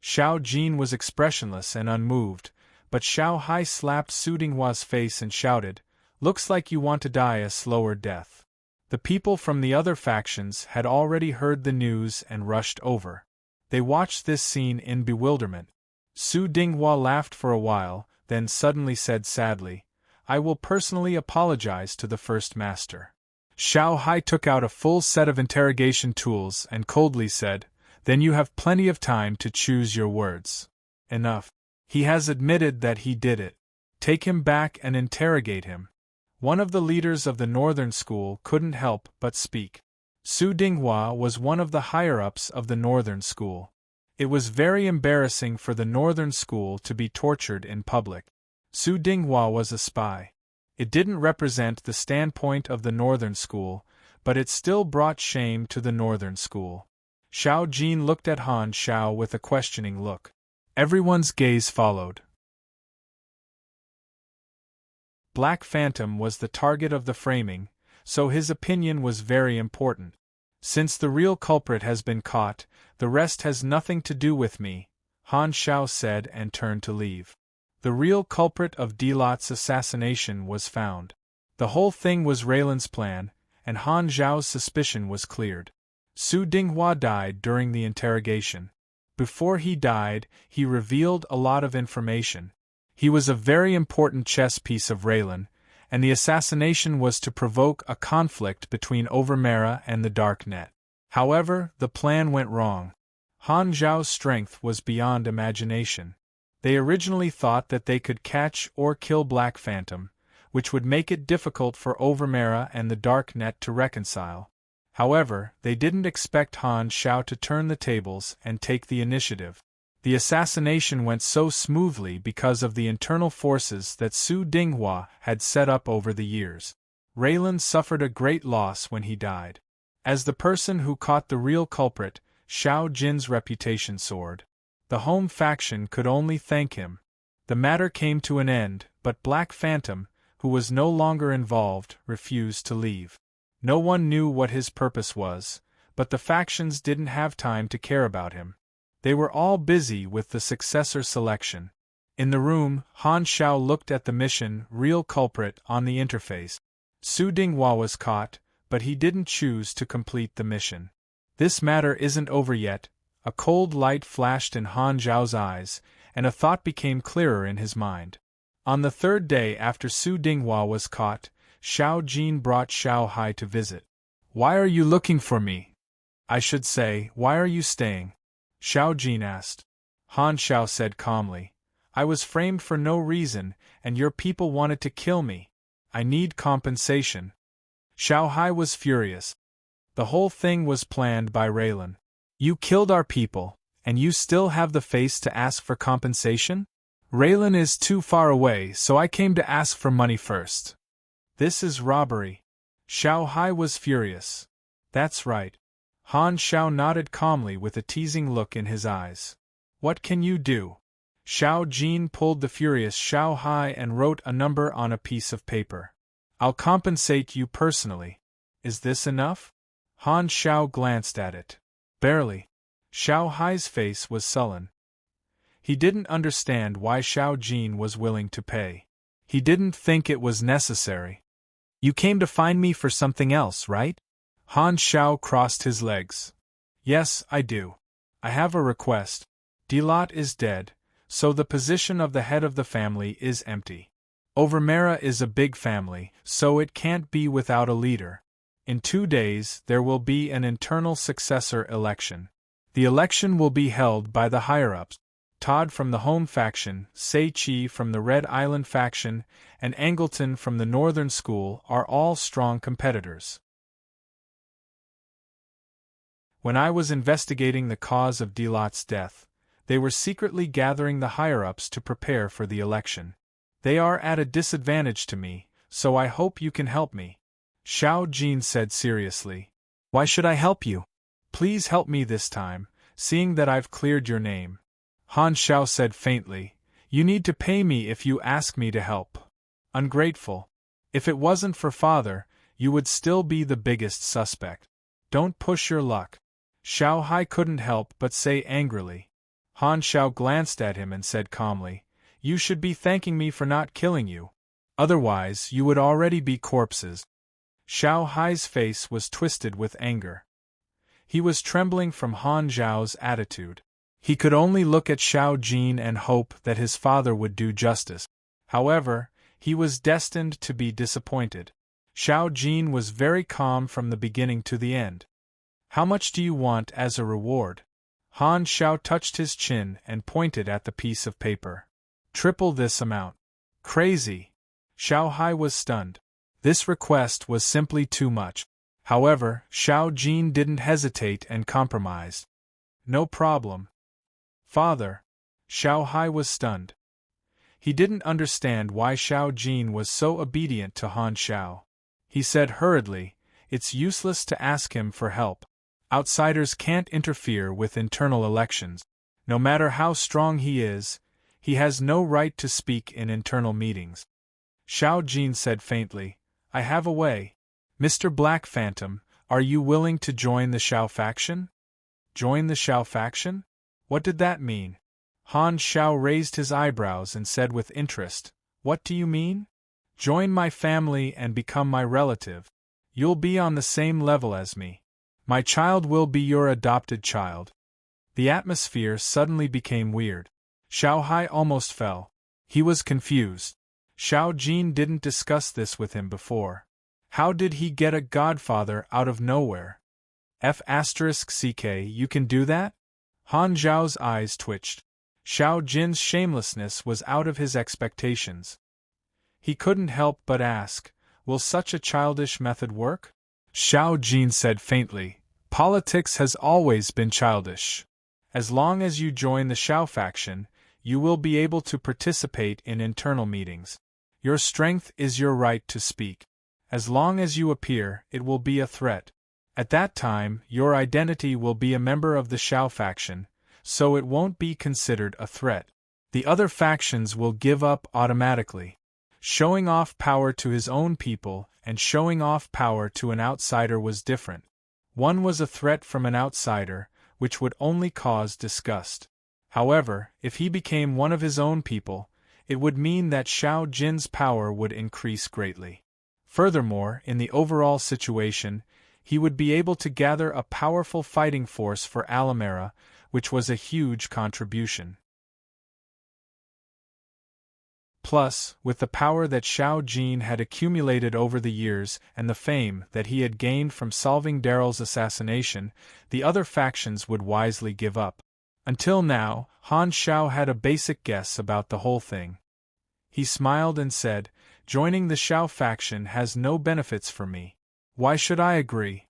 Xiao Jin was expressionless and unmoved, but Xiao Hai slapped Su Dinghua's face and shouted, Looks like you want to die a slower death. The people from the other factions had already heard the news and rushed over. They watched this scene in bewilderment. Su Dinghua laughed for a while, then suddenly said sadly, I will personally apologize to the First Master. Xiao Hai took out a full set of interrogation tools and coldly said, Then you have plenty of time to choose your words. Enough. He has admitted that he did it. Take him back and interrogate him. One of the leaders of the Northern School couldn't help but speak. Su Dinghua was one of the higher-ups of the Northern School. It was very embarrassing for the Northern School to be tortured in public. Su Dinghua was a spy. It didn't represent the standpoint of the Northern School, but it still brought shame to the Northern School. Xiao Jin looked at Han Xiao with a questioning look. Everyone's gaze followed. Black Phantom was the target of the framing, so his opinion was very important. Since the real culprit has been caught, the rest has nothing to do with me, Han Xiao said and turned to leave. The real culprit of Delot's assassination was found. The whole thing was Raylan's plan, and Han Zhao's suspicion was cleared. Su Dinghua died during the interrogation. Before he died, he revealed a lot of information. He was a very important chess piece of Raylan, and the assassination was to provoke a conflict between Overmera and the Dark Net. However, the plan went wrong. Han Zhao's strength was beyond imagination. They originally thought that they could catch or kill Black Phantom, which would make it difficult for Overmera and the Dark Net to reconcile. However, they didn't expect Han Xiao to turn the tables and take the initiative. The assassination went so smoothly because of the internal forces that Su Dinghua had set up over the years. Raylan suffered a great loss when he died. As the person who caught the real culprit, Xiao Jin's reputation soared. The home faction could only thank him. The matter came to an end, but Black Phantom, who was no longer involved, refused to leave. No one knew what his purpose was, but the factions didn't have time to care about him. They were all busy with the successor selection. In the room, Han Xiao looked at the mission Real Culprit on the interface. Su Dinghua was caught, but he didn't choose to complete the mission. This matter isn't over yet. A cold light flashed in Han Zhao's eyes, and a thought became clearer in his mind. On the third day after Su Dinghua was caught, Xiao Jin brought Xiao Hai to visit. Why are you looking for me? I should say, why are you staying? Xiao Jin asked. Han Xiao said calmly, I was framed for no reason, and your people wanted to kill me. I need compensation. Xiao Hai was furious. The whole thing was planned by Raylan. You killed our people, and you still have the face to ask for compensation? Raylan is too far away, so I came to ask for money first. This is robbery. Xiao Hai was furious. That's right. Han Xiao nodded calmly with a teasing look in his eyes. What can you do? Xiao Jin pulled the furious Xiao Hai and wrote a number on a piece of paper. I'll compensate you personally. Is this enough? Han Xiao glanced at it. Barely. Xiao Hai's face was sullen. He didn't understand why Xiao Jin was willing to pay. He didn't think it was necessary. You came to find me for something else, right? Han Xiao crossed his legs. Yes, I do. I have a request. Delot is dead, so the position of the head of the family is empty. Overmera is a big family, so it can't be without a leader. In 2 days, there will be an internal successor election. The election will be held by the higher-ups. Todd from the Home faction, Sei Chi from the Red Island faction, and Angleton from the Northern School are all strong competitors. When I was investigating the cause of Delot's death, They were secretly gathering the higher-ups to prepare for the election. They are at a disadvantage to me, so I hope you can help me. Xiao Jin said seriously. Why should I help you? Please help me this time, seeing that I've cleared your name. Han Xiao said faintly. You need to pay me if you ask me to help. Ungrateful. If it wasn't for father, you would still be the biggest suspect. Don't push your luck. Xiao Hai couldn't help but say angrily. Han Xiao glanced at him and said calmly, You should be thanking me for not killing you. Otherwise, you would already be corpses. Xiao Hai's face was twisted with anger. He was trembling from Han Xiao's attitude. He could only look at Xiao Jin and hope that his father would do justice. However, he was destined to be disappointed. Xiao Jin was very calm from the beginning to the end. How much do you want as a reward? Han Xiao touched his chin and pointed at the piece of paper. Triple this amount. Crazy. Xiao Hai was stunned. This request was simply too much. However, Xiao Jin didn't hesitate and compromised. No problem. Father. Xiao Hai was stunned. He didn't understand why Xiao Jin was so obedient to Han Xiao. He said hurriedly, It's useless to ask him for help. Outsiders can't interfere with internal elections. No matter how strong he has no right to speak in internal meetings. Xiao Jin said faintly, I have a way. Mr. Black Phantom, are you willing to join the Xiao faction? Join the Xiao faction? What did that mean? Han Xiao raised his eyebrows and said with interest, What do you mean? Join my family and become my relative. You'll be on the same level as me. My child will be your adopted child. The atmosphere suddenly became weird. Xiao Hai almost fell. He was confused. Xiao Jin didn't discuss this with him before. How did he get a godfather out of nowhere? F***ck, you can do that? Han Zhao's eyes twitched. Xiao Jin's shamelessness was out of his expectations. He couldn't help but ask, Will such a childish method work? Xiao Jin said faintly, Politics has always been childish. As long as you join the Xiao faction, you will be able to participate in internal meetings. Your strength is your right to speak. As long as you appear, it will be a threat. At that time, your identity will be a member of the Xiao faction, so it won't be considered a threat. The other factions will give up automatically. Showing off power to his own people and showing off power to an outsider was different. One was a threat from an outsider, which would only cause disgust. However, if he became one of his own people, it would mean that Xiao Jin's power would increase greatly. Furthermore, in the overall situation, he would be able to gather a powerful fighting force for Alamera, which was a huge contribution. Plus, with the power that Xiao Jin had accumulated over the years and the fame that he had gained from solving Daryl's assassination, the other factions would wisely give up. Until now, Han Xiao had a basic guess about the whole thing. He smiled and said, Joining the Xiao faction has no benefits for me. Why should I agree?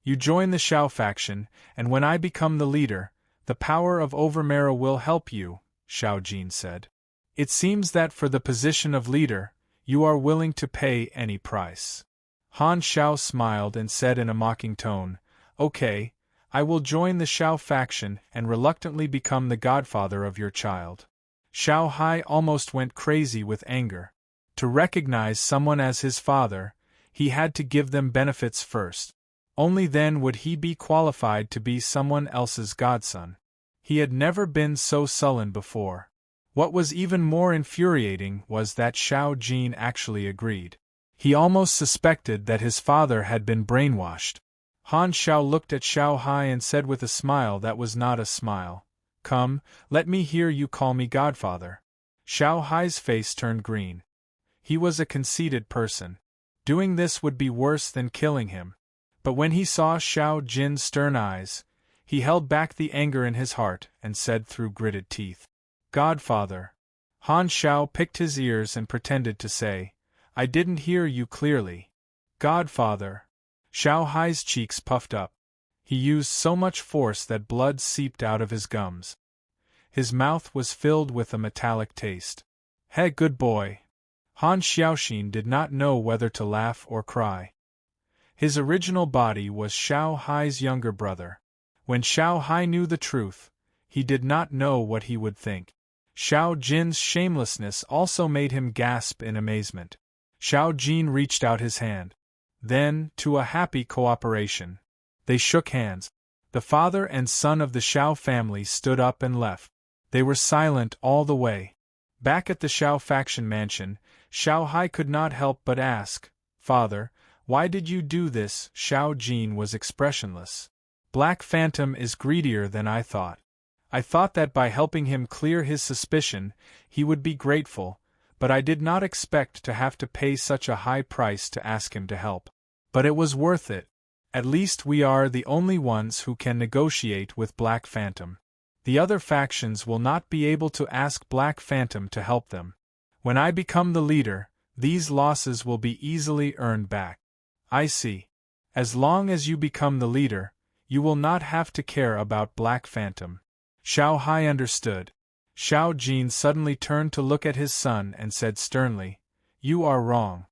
You join the Xiao faction, and when I become the leader, the power of Overmera will help you, Xiao Jin said. It seems that for the position of leader, you are willing to pay any price. Han Xiao smiled and said in a mocking tone, Okay, I will join the Xiao faction and reluctantly become the godfather of your child. Xiao Hai almost went crazy with anger. To recognize someone as his father, he had to give them benefits first. Only then would he be qualified to be someone else's godson. He had never been so sullen before. What was even more infuriating was that Xiao Jin actually agreed. He almost suspected that his father had been brainwashed. Han Xiao looked at Xiao Hai and said with a smile that was not a smile, Come, let me hear you call me godfather. Xiao Hai's face turned green. He was a conceited person. Doing this would be worse than killing him. But when he saw Xiao Jin's stern eyes, he held back the anger in his heart and said through gritted teeth, Godfather. Han Xiao picked his ears and pretended to say, I didn't hear you clearly. Godfather. Xiao Hai's cheeks puffed up. He used so much force that blood seeped out of his gums. His mouth was filled with a metallic taste. Hey, good boy. Han Xiaoxin did not know whether to laugh or cry. His original body was Xiao Hai's younger brother. When Xiao Hai knew the truth, he did not know what he would think. Xiao Jin's shamelessness also made him gasp in amazement. Xiao Jin reached out his hand. Then, to a happy cooperation, they shook hands. The father and son of the Xiao family stood up and left. They were silent all the way. Back at the Xiao faction mansion, Xiao Hai could not help but ask, "Father, why did you do this?" Xiao Jin was expressionless. "Black Phantom is greedier than I thought. I thought that by helping him clear his suspicion, he would be grateful, but I did not expect to have to pay such a high price to ask him to help. But it was worth it. At least we are the only ones who can negotiate with Black Phantom. The other factions will not be able to ask Black Phantom to help them. When I become the leader, these losses will be easily earned back." "I see. As long as you become the leader, you will not have to care about Black Phantom." Xiao Hai understood. Xiao Jin suddenly turned to look at his son and said sternly, "You are wrong.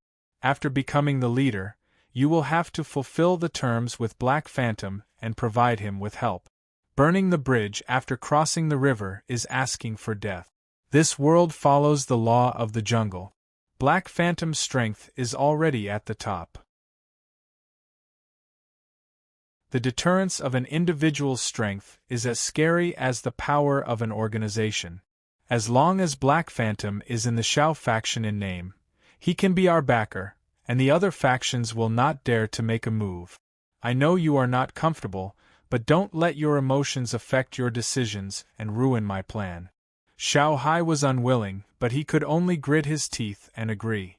After becoming the leader, you will have to fulfill the terms with Black Phantom and provide him with help. Burning the bridge after crossing the river is asking for death. This world follows the law of the jungle. Black Phantom's strength is already at the top. The deterrence of an individual's strength is as scary as the power of an organization. As long as Black Phantom is in the Xiao faction in name, he can be our backer, and the other factions will not dare to make a move. I know you are not comfortable, but don't let your emotions affect your decisions and ruin my plan." Xiao Hai was unwilling, but he could only grit his teeth and agree.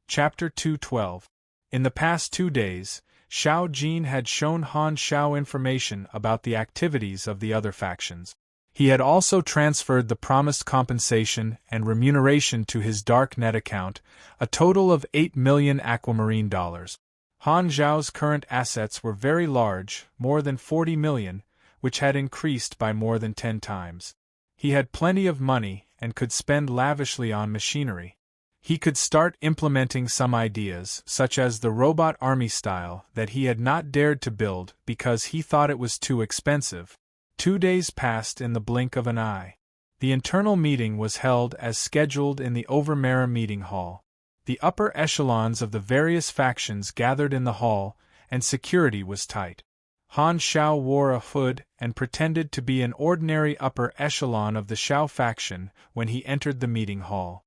Chapter 212. In the past 2 days, Xiao Jin had shown Han Xiao information about the activities of the other factions. He had also transferred the promised compensation and remuneration to his darknet account, a total of 8 million aquamarine dollars. Han Zhao's current assets were very large, more than 40 million, which had increased by more than 10 times. He had plenty of money and could spend lavishly on machinery. He could start implementing some ideas, such as the robot army style, that he had not dared to build because he thought it was too expensive. 2 days passed in the blink of an eye. The internal meeting was held as scheduled in the Overmara meeting hall. The upper echelons of the various factions gathered in the hall, and security was tight. Han Xiao wore a hood and pretended to be an ordinary upper echelon of the Xiao faction when he entered the meeting hall.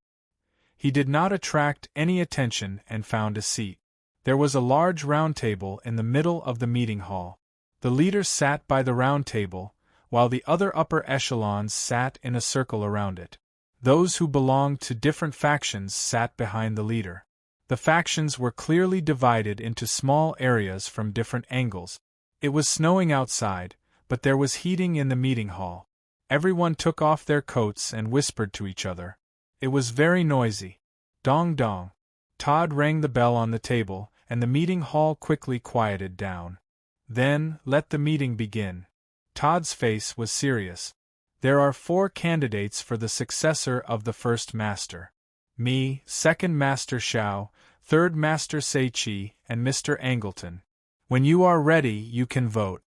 He did not attract any attention and found a seat. There was a large round table in the middle of the meeting hall. The leader sat by the round table, while the other upper echelons sat in a circle around it. Those who belonged to different factions sat behind the leader. The factions were clearly divided into small areas from different angles. It was snowing outside, but there was heating in the meeting hall. Everyone took off their coats and whispered to each other. It was very noisy. Dong dong. Todd rang the bell on the table, and the meeting hall quickly quieted down. "Then, let the meeting begin." Todd's face was serious. "There are 4 candidates for the successor of the first master. Me, second master Xiao, third master Seiqi, and Mr. Angleton. When you are ready, you can vote."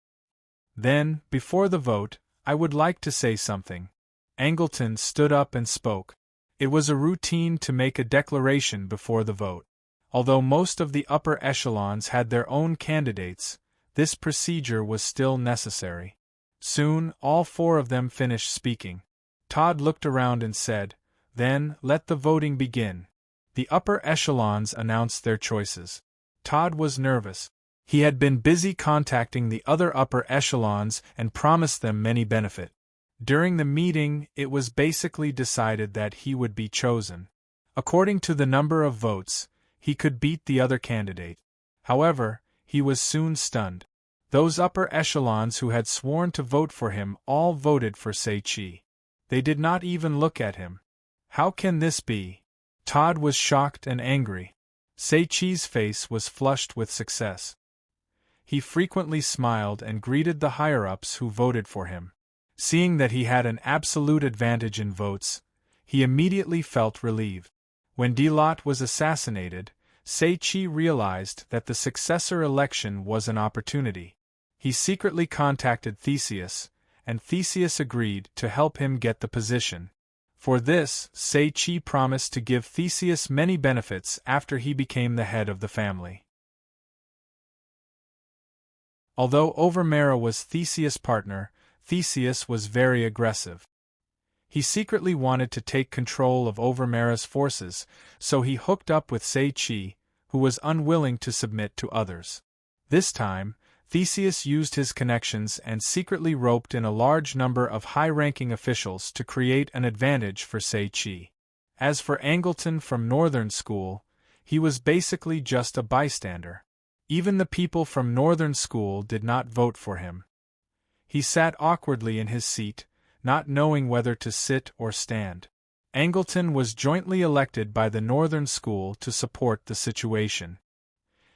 Then, before the vote, I would like to say something. Angleton stood up and spoke. It was a routine to make a declaration before the vote. Although most of the upper echelons had their own candidates, this procedure was still necessary. Soon, all 4 of them finished speaking. Todd looked around and said, "Then, let the voting begin." The upper echelons announced their choices. Todd was nervous. He had been busy contacting the other upper echelons and promised them many benefits. During the meeting, it was basically decided that he would be chosen. According to the number of votes, he could beat the other candidate. However, he was soon stunned. Those upper echelons who had sworn to vote for him all voted for Seiqi. They did not even look at him. How can this be? Todd was shocked and angry. Seiqi's face was flushed with success. He frequently smiled and greeted the higher-ups who voted for him. Seeing that he had an absolute advantage in votes, he immediately felt relieved. When Delot was assassinated, Sei-Chi realized that the successor election was an opportunity. He secretly contacted Theseus, and Theseus agreed to help him get the position. For this, Sei-Chi promised to give Theseus many benefits after he became the head of the family. Although Overmera was Theseus' partner, Theseus was very aggressive. He secretly wanted to take control of Overmera's forces, so he hooked up with Sei-Chi, who was unwilling to submit to others. This time, Theseus used his connections and secretly roped in a large number of high-ranking officials to create an advantage for Sei-Chi. As for Angleton from Northern School, he was basically just a bystander. Even the people from Northern School did not vote for him. He sat awkwardly in his seat, not knowing whether to sit or stand. Angleton was jointly elected by the Northern School to support the situation.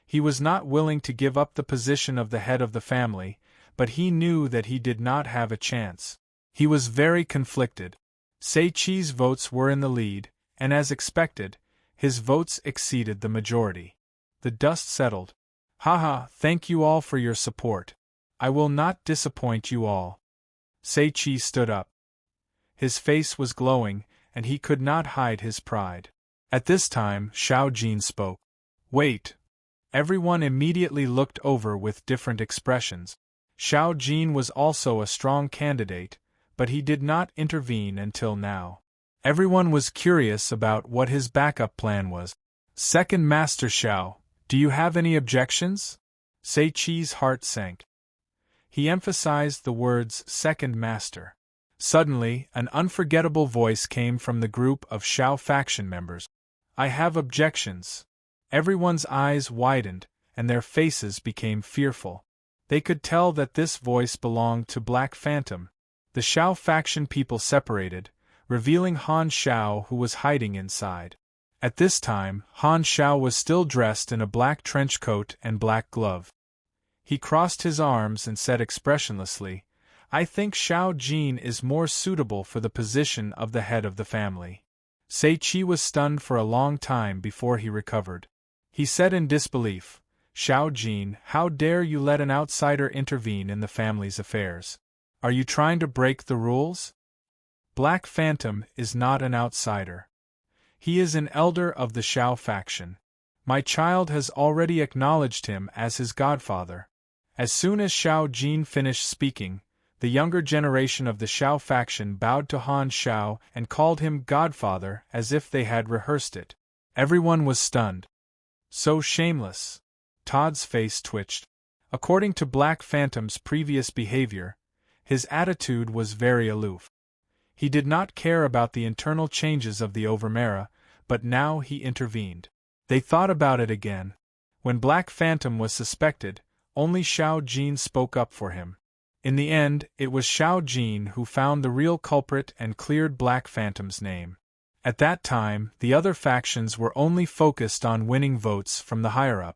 He was not willing to give up the position of the head of the family, but he knew that he did not have a chance. He was very conflicted. Sei-Chi's votes were in the lead, and as expected, his votes exceeded the majority. The dust settled. Haha, thank you all for your support. I will not disappoint you all. Sei-Chi stood up. His face was glowing, and he could not hide his pride. At this time, Xiao Jin spoke. Wait. Everyone immediately looked over with different expressions. Xiao Jin was also a strong candidate, but he did not intervene until now. Everyone was curious about what his backup plan was. Second Master Xiao, do you have any objections? Sei-Chi's heart sank. He emphasized the words Second Master. Suddenly, an unforgettable voice came from the group of Xiao faction members. I have objections. Everyone's eyes widened, and their faces became fearful. They could tell that this voice belonged to Black Phantom. The Xiao faction people separated, revealing Han Xiao, who was hiding inside. At this time, Han Xiao was still dressed in a black trench coat and black glove. He crossed his arms and said expressionlessly, I think Xiao Jin is more suitable for the position of the head of the family. Sei-Chi was stunned for a long time before he recovered. He said in disbelief, Xiao Jin, how dare you let an outsider intervene in the family's affairs? Are you trying to break the rules? Black Phantom is not an outsider. He is an elder of the Xiao faction. My child has already acknowledged him as his godfather. As soon as Xiao Jin finished speaking, the younger generation of the Xiao faction bowed to Han Xiao and called him godfather as if they had rehearsed it. Everyone was stunned. So shameless. Todd's face twitched. According to Black Phantom's previous behavior, his attitude was very aloof. He did not care about the internal changes of the Overmera, but now he intervened. They thought about it again. When Black Phantom was suspected, only Xiao Jin spoke up for him. In the end, it was Xiao Jin who found the real culprit and cleared Black Phantom's name. At that time, the other factions were only focused on winning votes from the higher-up.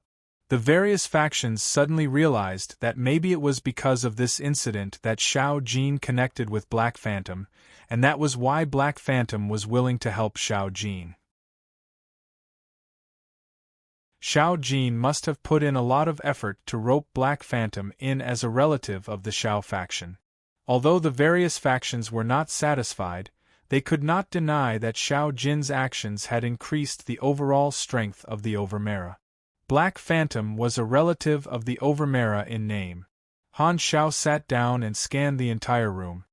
The various factions suddenly realized that maybe it was because of this incident that Xiao Jin connected with Black Phantom, and that was why Black Phantom was willing to help Xiao Jin. Xiao Jin must have put in a lot of effort to rope Black Phantom in as a relative of the Xiao faction. Although the various factions were not satisfied, they could not deny that Xiao Jin's actions had increased the overall strength of the Overmera. Black Phantom was a relative of the Overmera in name. Han Xiao sat down and scanned the entire room.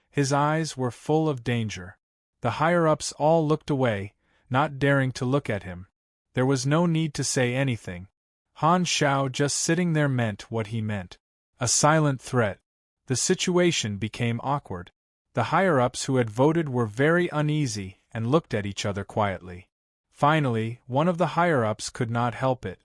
His eyes were full of danger. The higher-ups all looked away, not daring to look at him. There was no need to say anything. Han Xiao just sitting there meant what he meant. A silent threat. The situation became awkward. The higher-ups who had voted were very uneasy and looked at each other quietly. Finally, one of the higher-ups could not help it.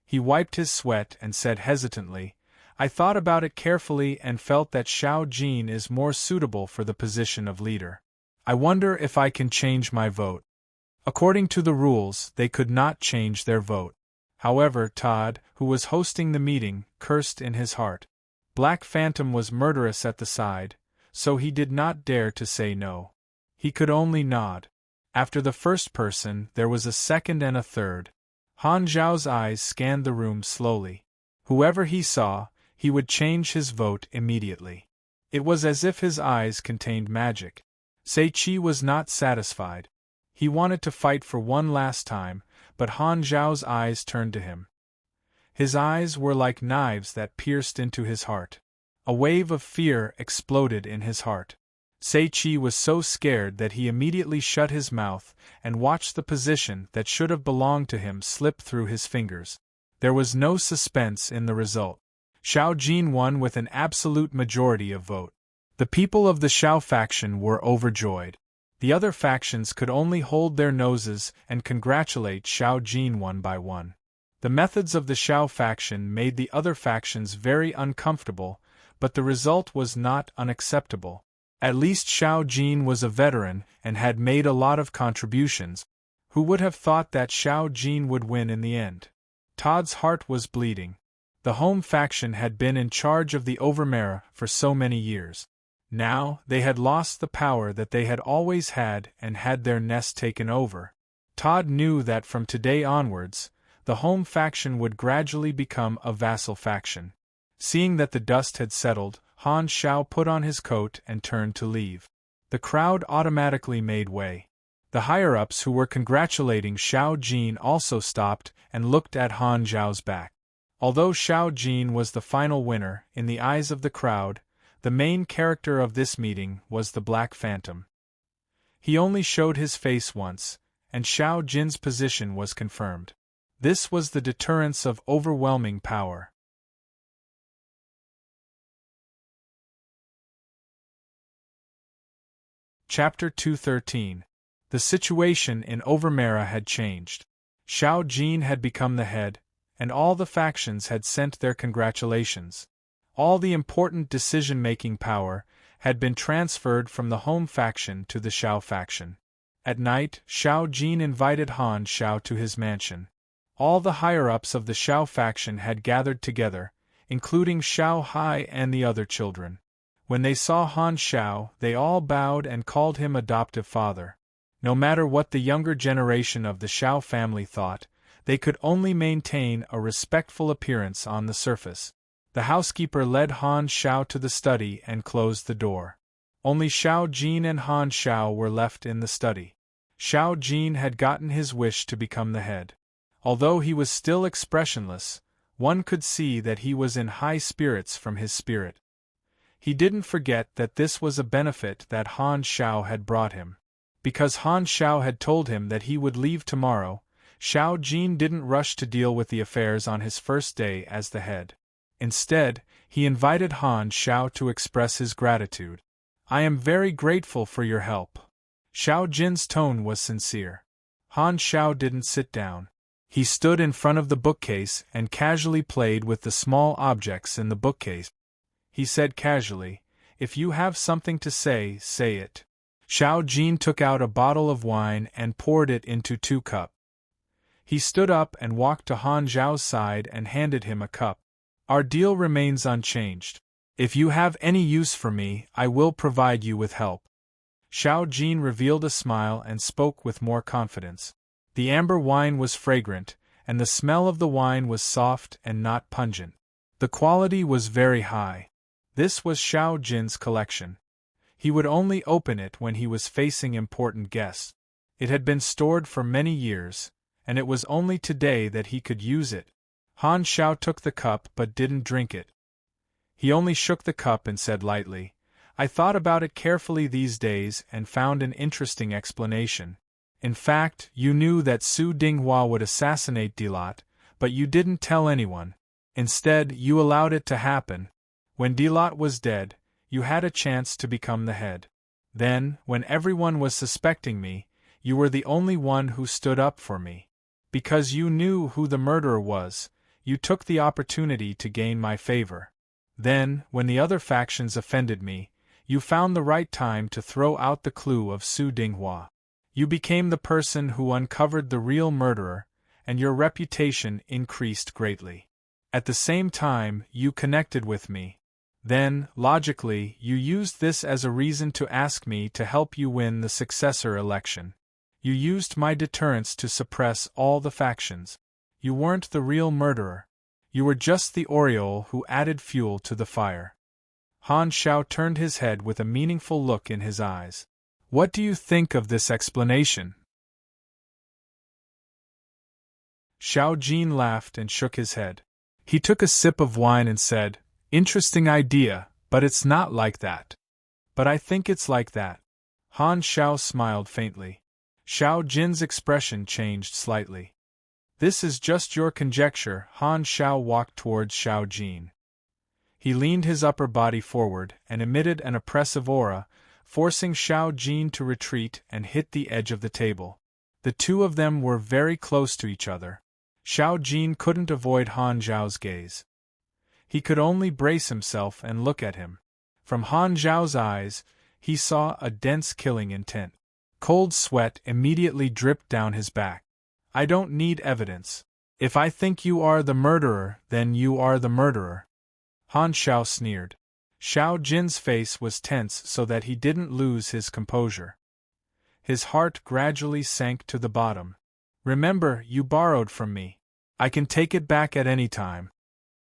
He wiped his sweat and said hesitantly, I thought about it carefully and felt that Xiao Jin is more suitable for the position of leader. I wonder if I can change my vote. According to the rules, they could not change their vote. However, Todd, who was hosting the meeting, cursed in his heart. Black Phantom was murderous at the side, so he did not dare to say no. He could only nod. After the first person, there was a second and a third. Han Zhao's eyes scanned the room slowly. Whoever he saw, he would change his vote immediately. It was as if his eyes contained magic. Sei-Chi was not satisfied. He wanted to fight for one last time, but Han Zhao's eyes turned to him. His eyes were like knives that pierced into his heart. A wave of fear exploded in his heart. Sei-Chi was so scared that he immediately shut his mouth and watched the position that should have belonged to him slip through his fingers. There was no suspense in the result. Xiao Jin won with an absolute majority of vote. The people of the Xiao faction were overjoyed. The other factions could only hold their noses and congratulate Xiao Jin one by one. The methods of the Xiao faction made the other factions very uncomfortable, but the result was not unacceptable. At least Xiao Jin was a veteran and had made a lot of contributions. Who would have thought that Xiao Jin would win in the end? Todd's heart was bleeding. The home faction had been in charge of the Overmera for so many years. Now, they had lost the power that they had always had and had their nest taken over. Todd knew that from today onwards, the home faction would gradually become a vassal faction. Seeing that the dust had settled, Han Xiao put on his coat and turned to leave. The crowd automatically made way. The higher-ups who were congratulating Xiao Jin also stopped and looked at Han Zhao's back. Although Xiao Jin was the final winner, in the eyes of the crowd, the main character of this meeting was the Black Phantom. He only showed his face once, and Xiao Jin's position was confirmed. This was the deterrence of overwhelming power. Chapter 213. The situation in Overmera had changed. Xiao Jin had become the head, and all the factions had sent their congratulations. All the important decision-making power had been transferred from the home faction to the Xiao faction. At night, Xiao Jin invited Han Xiao to his mansion. All the higher-ups of the Xiao faction had gathered together, including Xiao Hai and the other children. When they saw Han Xiao, they all bowed and called him adoptive father. No matter what the younger generation of the Xiao family thought, they could only maintain a respectful appearance on the surface. The housekeeper led Han Xiao to the study and closed the door. Only Xiao Jin and Han Xiao were left in the study. Xiao Jin had gotten his wish to become the head. Although he was still expressionless, one could see that he was in high spirits from his spirit. He didn't forget that this was a benefit that Han Xiao had brought him. Because Han Xiao had told him that he would leave tomorrow, Xiao Jin didn't rush to deal with the affairs on his first day as the head. Instead, he invited Han Xiao to express his gratitude. "I am very grateful for your help." Xiao Jin's tone was sincere. Han Xiao didn't sit down. He stood in front of the bookcase and casually played with the small objects in the bookcase. He said casually, "If you have something to say, say it." Xiao Jin took out a bottle of wine and poured it into 2 cups. He stood up and walked to Han Zhao's side and handed him a cup. "Our deal remains unchanged. If you have any use for me, I will provide you with help." Xiao Jin revealed a smile and spoke with more confidence. The amber wine was fragrant, and the smell of the wine was soft and not pungent. The quality was very high. This was Xiao Jin's collection. He would only open it when he was facing important guests. It had been stored for many years, and it was only today that he could use it. Han Xiao took the cup but didn't drink it. He only shook the cup and said lightly, "I thought about it carefully these days and found an interesting explanation. In fact, you knew that Su Dinghua would assassinate Dilat, but you didn't tell anyone. Instead, you allowed it to happen. When Dilat was dead, you had a chance to become the head. Then, when everyone was suspecting me, you were the only one who stood up for me. Because you knew who the murderer was, you took the opportunity to gain my favor. Then, when the other factions offended me, you found the right time to throw out the clue of Su Dinghua. You became the person who uncovered the real murderer, and your reputation increased greatly. At the same time, you connected with me. Then, logically, you used this as a reason to ask me to help you win the successor election. You used my deterrence to suppress all the factions. You weren't the real murderer. You were just the aureole who added fuel to the fire. Han Xiao turned his head with a meaningful look in his eyes. What do you think of this explanation? Xiao Jin laughed and shook his head. He took a sip of wine and said, "Interesting idea, but it's not like that." "But I think it's like that." Han Xiao smiled faintly. Xiao Jin's expression changed slightly. "This is just your conjecture." Han Xiao walked towards Xiao Jin. He leaned his upper body forward and emitted an oppressive aura, forcing Xiao Jin to retreat and hit the edge of the table. The two of them were very close to each other. Xiao Jin couldn't avoid Han Xiao's gaze. He could only brace himself and look at him. From Han Xiao's eyes, he saw a dense killing intent. Cold sweat immediately dripped down his back. "I don't need evidence. If I think you are the murderer, then you are the murderer." Han Xiao sneered. Xiao Jin's face was tense so that he didn't lose his composure. His heart gradually sank to the bottom. "Remember, you borrowed from me. I can take it back at any time."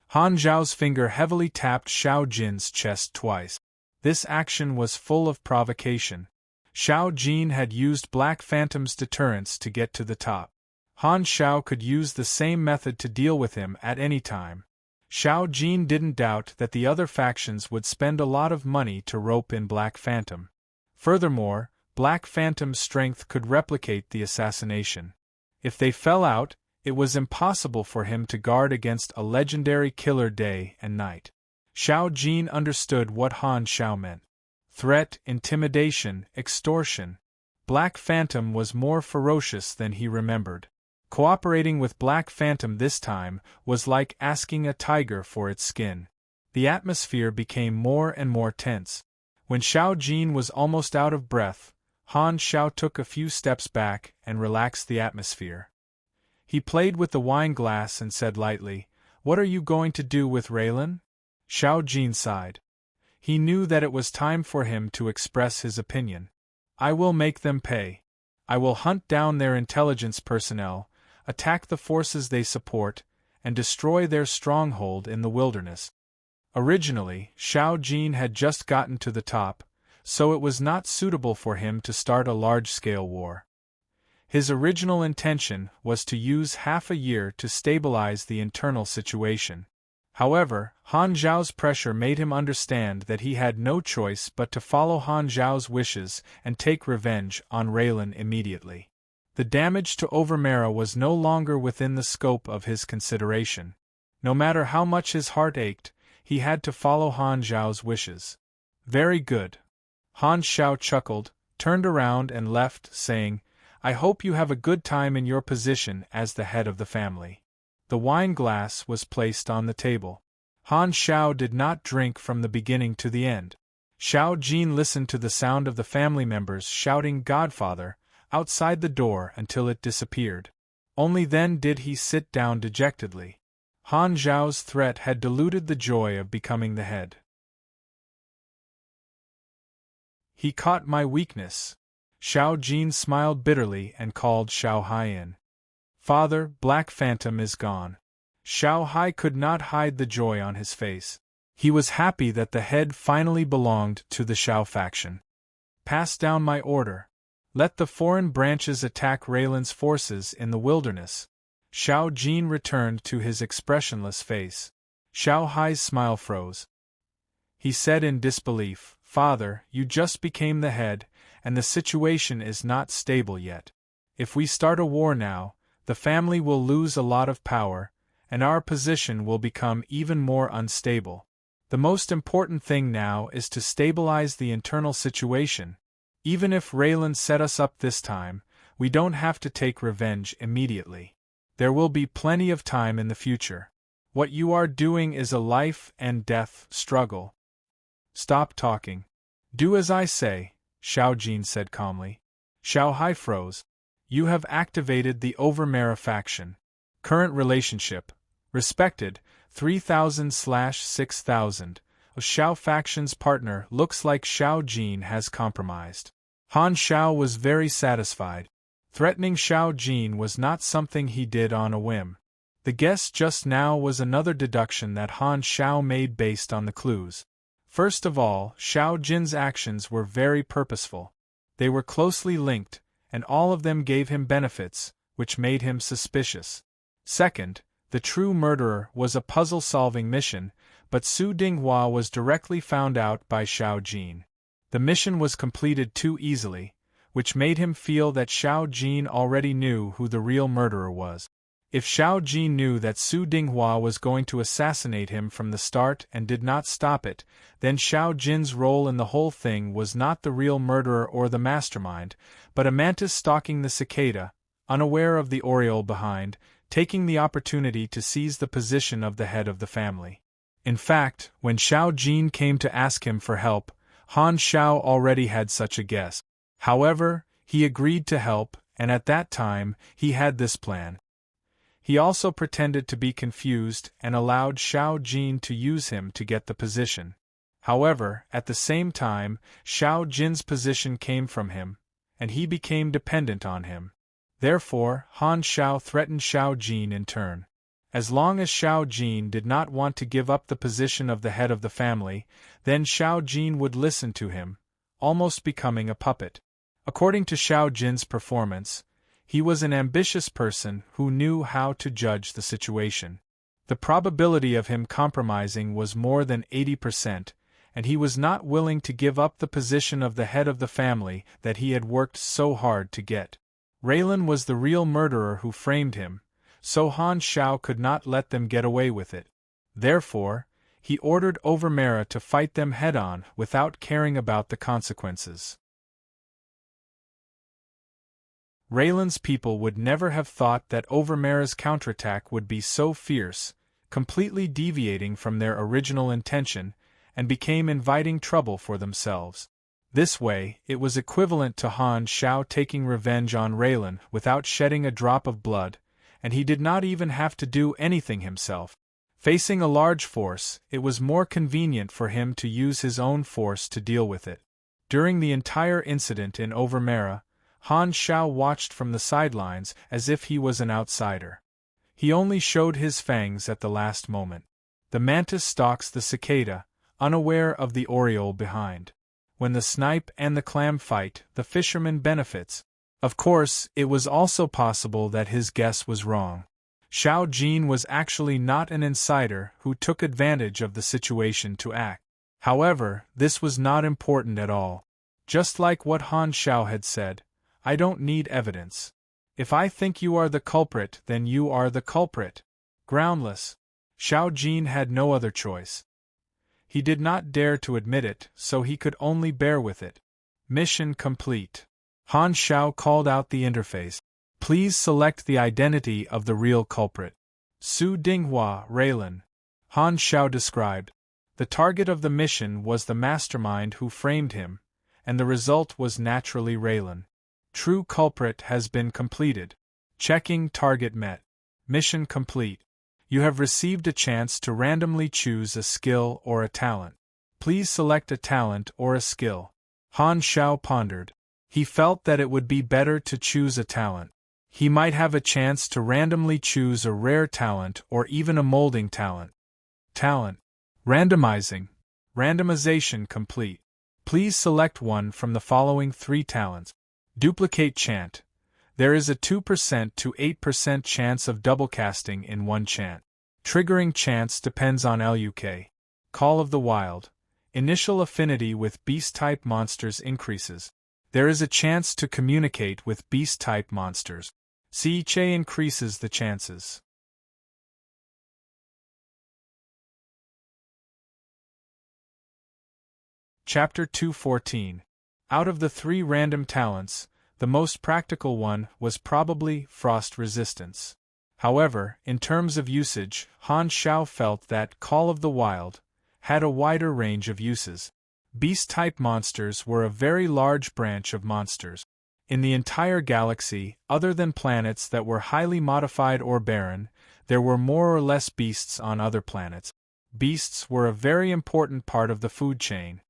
Han Xiao's finger heavily tapped Xiao Jin's chest twice. This action was full of provocation. Xiao Jin had used Black Phantom's deterrence to get to the top. Han Xiao could use the same method to deal with him at any time. Xiao Jin didn't doubt that the other factions would spend a lot of money to rope in Black Phantom. Furthermore, Black Phantom's strength could replicate the assassination. If they fell out, it was impossible for him to guard against a legendary killer day and night. Xiao Jin understood what Han Xiao meant. Threat, intimidation, extortion. Black Phantom was more ferocious than he remembered. Cooperating with Black Phantom this time was like asking a tiger for its skin. The atmosphere became more and more tense. When Xiao Jin was almost out of breath, Han Xiao took a few steps back and relaxed the atmosphere. He played with the wine glass and said lightly, "What are you going to do with Raylan?" Xiao Jin sighed. He knew that it was time for him to express his opinion. "I will make them pay. I will hunt down their intelligence personnel, attack the forces they support, and destroy their stronghold in the wilderness." Originally, Xiao Jin had just gotten to the top, so it was not suitable for him to start a large-scale war. His original intention was to use half a year to stabilize the internal situation. However, Han Zhao's pressure made him understand that he had no choice but to follow Han Zhao's wishes and take revenge on Raylan immediately. The damage to Overmera was no longer within the scope of his consideration. No matter how much his heart ached, he had to follow Han Zhao's wishes. "Very good." Han Xiao chuckled, turned around and left, saying, "I hope you have a good time in your position as the head of the family." The wine glass was placed on the table. Han Xiao did not drink from the beginning to the end. Xiao Jin listened to the sound of the family members shouting "Godfather" outside the door until it disappeared. Only then did he sit down dejectedly. Han Zhao's threat had diluted the joy of becoming the head. "He caught my weakness." Xiao Jin smiled bitterly and called Xiao Hai in. "Father, Black Phantom is gone." Xiao Hai could not hide the joy on his face. He was happy that the head finally belonged to the Xiao faction. "Pass down my order. Let the foreign branches attack Raylan's forces in the wilderness." Xiao Jin returned to his expressionless face. Xiao Hai's smile froze. He said in disbelief, "Father, you just became the head, and the situation is not stable yet. If we start a war now, the family will lose a lot of power, and our position will become even more unstable. The most important thing now is to stabilize the internal situation. Even if Raylan set us up this time, we don't have to take revenge immediately. There will be plenty of time in the future. What you are doing is a life and death struggle. Stop talking. Do as I say," Xiao Jin said calmly. Xiao Hai froze. "You have activated the Overmera faction. Current relationship. Respected, 3000/6000. Xiao faction's partner looks like Xiao Jin has compromised. Han Xiao was very satisfied. Threatening Xiao Jin was not something he did on a whim. The guess just now was another deduction that Han Xiao made based on the clues. First of all, Xiao Jin's actions were very purposeful. They were closely linked, and all of them gave him benefits, which made him suspicious. Second, the true murderer was a puzzle-solving mission, but Su Dinghua was directly found out by Xiao Jin. The mission was completed too easily, which made him feel that Xiao Jin already knew who the real murderer was. If Xiao Jin knew that Su Dinghua was going to assassinate him from the start and did not stop it, then Xiao Jin's role in the whole thing was not the real murderer or the mastermind, but a mantis stalking the cicada, unaware of the aureole behind, taking the opportunity to seize the position of the head of the family. In fact, when Xiao Jin came to ask him for help, Han Xiao already had such a guess. However, he agreed to help, and at that time, he had this plan. He also pretended to be confused and allowed Xiao Jin to use him to get the position. However, at the same time, Xiao Jin's position came from him, and he became dependent on him. Therefore, Han Xiao threatened Xiao Jin in turn. As long as Xiao Jin did not want to give up the position of the head of the family, then Xiao Jin would listen to him, almost becoming a puppet. According to Xiao Jin's performance, he was an ambitious person who knew how to judge the situation. The probability of him compromising was more than 80%, and he was not willing to give up the position of the head of the family that he had worked so hard to get. Raylan was the real murderer who framed him, so Han Xiao could not let them get away with it. Therefore, he ordered Overmera to fight them head-on without caring about the consequences. Raylan's people would never have thought that Overmera's counterattack would be so fierce, completely deviating from their original intention, and became inviting trouble for themselves. This way, it was equivalent to Han Xiao taking revenge on Raylan without shedding a drop of blood, and he did not even have to do anything himself. Facing a large force, it was more convenient for him to use his own force to deal with it. During the entire incident in Overmera, Han Xiao watched from the sidelines as if he was an outsider. He only showed his fangs at the last moment. The mantis stalks the cicada, unaware of the aureole behind. When the snipe and the clam fight, the fisherman benefits. Of course, it was also possible that his guess was wrong. Xiao Jin was actually not an insider who took advantage of the situation to act. However, this was not important at all. Just like what Han Xiao had said, I don't need evidence. If I think you are the culprit, then you are the culprit. Groundless. Xiao Jin had no other choice. He did not dare to admit it, so he could only bear with it. Mission complete. Han Xiao called out the interface. Please select the identity of the real culprit. Su Dinghua, Raylan. Han Xiao described. The target of the mission was the mastermind who framed him, and the result was naturally Raylan. True culprit has been completed. Checking target met. Mission complete. You have received a chance to randomly choose a skill or a talent. Please select a talent or a skill. Han Xiao pondered. He felt that it would be better to choose a talent. He might have a chance to randomly choose a rare talent or even a molding talent. Talent. Randomizing. Randomization complete. Please select one from the following 3 talents. Duplicate chant. There is a 2% to 8% chance of double casting in one chant. Triggering chants depends on LUK. Call of the Wild. Initial affinity with beast-type monsters increases. There is a chance to communicate with beast-type monsters. Siche increases the chances. Chapter 214. Out of the 3 random talents, the most practical one was probably frost resistance. However, in terms of usage, Han Xiao felt that Call of the Wild had a wider range of uses. Beast-type monsters were a very large branch of monsters. In the entire galaxy, other than planets that were highly modified or barren, There were more or less beasts on other planets. Beasts were a very important part of the food chain.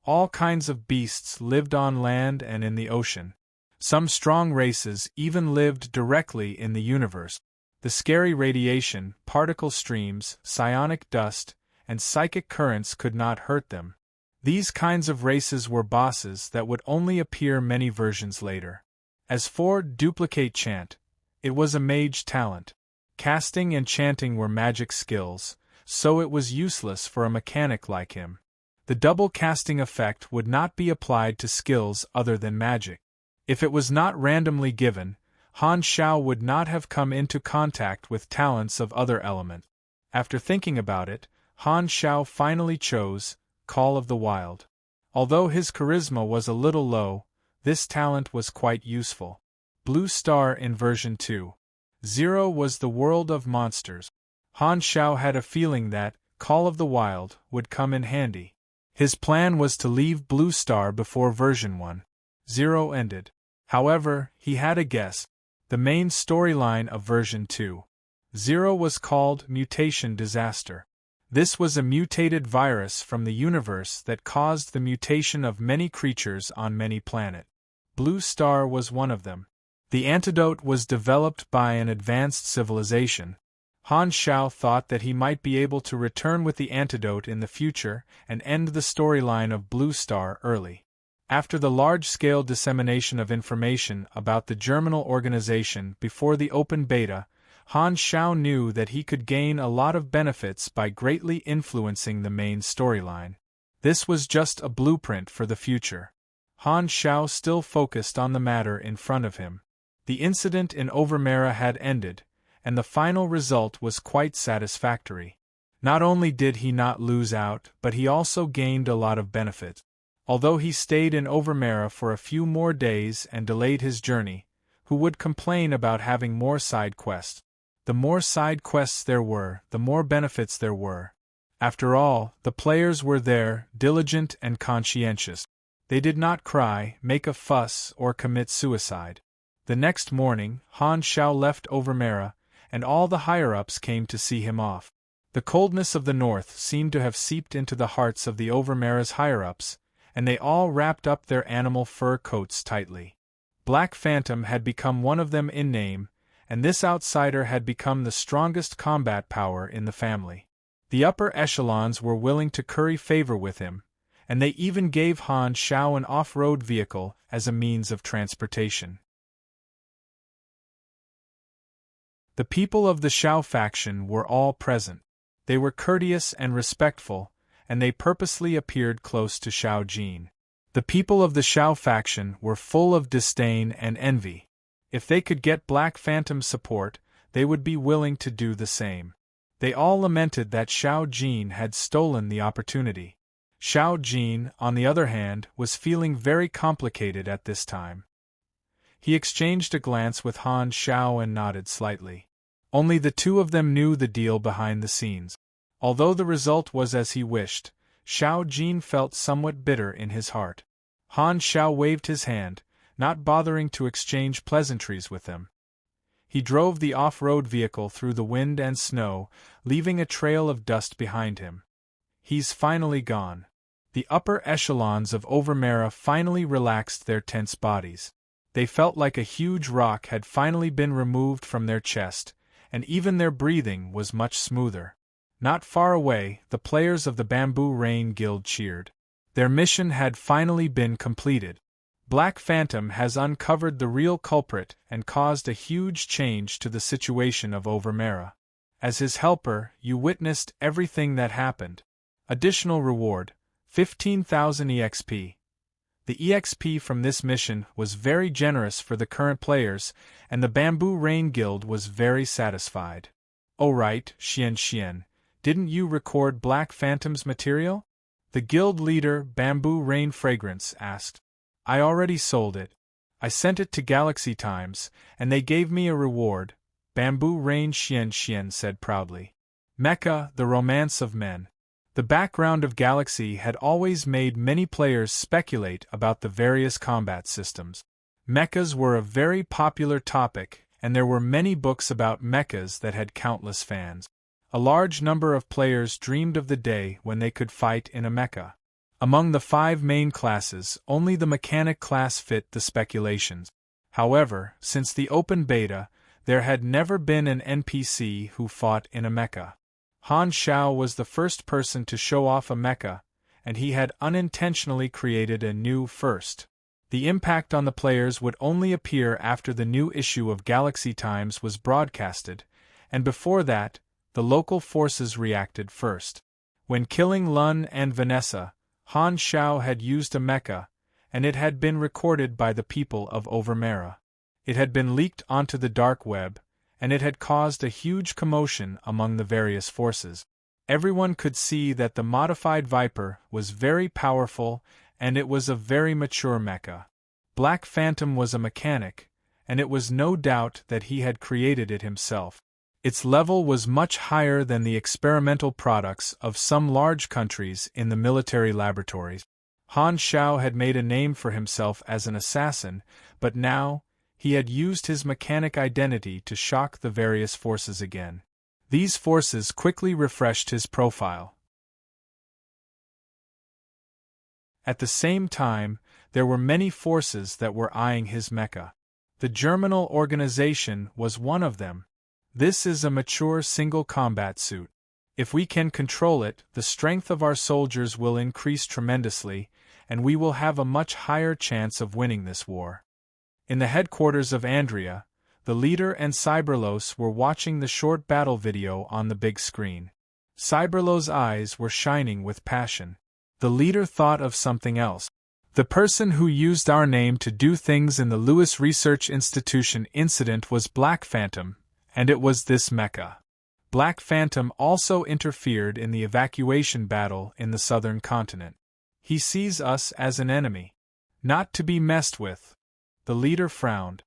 All kinds of beasts lived on land and in the ocean. Some strong races even lived directly in the universe. The scary radiation, particle streams, psionic dust, and psychic currents could not hurt them. These kinds of races were bosses that would only appear many versions later. As for duplicate chant, it was a mage talent. Casting and chanting were magic skills, so it was useless for a mechanic like him. The double casting effect would not be applied to skills other than magic. If it was not randomly given, Han Xiao would not have come into contact with talents of other elements. After thinking about it, Han Xiao finally chose Call of the Wild. Although his charisma was a little low, this talent was quite useful. Blue Star in version 2.0 was the world of monsters. Han Xiao had a feeling that Call of the Wild would come in handy. His plan was to leave Blue Star before version 1.0 ended. However, he had a guess. The main storyline of version 2.0 was called Mutation Disaster. This was a mutated virus from the universe that caused the mutation of many creatures on many planets. Blue Star was one of them. The antidote was developed by an advanced civilization. Han Xiao thought that he might be able to return with the antidote in the future and end the storyline of Blue Star early. After the large-scale dissemination of information about the germinal organization before the open beta, Han Xiao knew that he could gain a lot of benefits by greatly influencing the main storyline. This was just a blueprint for the future. Han Xiao still focused on the matter in front of him. The incident in Overmera had ended, and the final result was quite satisfactory. Not only did he not lose out, but he also gained a lot of benefits. Although he stayed in Overmera for a few more days and delayed his journey, who would complain about having more side quests? The more side quests there were, the more benefits there were. After all, the players were there, diligent and conscientious. They did not cry, make a fuss, or commit suicide. The next morning, Han Xiao left Overmera, and all the higher-ups came to see him off. The coldness of the north seemed to have seeped into the hearts of the Overmera's higher-ups, and they all wrapped up their animal fur coats tightly. Black Phantom had become one of them in name, and this outsider had become the strongest combat power in the family. The upper echelons were willing to curry favor with him, and they even gave Han Xiao an off-road vehicle as a means of transportation. The people of the Xiao faction were all present. They were courteous and respectful, and they purposely appeared close to Xiao Jin. The people of the Xiao faction were full of disdain and envy. If they could get Black Phantom's support, they would be willing to do the same. They all lamented that Xiao Jin had stolen the opportunity. Xiao Jin, on the other hand, was feeling very complicated at this time. He exchanged a glance with Han Xiao and nodded slightly. Only the two of them knew the deal behind the scenes. Although the result was as he wished, Xiao Jin felt somewhat bitter in his heart. Han Xiao waved his hand, not bothering to exchange pleasantries with them. He drove the off-road vehicle through the wind and snow, leaving a trail of dust behind him. He's finally gone. The upper echelons of Overmera finally relaxed their tense bodies. They felt like a huge rock had finally been removed from their chest, and even their breathing was much smoother. Not far away, the players of the Bamboo Rain Guild cheered. Their mission had finally been completed. Black Phantom has uncovered the real culprit and caused a huge change to the situation of Overmera. As his helper, you witnessed everything that happened. Additional reward, 15,000 EXP. The EXP from this mission was very generous for the current players, and the Bamboo Rain Guild was very satisfied. Oh right, Xian, didn't you record Black Phantom's material? The guild leader, Bamboo Rain Fragrance, asked. I already sold it. I sent it to Galaxy Times, and they gave me a reward, Bamboo Rain Xian said proudly. Mecha, the Romance of Men. The background of Galaxy had always made many players speculate about the various combat systems. Mechas were a very popular topic, and there were many books about mechas that had countless fans. A large number of players dreamed of the day when they could fight in a mecha. Among the 5 main classes, only the mechanic class fit the speculations. However, since the open beta, there had never been an NPC who fought in a mecha. Han Xiao was the first person to show off a mecha, and he had unintentionally created a new first. The impact on the players would only appear after the new issue of Galaxy Times was broadcasted, and before that, the local forces reacted first. When killing Lun and Vanessa, Han Xiao had used a mecha, and it had been recorded by the people of Overmera. It had been leaked onto the dark web, and it had caused a huge commotion among the various forces. Everyone could see that the modified Viper was very powerful, and it was a very mature mecha. Black Phantom was a mechanic, and it was no doubt that he had created it himself. Its level was much higher than the experimental products of some large countries in the military laboratories. Han Xiao had made a name for himself as an assassin, but now, he had used his mechanic identity to shock the various forces again. These forces quickly refreshed his profile. At the same time, there were many forces that were eyeing his mecha. The Germinal organization was one of them. This is a mature single combat suit. If we can control it, the strength of our soldiers will increase tremendously, and we will have a much higher chance of winning this war. In the headquarters of Andrea, the leader and Cyberlos were watching the short battle video on the big screen. Cyberlos' eyes were shining with passion. The leader thought of something else. The person who used our name to do things in the Lewis Research Institution incident was Black Phantom, and it was this mecha. Black Phantom also interfered in the evacuation battle in the southern continent. He sees us as an enemy, not to be messed with. The leader frowned.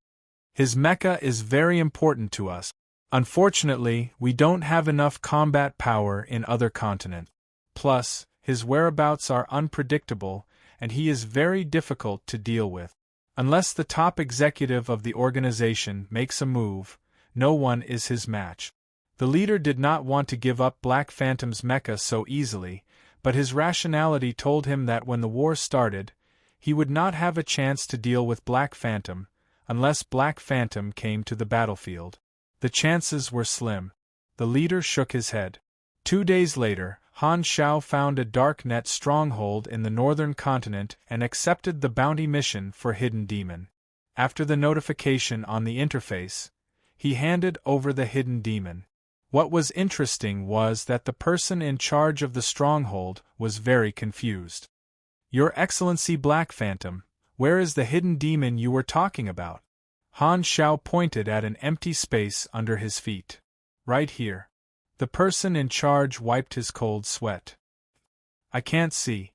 His mecha is very important to us. Unfortunately, we don't have enough combat power in other continents. Plus, his whereabouts are unpredictable, and he is very difficult to deal with. Unless the top executive of the organization makes a move, no one is his match. The leader did not want to give up Black Phantom's mecha so easily, but his rationality told him that when the war started, he would not have a chance to deal with Black Phantom, unless Black Phantom came to the battlefield. The chances were slim. The leader shook his head. 2 days later, Han Xiao found a darknet stronghold in the northern continent and accepted the bounty mission for Hidden Demon. After the notification on the interface, he handed over the Hidden Demon. What was interesting was that the person in charge of the stronghold was very confused. "Your Excellency Black Phantom, where is the hidden demon you were talking about?" Han Xiao pointed at an empty space under his feet. "Right here." The person in charge wiped his cold sweat. "I can't see."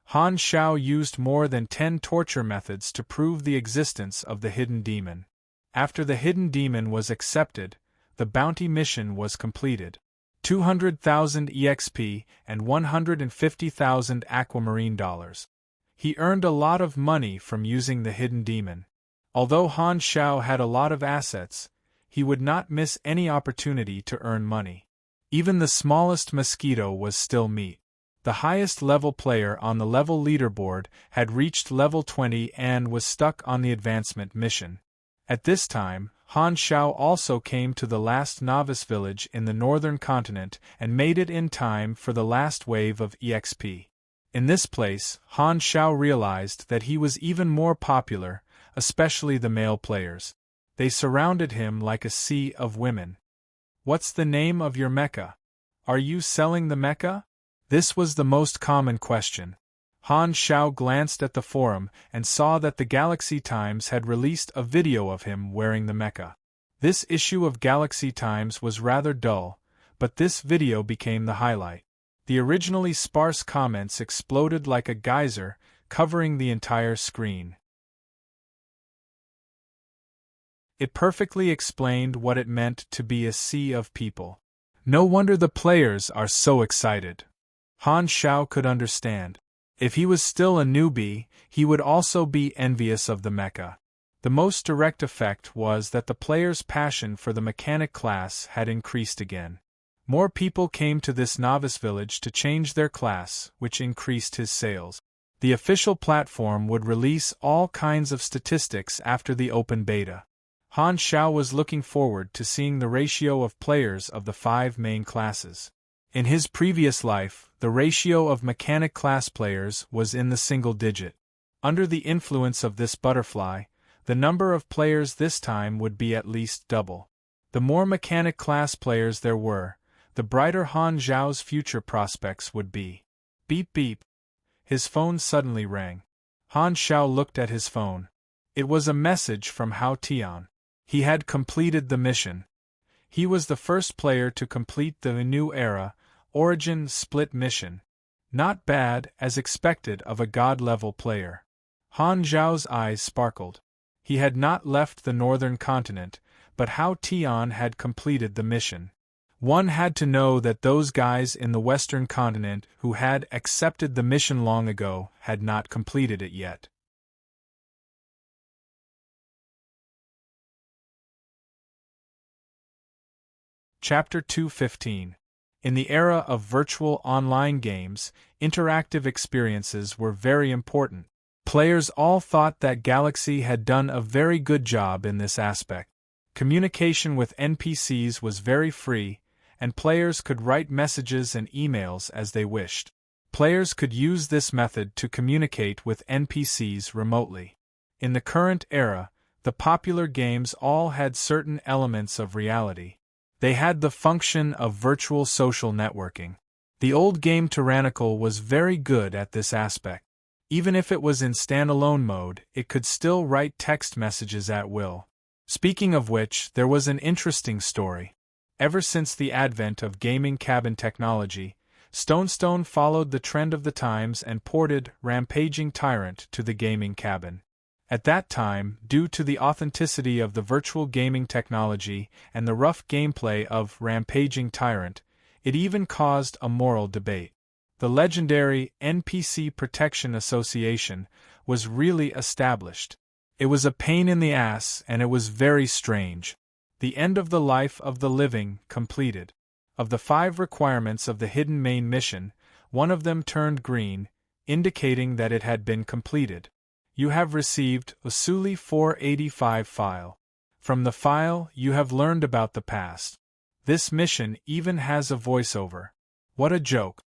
Han Xiao used more than 10 torture methods to prove the existence of the hidden demon. After the hidden demon was accepted, the bounty mission was completed. 200,000 EXP and 150,000 aquamarine dollars. He earned a lot of money from using the hidden demon. Although Han Xiao had a lot of assets, he would not miss any opportunity to earn money. Even the smallest mosquito was still meat. The highest level player on the level leaderboard had reached level 20 and was stuck on the advancement mission. At this time, Han Xiao also came to the last novice village in the northern continent and made it in time for the last wave of EXP. In this place, Han Xiao realized that he was even more popular, especially the male players. They surrounded him like a sea of women. "What's the name of your mecha? Are you selling the mecha?" This was the most common question. Han Xiao glanced at the forum and saw that the Galaxy Times had released a video of him wearing the mecha. This issue of Galaxy Times was rather dull, but this video became the highlight. The originally sparse comments exploded like a geyser, covering the entire screen. It perfectly explained what it meant to be a sea of people. No wonder the players are so excited. Han Xiao could understand. If he was still a newbie, he would also be envious of the mecha. The most direct effect was that the players' passion for the mechanic class had increased again. More people came to this novice village to change their class, which increased his sales. The official platform would release all kinds of statistics after the open beta. Han Xiao was looking forward to seeing the ratio of players of the 5 main classes. In his previous life, the ratio of mechanic class players was in the single digit. Under the influence of this butterfly, the number of players this time would be at least double. The more mechanic class players there were, the brighter Han Xiao's future prospects would be. Beep beep. His phone suddenly rang. Han Xiao looked at his phone. It was a message from Hao Tian. He had completed the mission. He was the first player to complete the new era, Origin Split mission. Not bad, as expected of a god-level player. Han Xiao's eyes sparkled. He had not left the northern continent, but Hao Tian had completed the mission. One had to know that those guys in the western continent who had accepted the mission long ago had not completed it yet. Chapter 215. In the era of virtual online games, interactive experiences were very important. Players all thought that Galaxy had done a very good job in this aspect. Communication with NPCs was very free, and players could write messages and emails as they wished. Players could use this method to communicate with NPCs remotely. In the current era, the popular games all had certain elements of reality. They had the function of virtual social networking. The old game Tyrannical was very good at this aspect. Even if it was in standalone mode, it could still write text messages at will. Speaking of which, there was an interesting story. Ever since the advent of gaming cabin technology, Stone followed the trend of the times and ported Rampaging Tyrant to the gaming cabin. At that time, due to the authenticity of the virtual gaming technology and the rough gameplay of Rampaging Tyrant, it even caused a moral debate. The legendary NPC Protection Association was really established. It was a pain in the ass and it was very strange. The end of the life of the living completed. Of the 5 requirements of the hidden main mission, one of them turned green, indicating that it had been completed. You have received Usuli 485 file. From the file, you have learned about the past. This mission even has a voiceover. What a joke.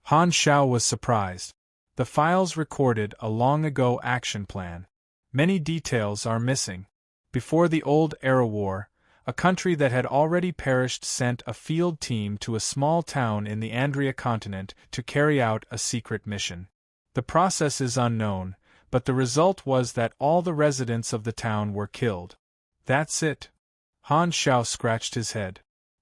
Han Xiao was surprised. The files recorded a long-ago action plan. Many details are missing. Before the Old Era War, a country that had already perished sent a field team to a small town in the Andria continent to carry out a secret mission. The process is unknown, but the result was that all the residents of the town were killed. That's it. Han Xiao scratched his head.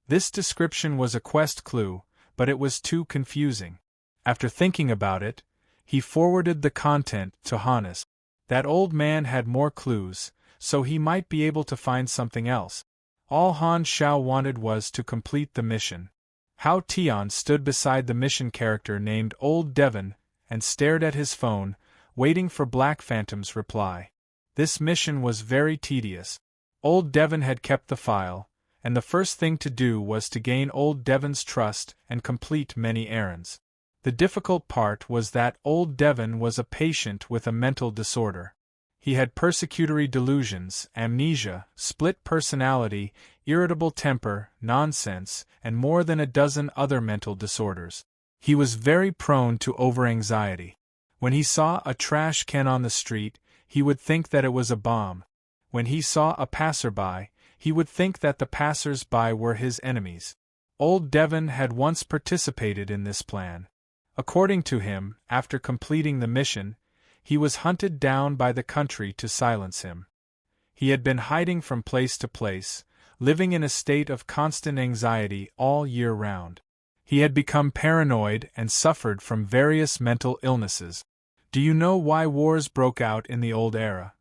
This description was a quest clue, but it was too confusing. After thinking about it, he forwarded the content to Hannes. That old man had more clues, so he might be able to find something else. All Han Xiao wanted was to complete the mission. Hao Tian stood beside the mission character named Old Devon and stared at his phone, waiting for Black Phantom's reply. This mission was very tedious. Old Devon had kept the file, and the first thing to do was to gain Old Devon's trust and complete many errands. The difficult part was that Old Devon was a patient with a mental disorder. He had persecutory delusions, amnesia, split personality, irritable temper, nonsense, and more than a dozen other mental disorders. He was very prone to over-anxiety. When he saw a trash can on the street, he would think that it was a bomb. When he saw a passerby, he would think that the passers-by were his enemies. Old Devon had once participated in this plan. According to him, after completing the mission, he was hunted down by the country to silence him. He had been hiding from place to place, living in a state of constant anxiety all year round. He had become paranoid and suffered from various mental illnesses. Do you know why wars broke out in the old era?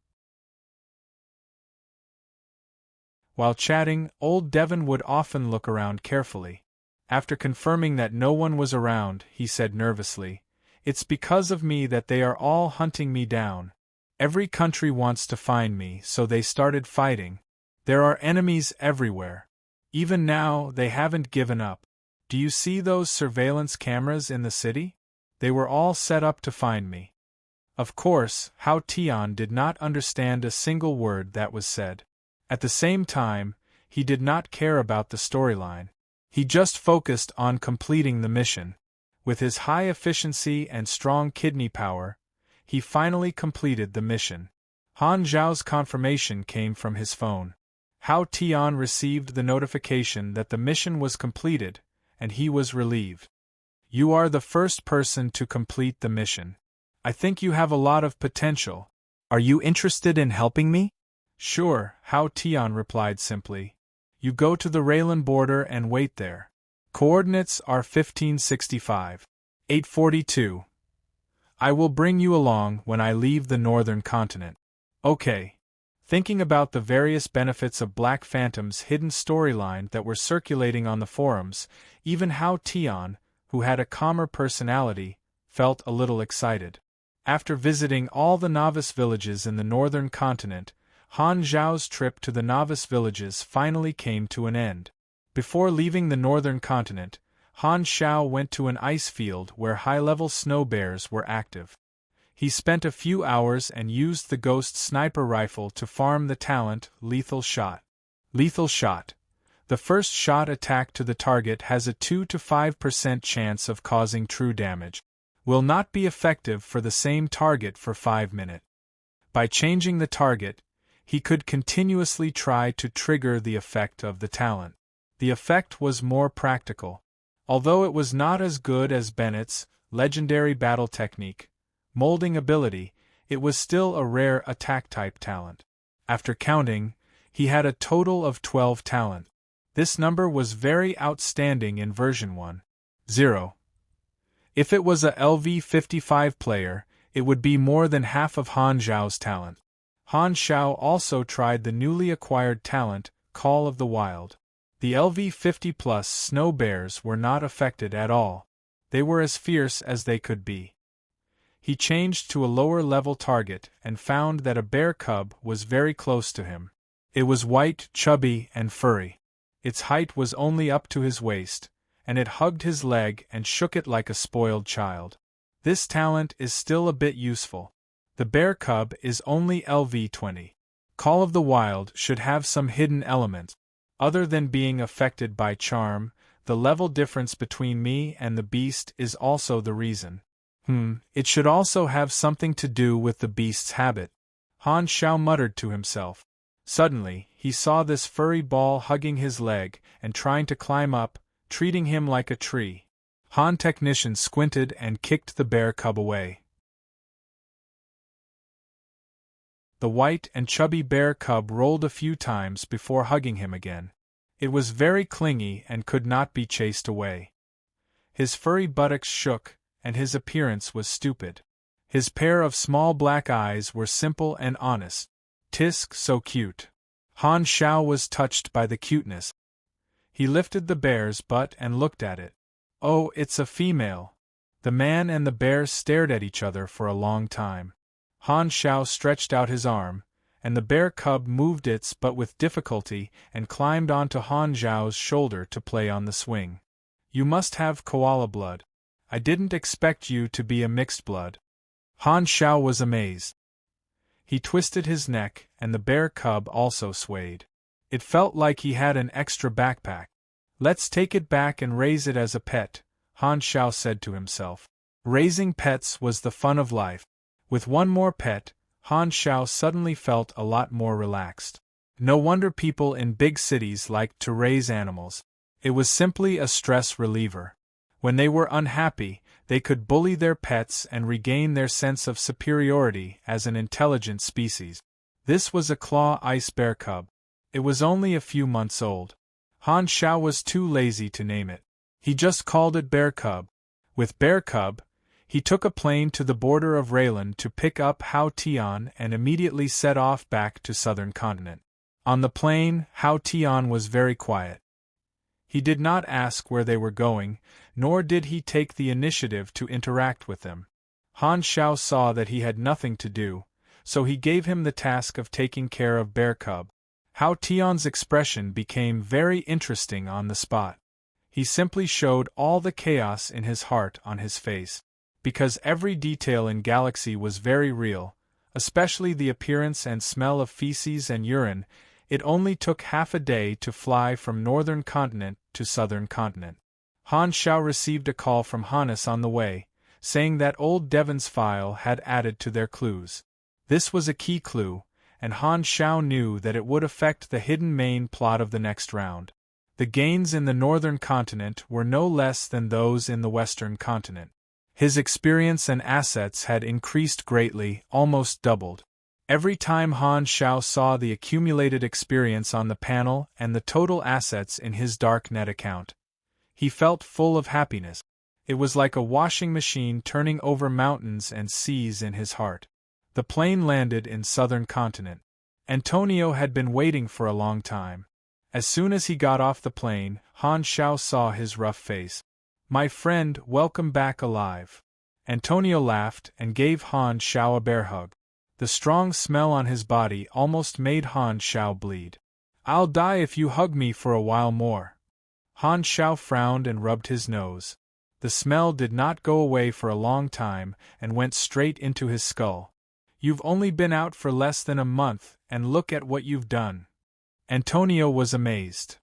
While chatting, Old Devon would often look around carefully. After confirming that no one was around, he said nervously, "It's because of me that they are all hunting me down. Every country wants to find me, so they started fighting. There are enemies everywhere. Even now, they haven't given up. Do you see those surveillance cameras in the city? They were all set up to find me. Of course, Hao Tian did not understand a single word that was said. At the same time, he did not care about the storyline. He just focused on completing the mission. With his high efficiency and strong kidney power, he finally completed the mission. Han Zhao's confirmation came from his phone. Hao Tian received the notification that the mission was completed, and he was relieved. You are the first person to complete the mission. I think you have a lot of potential. Are you interested in helping me? Sure, Hao Tian replied simply. You go to the Raylan border and wait there. Coordinates are 1565. 842. I will bring you along when I leave the northern continent. Okay. Thinking about the various benefits of Black Phantom's hidden storyline that were circulating on the forums, even Hao Tian, who had a calmer personality, felt a little excited. After visiting all the novice villages in the northern continent, Han Zhao's trip to the novice villages finally came to an end. Before leaving the northern continent, Han Zhao went to an ice field where high-level snow bears were active. He spent a few hours and used the ghost sniper rifle to farm the talent Lethal Shot. Lethal Shot. The first shot attack to the target has a 2 to 5% chance of causing true damage. Will not be effective for the same target for 5 minutes. By changing the target, he could continuously try to trigger the effect of the talent. The effect was more practical. Although it was not as good as Bennett's legendary battle technique, molding ability, it was still a rare attack-type talent. After counting, he had a total of 12 talent. This number was very outstanding in version 1.0. If it was a LV55 player, it would be more than half of Han Zhao's talent. Han Zhao also tried the newly acquired talent, Call of the Wild. The LV50 plus snow bears were not affected at all. They were as fierce as they could be. He changed to a lower-level target and found that a bear cub was very close to him. It was white, chubby, and furry. Its height was only up to his waist, and it hugged his leg and shook it like a spoiled child. This talent is still a bit useful. The bear cub is only LV20. Call of the Wild should have some hidden elements. Other than being affected by charm, the level difference between me and the beast is also the reason. It should also have something to do with the beast's habit. Han Zhao muttered to himself. Suddenly, he saw this furry ball hugging his leg and trying to climb up, treating him like a tree. Han Technician squinted and kicked the bear cub away. The white and chubby bear cub rolled a few times before hugging him again. It was very clingy and could not be chased away. His furry buttocks shook, and his appearance was stupid. His pair of small black eyes were simple and honest. Tisk, so cute. Han Zhao was touched by the cuteness. He lifted the bear's butt and looked at it. Oh, it's a female. The man and the bear stared at each other for a long time. Han Zhao stretched out his arm, and the bear cub moved its butt with difficulty and climbed onto Han Zhao's shoulder to play on the swing. You must have koala blood. I didn't expect you to be a mixed blood. Han Zhao was amazed. He twisted his neck, and the bear cub also swayed. It felt like he had an extra backpack. Let's take it back and raise it as a pet, Han Zhao said to himself. Raising pets was the fun of life. With one more pet, Han Zhao suddenly felt a lot more relaxed. No wonder people in big cities liked to raise animals. It was simply a stress reliever. When they were unhappy, they could bully their pets and regain their sense of superiority as an intelligent species. This was a claw ice bear cub. It was only a few months old. Han Zhao was too lazy to name it. He just called it Bear Cub. With Bear Cub, he took a plane to the border of Raylan to pick up Hao Tian and immediately set off back to southern continent. On the plane, Hao Tian was very quiet. He did not ask where they were going, nor did he take the initiative to interact with them. Han Zhao saw that he had nothing to do, so he gave him the task of taking care of Bear Cub. How Tion's expression became very interesting on the spot. He simply showed all the chaos in his heart on his face. Because every detail in Galaxy was very real, especially the appearance and smell of feces and urine, it only took half a day to fly from northern continent to southern continent. Han Shao received a call from Hannes on the way, saying that old Devon's file had added to their clues. This was a key clue, and Han Shao knew that it would affect the hidden main plot of the next round. The gains in the northern continent were no less than those in the western continent. His experience and assets had increased greatly, almost doubled. Every time Han Shao saw the accumulated experience on the panel and the total assets in his dark net account, he felt full of happiness. It was like a washing machine turning over mountains and seas in his heart. The plane landed in southern continent. Antonio had been waiting for a long time. As soon as he got off the plane, Han Shao saw his rough face. "My friend, welcome back alive." Antonio laughed and gave Han Shao a bear hug. The strong smell on his body almost made Han Shao bleed. "I'll die if you hug me for a while more." Han Shao frowned and rubbed his nose. The smell did not go away for a long time and went straight into his skull. "You've only been out for less than a month, and look at what you've done." Antonio was amazed.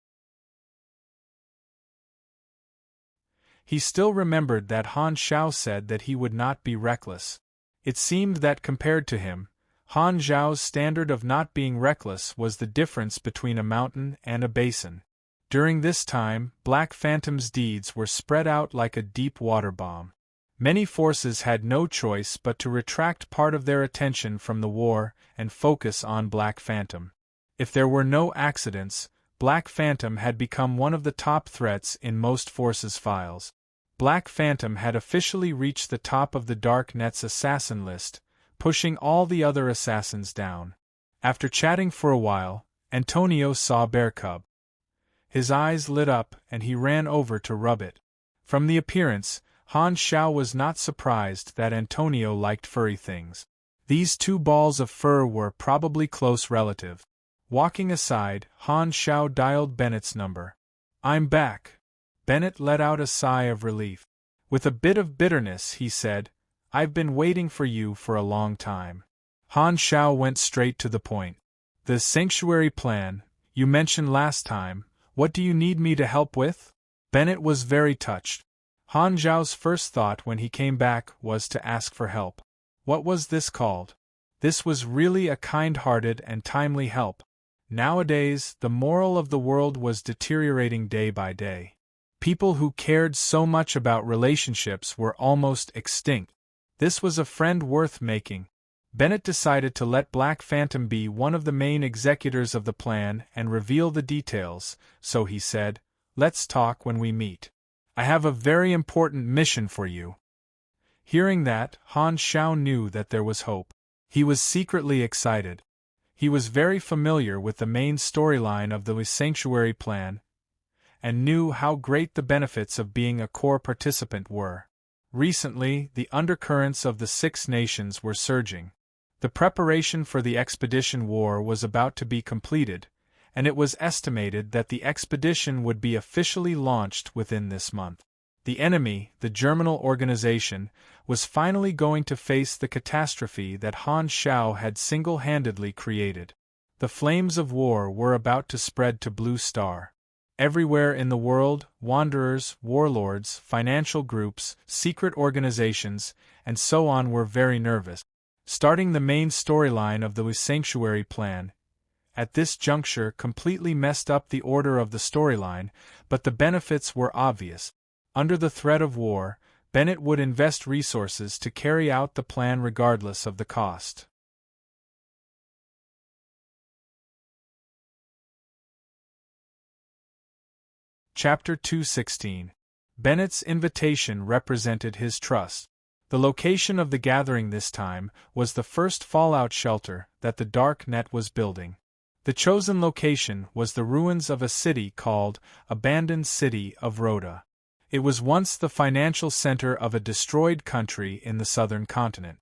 He still remembered that Han Shao said that he would not be reckless. It seemed that compared to him, Han Zhao's standard of not being reckless was the difference between a mountain and a basin. During this time, Black Phantom's deeds were spread out like a deep water bomb. Many forces had no choice but to retract part of their attention from the war and focus on Black Phantom. If there were no accidents, Black Phantom had become one of the top threats in most forces' files. Black Phantom had officially reached the top of the Dark Net's assassin list, pushing all the other assassins down. After chatting for a while, Antonio saw Bear Cub. His eyes lit up and he ran over to rub it. From the appearance, Han Shao was not surprised that Antonio liked furry things. These two balls of fur were probably close relative. Walking aside, Han Shao dialed Bennett's number. "I'm back." Bennett let out a sigh of relief. With a bit of bitterness, he said, "I've been waiting for you for a long time." Han Shao went straight to the point. "The sanctuary plan, you mentioned last time, what do you need me to help with?" Bennett was very touched. Han Zhao's first thought when he came back was to ask for help. What was this called? This was really a kind-hearted and timely help. Nowadays, the moral of the world was deteriorating day by day. People who cared so much about relationships were almost extinct. This was a friend worth making. Bennett decided to let Black Phantom be one of the main executors of the plan and reveal the details, so he said, "Let's talk when we meet. I have a very important mission for you." Hearing that, Han Shao knew that there was hope. He was secretly excited. He was very familiar with the main storyline of the Sanctuary plan, and knew how great the benefits of being a core participant were. Recently, the undercurrents of the Six Nations were surging. The preparation for the expedition war was about to be completed, and it was estimated that the expedition would be officially launched within this month. The enemy, the Germinal organization, was finally going to face the catastrophe that Han Shao had single-handedly created. The flames of war were about to spread to Blue Star. Everywhere in the world, wanderers, warlords, financial groups, secret organizations, and so on were very nervous. Starting the main storyline of the Sanctuary plan, at this juncture completely messed up the order of the storyline, but the benefits were obvious. Under the threat of war, Bennett would invest resources to carry out the plan regardless of the cost. Chapter 216. Bennett's invitation represented his trust. The location of the gathering this time was the first fallout shelter that the Dark Net was building. The chosen location was the ruins of a city called Abandoned City of Rhoda. It was once the financial center of a destroyed country in the southern continent.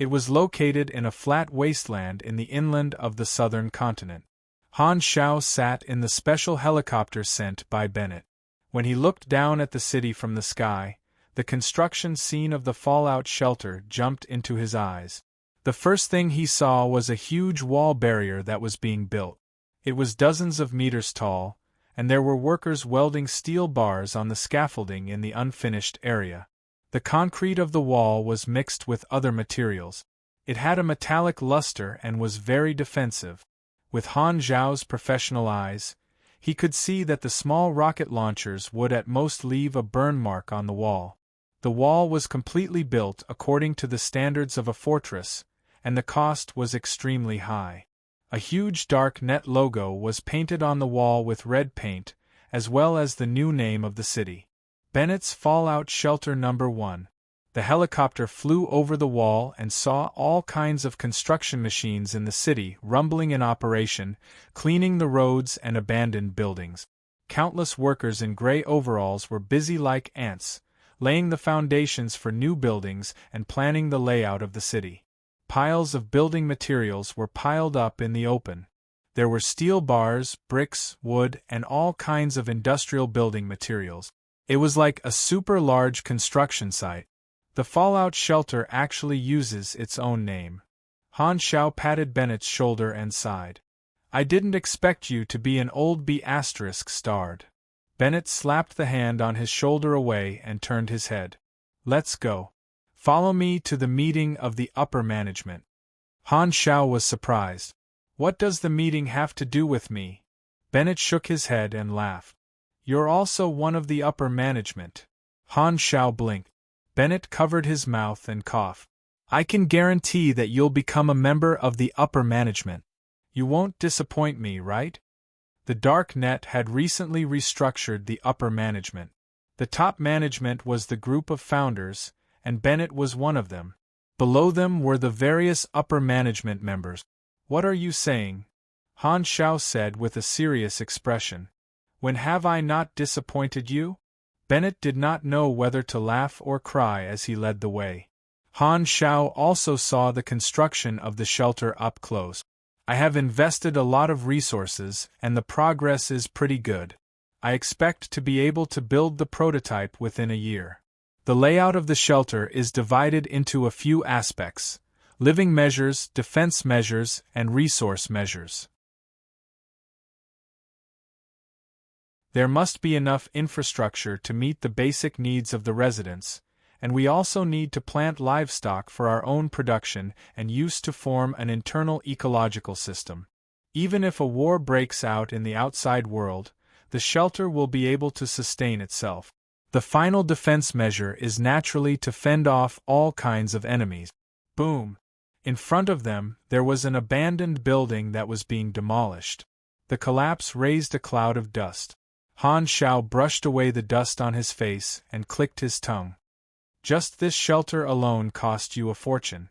It was located in a flat wasteland in the inland of the southern continent. Han Xiao sat in the special helicopter sent by Bennett. When he looked down at the city from the sky, the construction scene of the fallout shelter jumped into his eyes. The first thing he saw was a huge wall barrier that was being built. It was dozens of meters tall, and there were workers welding steel bars on the scaffolding in the unfinished area. The concrete of the wall was mixed with other materials. It had a metallic luster and was very defensive. With Han Zhao's professional eyes, he could see that the small rocket launchers would at most leave a burn mark on the wall. The wall was completely built according to the standards of a fortress, and the cost was extremely high. A huge dark net logo was painted on the wall with red paint, as well as the new name of the city. Bennett's Fallout Shelter No. 1. The helicopter flew over the wall and saw all kinds of construction machines in the city rumbling in operation, cleaning the roads and abandoned buildings. Countless workers in gray overalls were busy like ants, laying the foundations for new buildings and planning the layout of the city. Piles of building materials were piled up in the open. There were steel bars, bricks, wood, and all kinds of industrial building materials. It was like a super large construction site. The Fallout Shelter actually uses its own name. Han Xiao patted Bennett's shoulder and sighed. I didn't expect you to be an old B***starred. Bennett slapped the hand on his shoulder away and turned his head. Let's go. Follow me to the meeting of the upper management. Han Xiao was surprised. What does the meeting have to do with me? Bennett shook his head and laughed. You're also one of the upper management. Han Xiao blinked. Bennett covered his mouth and coughed. I can guarantee that you'll become a member of the upper management. You won't disappoint me, right? The Dark Net had recently restructured the upper management. The top management was the group of founders, and Bennett was one of them. Below them were the various upper management members. What are you saying? Han Xiao said with a serious expression. When have I not disappointed you? Bennett did not know whether to laugh or cry as he led the way. Han Xiao also saw the construction of the shelter up close. I have invested a lot of resources, and the progress is pretty good. I expect to be able to build the prototype within a year. The layout of the shelter is divided into a few aspects: living measures, defense measures, and resource measures. There must be enough infrastructure to meet the basic needs of the residents, and we also need to plant livestock for our own production and use to form an internal ecological system. Even if a war breaks out in the outside world, the shelter will be able to sustain itself. The final defense measure is naturally to fend off all kinds of enemies. Boom! In front of them, there was an abandoned building that was being demolished. The collapse raised a cloud of dust. Han Xiao brushed away the dust on his face and clicked his tongue. Just this shelter alone cost you a fortune.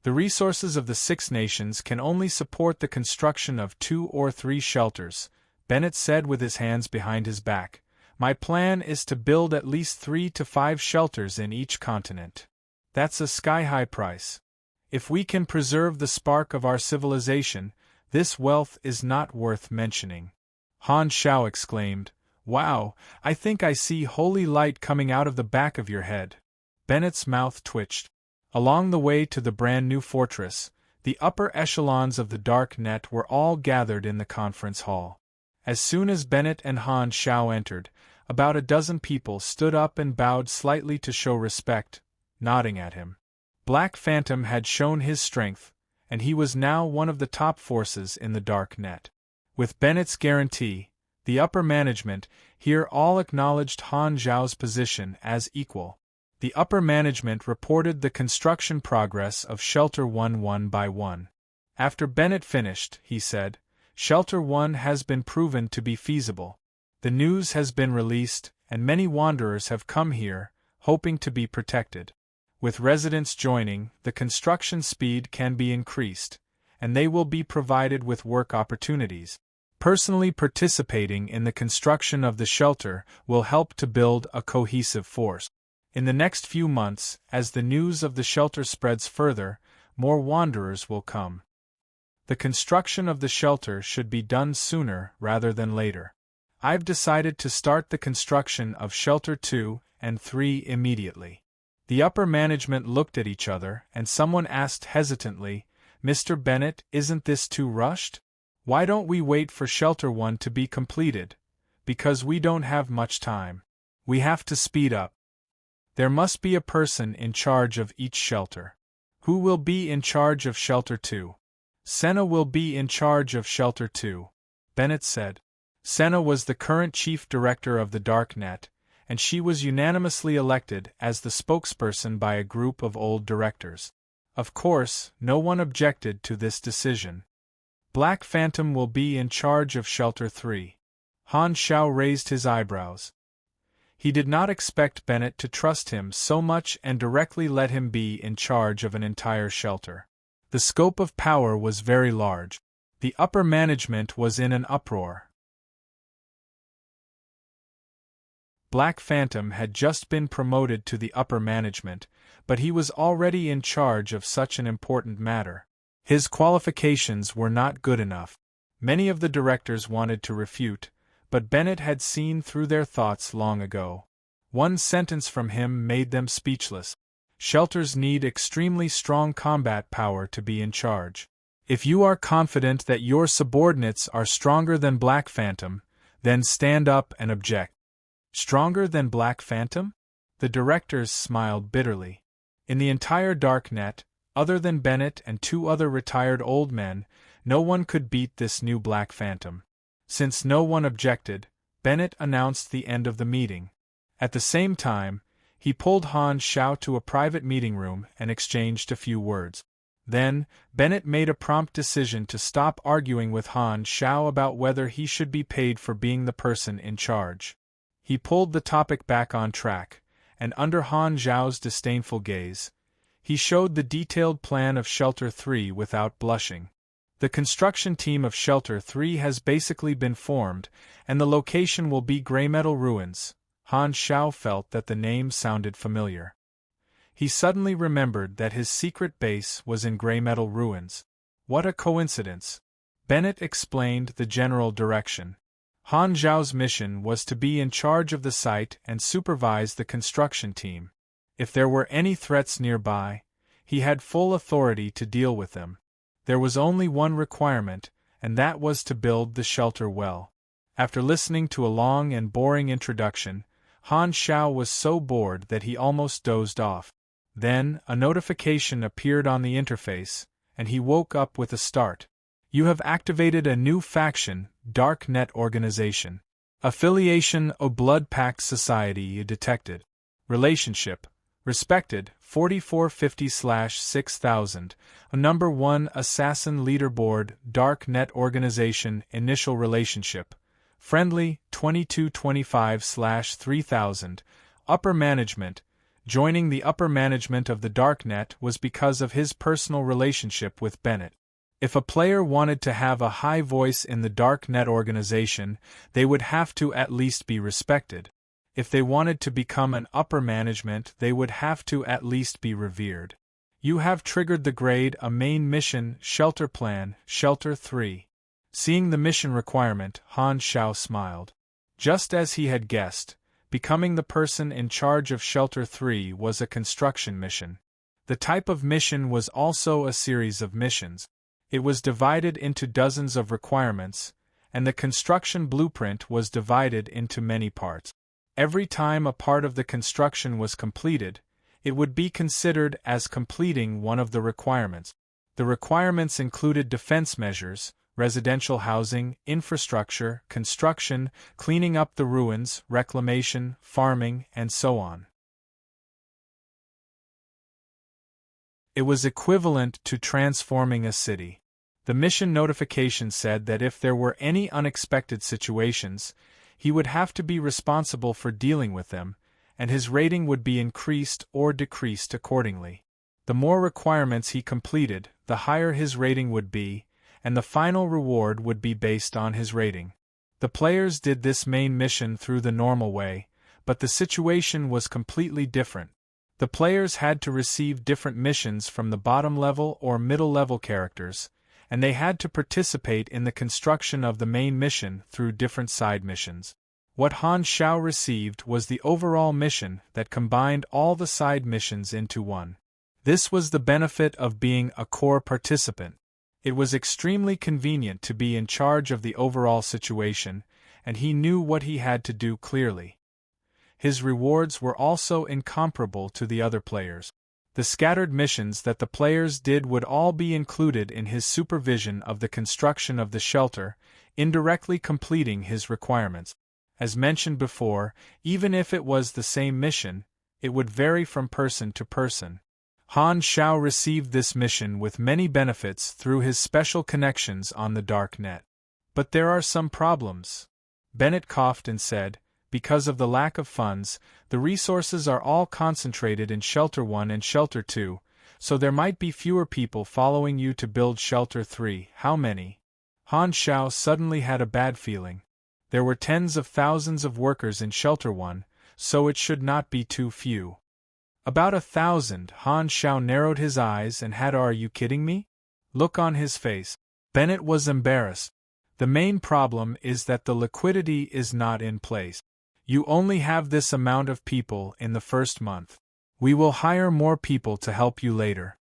The resources of the 6 nations can only support the construction of 2 or 3 shelters, Bennett said with his hands behind his back. My plan is to build at least 3 to 5 shelters in each continent. That's a sky-high price. If we can preserve the spark of our civilization, this wealth is not worth mentioning. Han Xiao exclaimed, Wow, I think I see holy light coming out of the back of your head. Bennett's mouth twitched. Along the way to the brand-new fortress, the upper echelons of the Dark Net were all gathered in the conference hall. As soon as Bennett and Han Xiao entered, about a dozen people stood up and bowed slightly to show respect, nodding at him. Black Phantom had shown his strength, and he was now one of the top forces in the Dark Net. With Bennett's guarantee, the upper management here all acknowledged Han Zhao's position as equal. The upper management reported the construction progress of Shelter 1 by 1. After Bennett finished, he said, Shelter 1 has been proven to be feasible. The news has been released, and many wanderers have come here, hoping to be protected. With residents joining, the construction speed can be increased, and they will be provided with work opportunities. Personally participating in the construction of the shelter will help to build a cohesive force. In the next few months, as the news of the shelter spreads further, more wanderers will come. The construction of the shelter should be done sooner rather than later. I've decided to start the construction of Shelter 2 and 3 immediately." The upper management looked at each other, and someone asked hesitantly, "Mr. Bennett, isn't this too rushed? Why don't we wait for Shelter 1 to be completed? Because we don't have much time. We have to speed up. There must be a person in charge of each shelter." "Who will be in charge of Shelter 2? "Senna will be in charge of Shelter 2, Bennett said. Senna was the current chief director of the Darknet, and she was unanimously elected as the spokesperson by a group of old directors. Of course, no one objected to this decision. "Black Phantom will be in charge of Shelter 3. Han Shao raised his eyebrows. He did not expect Bennett to trust him so much and directly let him be in charge of an entire shelter. The scope of power was very large. The upper management was in an uproar. Black Phantom had just been promoted to the upper management, but he was already in charge of such an important matter. His qualifications were not good enough. Many of the directors wanted to refute, but Bennett had seen through their thoughts long ago. One sentence from him made them speechless. Shelters need extremely strong combat power to be in charge. If you are confident that your subordinates are stronger than Black Phantom, then stand up and object. Stronger than Black Phantom? The directors smiled bitterly. In the entire Darknet, other than Bennett and 2 other retired old men, no one could beat this new Black Phantom. Since no one objected, Bennett announced the end of the meeting. At the same time, he pulled Han Shao to a private meeting room and exchanged a few words. Then, Bennett made a prompt decision to stop arguing with Han Shao about whether he should be paid for being the person in charge. He pulled the topic back on track, and under Han Zhao's disdainful gaze, he showed the detailed plan of Shelter 3 without blushing. The construction team of Shelter 3 has basically been formed, and the location will be Grey Metal Ruins. Han Shao felt that the name sounded familiar. He suddenly remembered that his secret base was in Grey Metal Ruins. What a coincidence! Bennett explained the general direction. Han Zhao's mission was to be in charge of the site and supervise the construction team. If there were any threats nearby, he had full authority to deal with them. There was only one requirement, and that was to build the shelter well. After listening to a long and boring introduction, Han Shao was so bored that he almost dozed off. Then, a notification appeared on the interface, and he woke up with a start. "You have activated a new faction, Darknet Organization. Affiliation: O Blood Pact Society detected. Relationship: Respected, 4450/6000, a number 1 Assassin Leaderboard, Darknet Organization. Initial relationship: Friendly, 2225/3000. Upper Management: Joining the upper management of the Darknet was because of his personal relationship with Bennett. If a player wanted to have a high voice in the Darknet organization, they would have to at least be respected. If they wanted to become an upper management, they would have to at least be revered. You have triggered the grade A main mission, Shelter Plan, Shelter 3. Seeing the mission requirement, Han Shao smiled. Just as he had guessed, becoming the person in charge of Shelter 3 was a construction mission. The type of mission was also a series of missions. It was divided into dozens of requirements, and the construction blueprint was divided into many parts. Every time a part of the construction was completed, it would be considered as completing one of the requirements. The requirements included defense measures, residential housing, infrastructure, construction, cleaning up the ruins, reclamation, farming, and so on. It was equivalent to transforming a city. The mission notification said that if there were any unexpected situations, he would have to be responsible for dealing with them, and his rating would be increased or decreased accordingly. The more requirements he completed, the higher his rating would be, and the final reward would be based on his rating. The players did this main mission through the normal way, but the situation was completely different. The players had to receive different missions from the bottom level or middle level characters, and they had to participate in the construction of the main mission through different side missions. What Han Xiao received was the overall mission that combined all the side missions into one. This was the benefit of being a core participant. It was extremely convenient to be in charge of the overall situation, and he knew what he had to do clearly. His rewards were also incomparable to the other players. The scattered missions that the players did would all be included in his supervision of the construction of the shelter, indirectly completing his requirements. As mentioned before, even if it was the same mission, it would vary from person to person. Han Xiao received this mission with many benefits through his special connections on the dark net. But there are some problems. Bennett coughed and said, because of the lack of funds, the resources are all concentrated in Shelter 1 and Shelter 2, so there might be fewer people following you to build Shelter 3. How many? Han Xiao suddenly had a bad feeling. There were tens of thousands of workers in Shelter 1, so it should not be too few. About 1,000. Han Xiao narrowed his eyes and had "Are you kidding me?" look on his face. Bennett was embarrassed. The main problem is that the liquidity is not in place. You only have this amount of people in the first month. We will hire more people to help you later.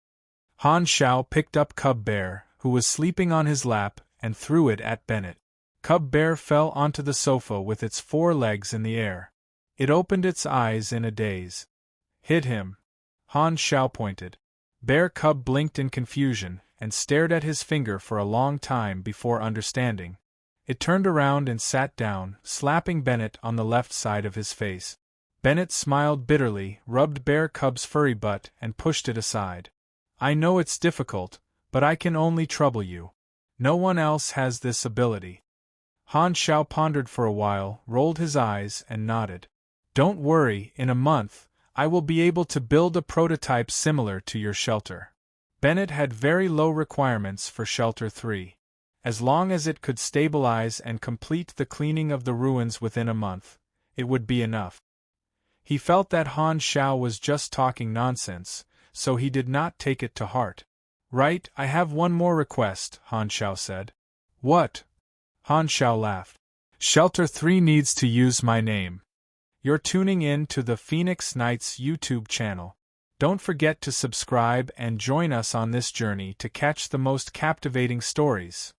Han Xiao picked up Cub Bear, who was sleeping on his lap, and threw it at Bennett. Cub Bear fell onto the sofa with its 4 legs in the air. It opened its eyes in a daze. Hit him. Han Xiao pointed. Bear Cub blinked in confusion, and stared at his finger for a long time before understanding. It turned around and sat down, slapping Bennett on the left side of his face. Bennett smiled bitterly, rubbed Bear Cub's furry butt, and pushed it aside. I know it's difficult, but I can only trouble you. No one else has this ability. Han Xiao pondered for a while, rolled his eyes, and nodded. Don't worry, in a month, I will be able to build a prototype similar to your shelter. Bennett had very low requirements for Shelter 3. As long as it could stabilize and complete the cleaning of the ruins within a month, it would be enough. He felt that Han Xiao was just talking nonsense, so he did not take it to heart. Right, I have one more request, Han Xiao said. What? Han Xiao laughed. Shelter 3 needs to use my name. You're tuning in to the Phoenix Knights YouTube channel. Don't forget to subscribe and join us on this journey to catch the most captivating stories.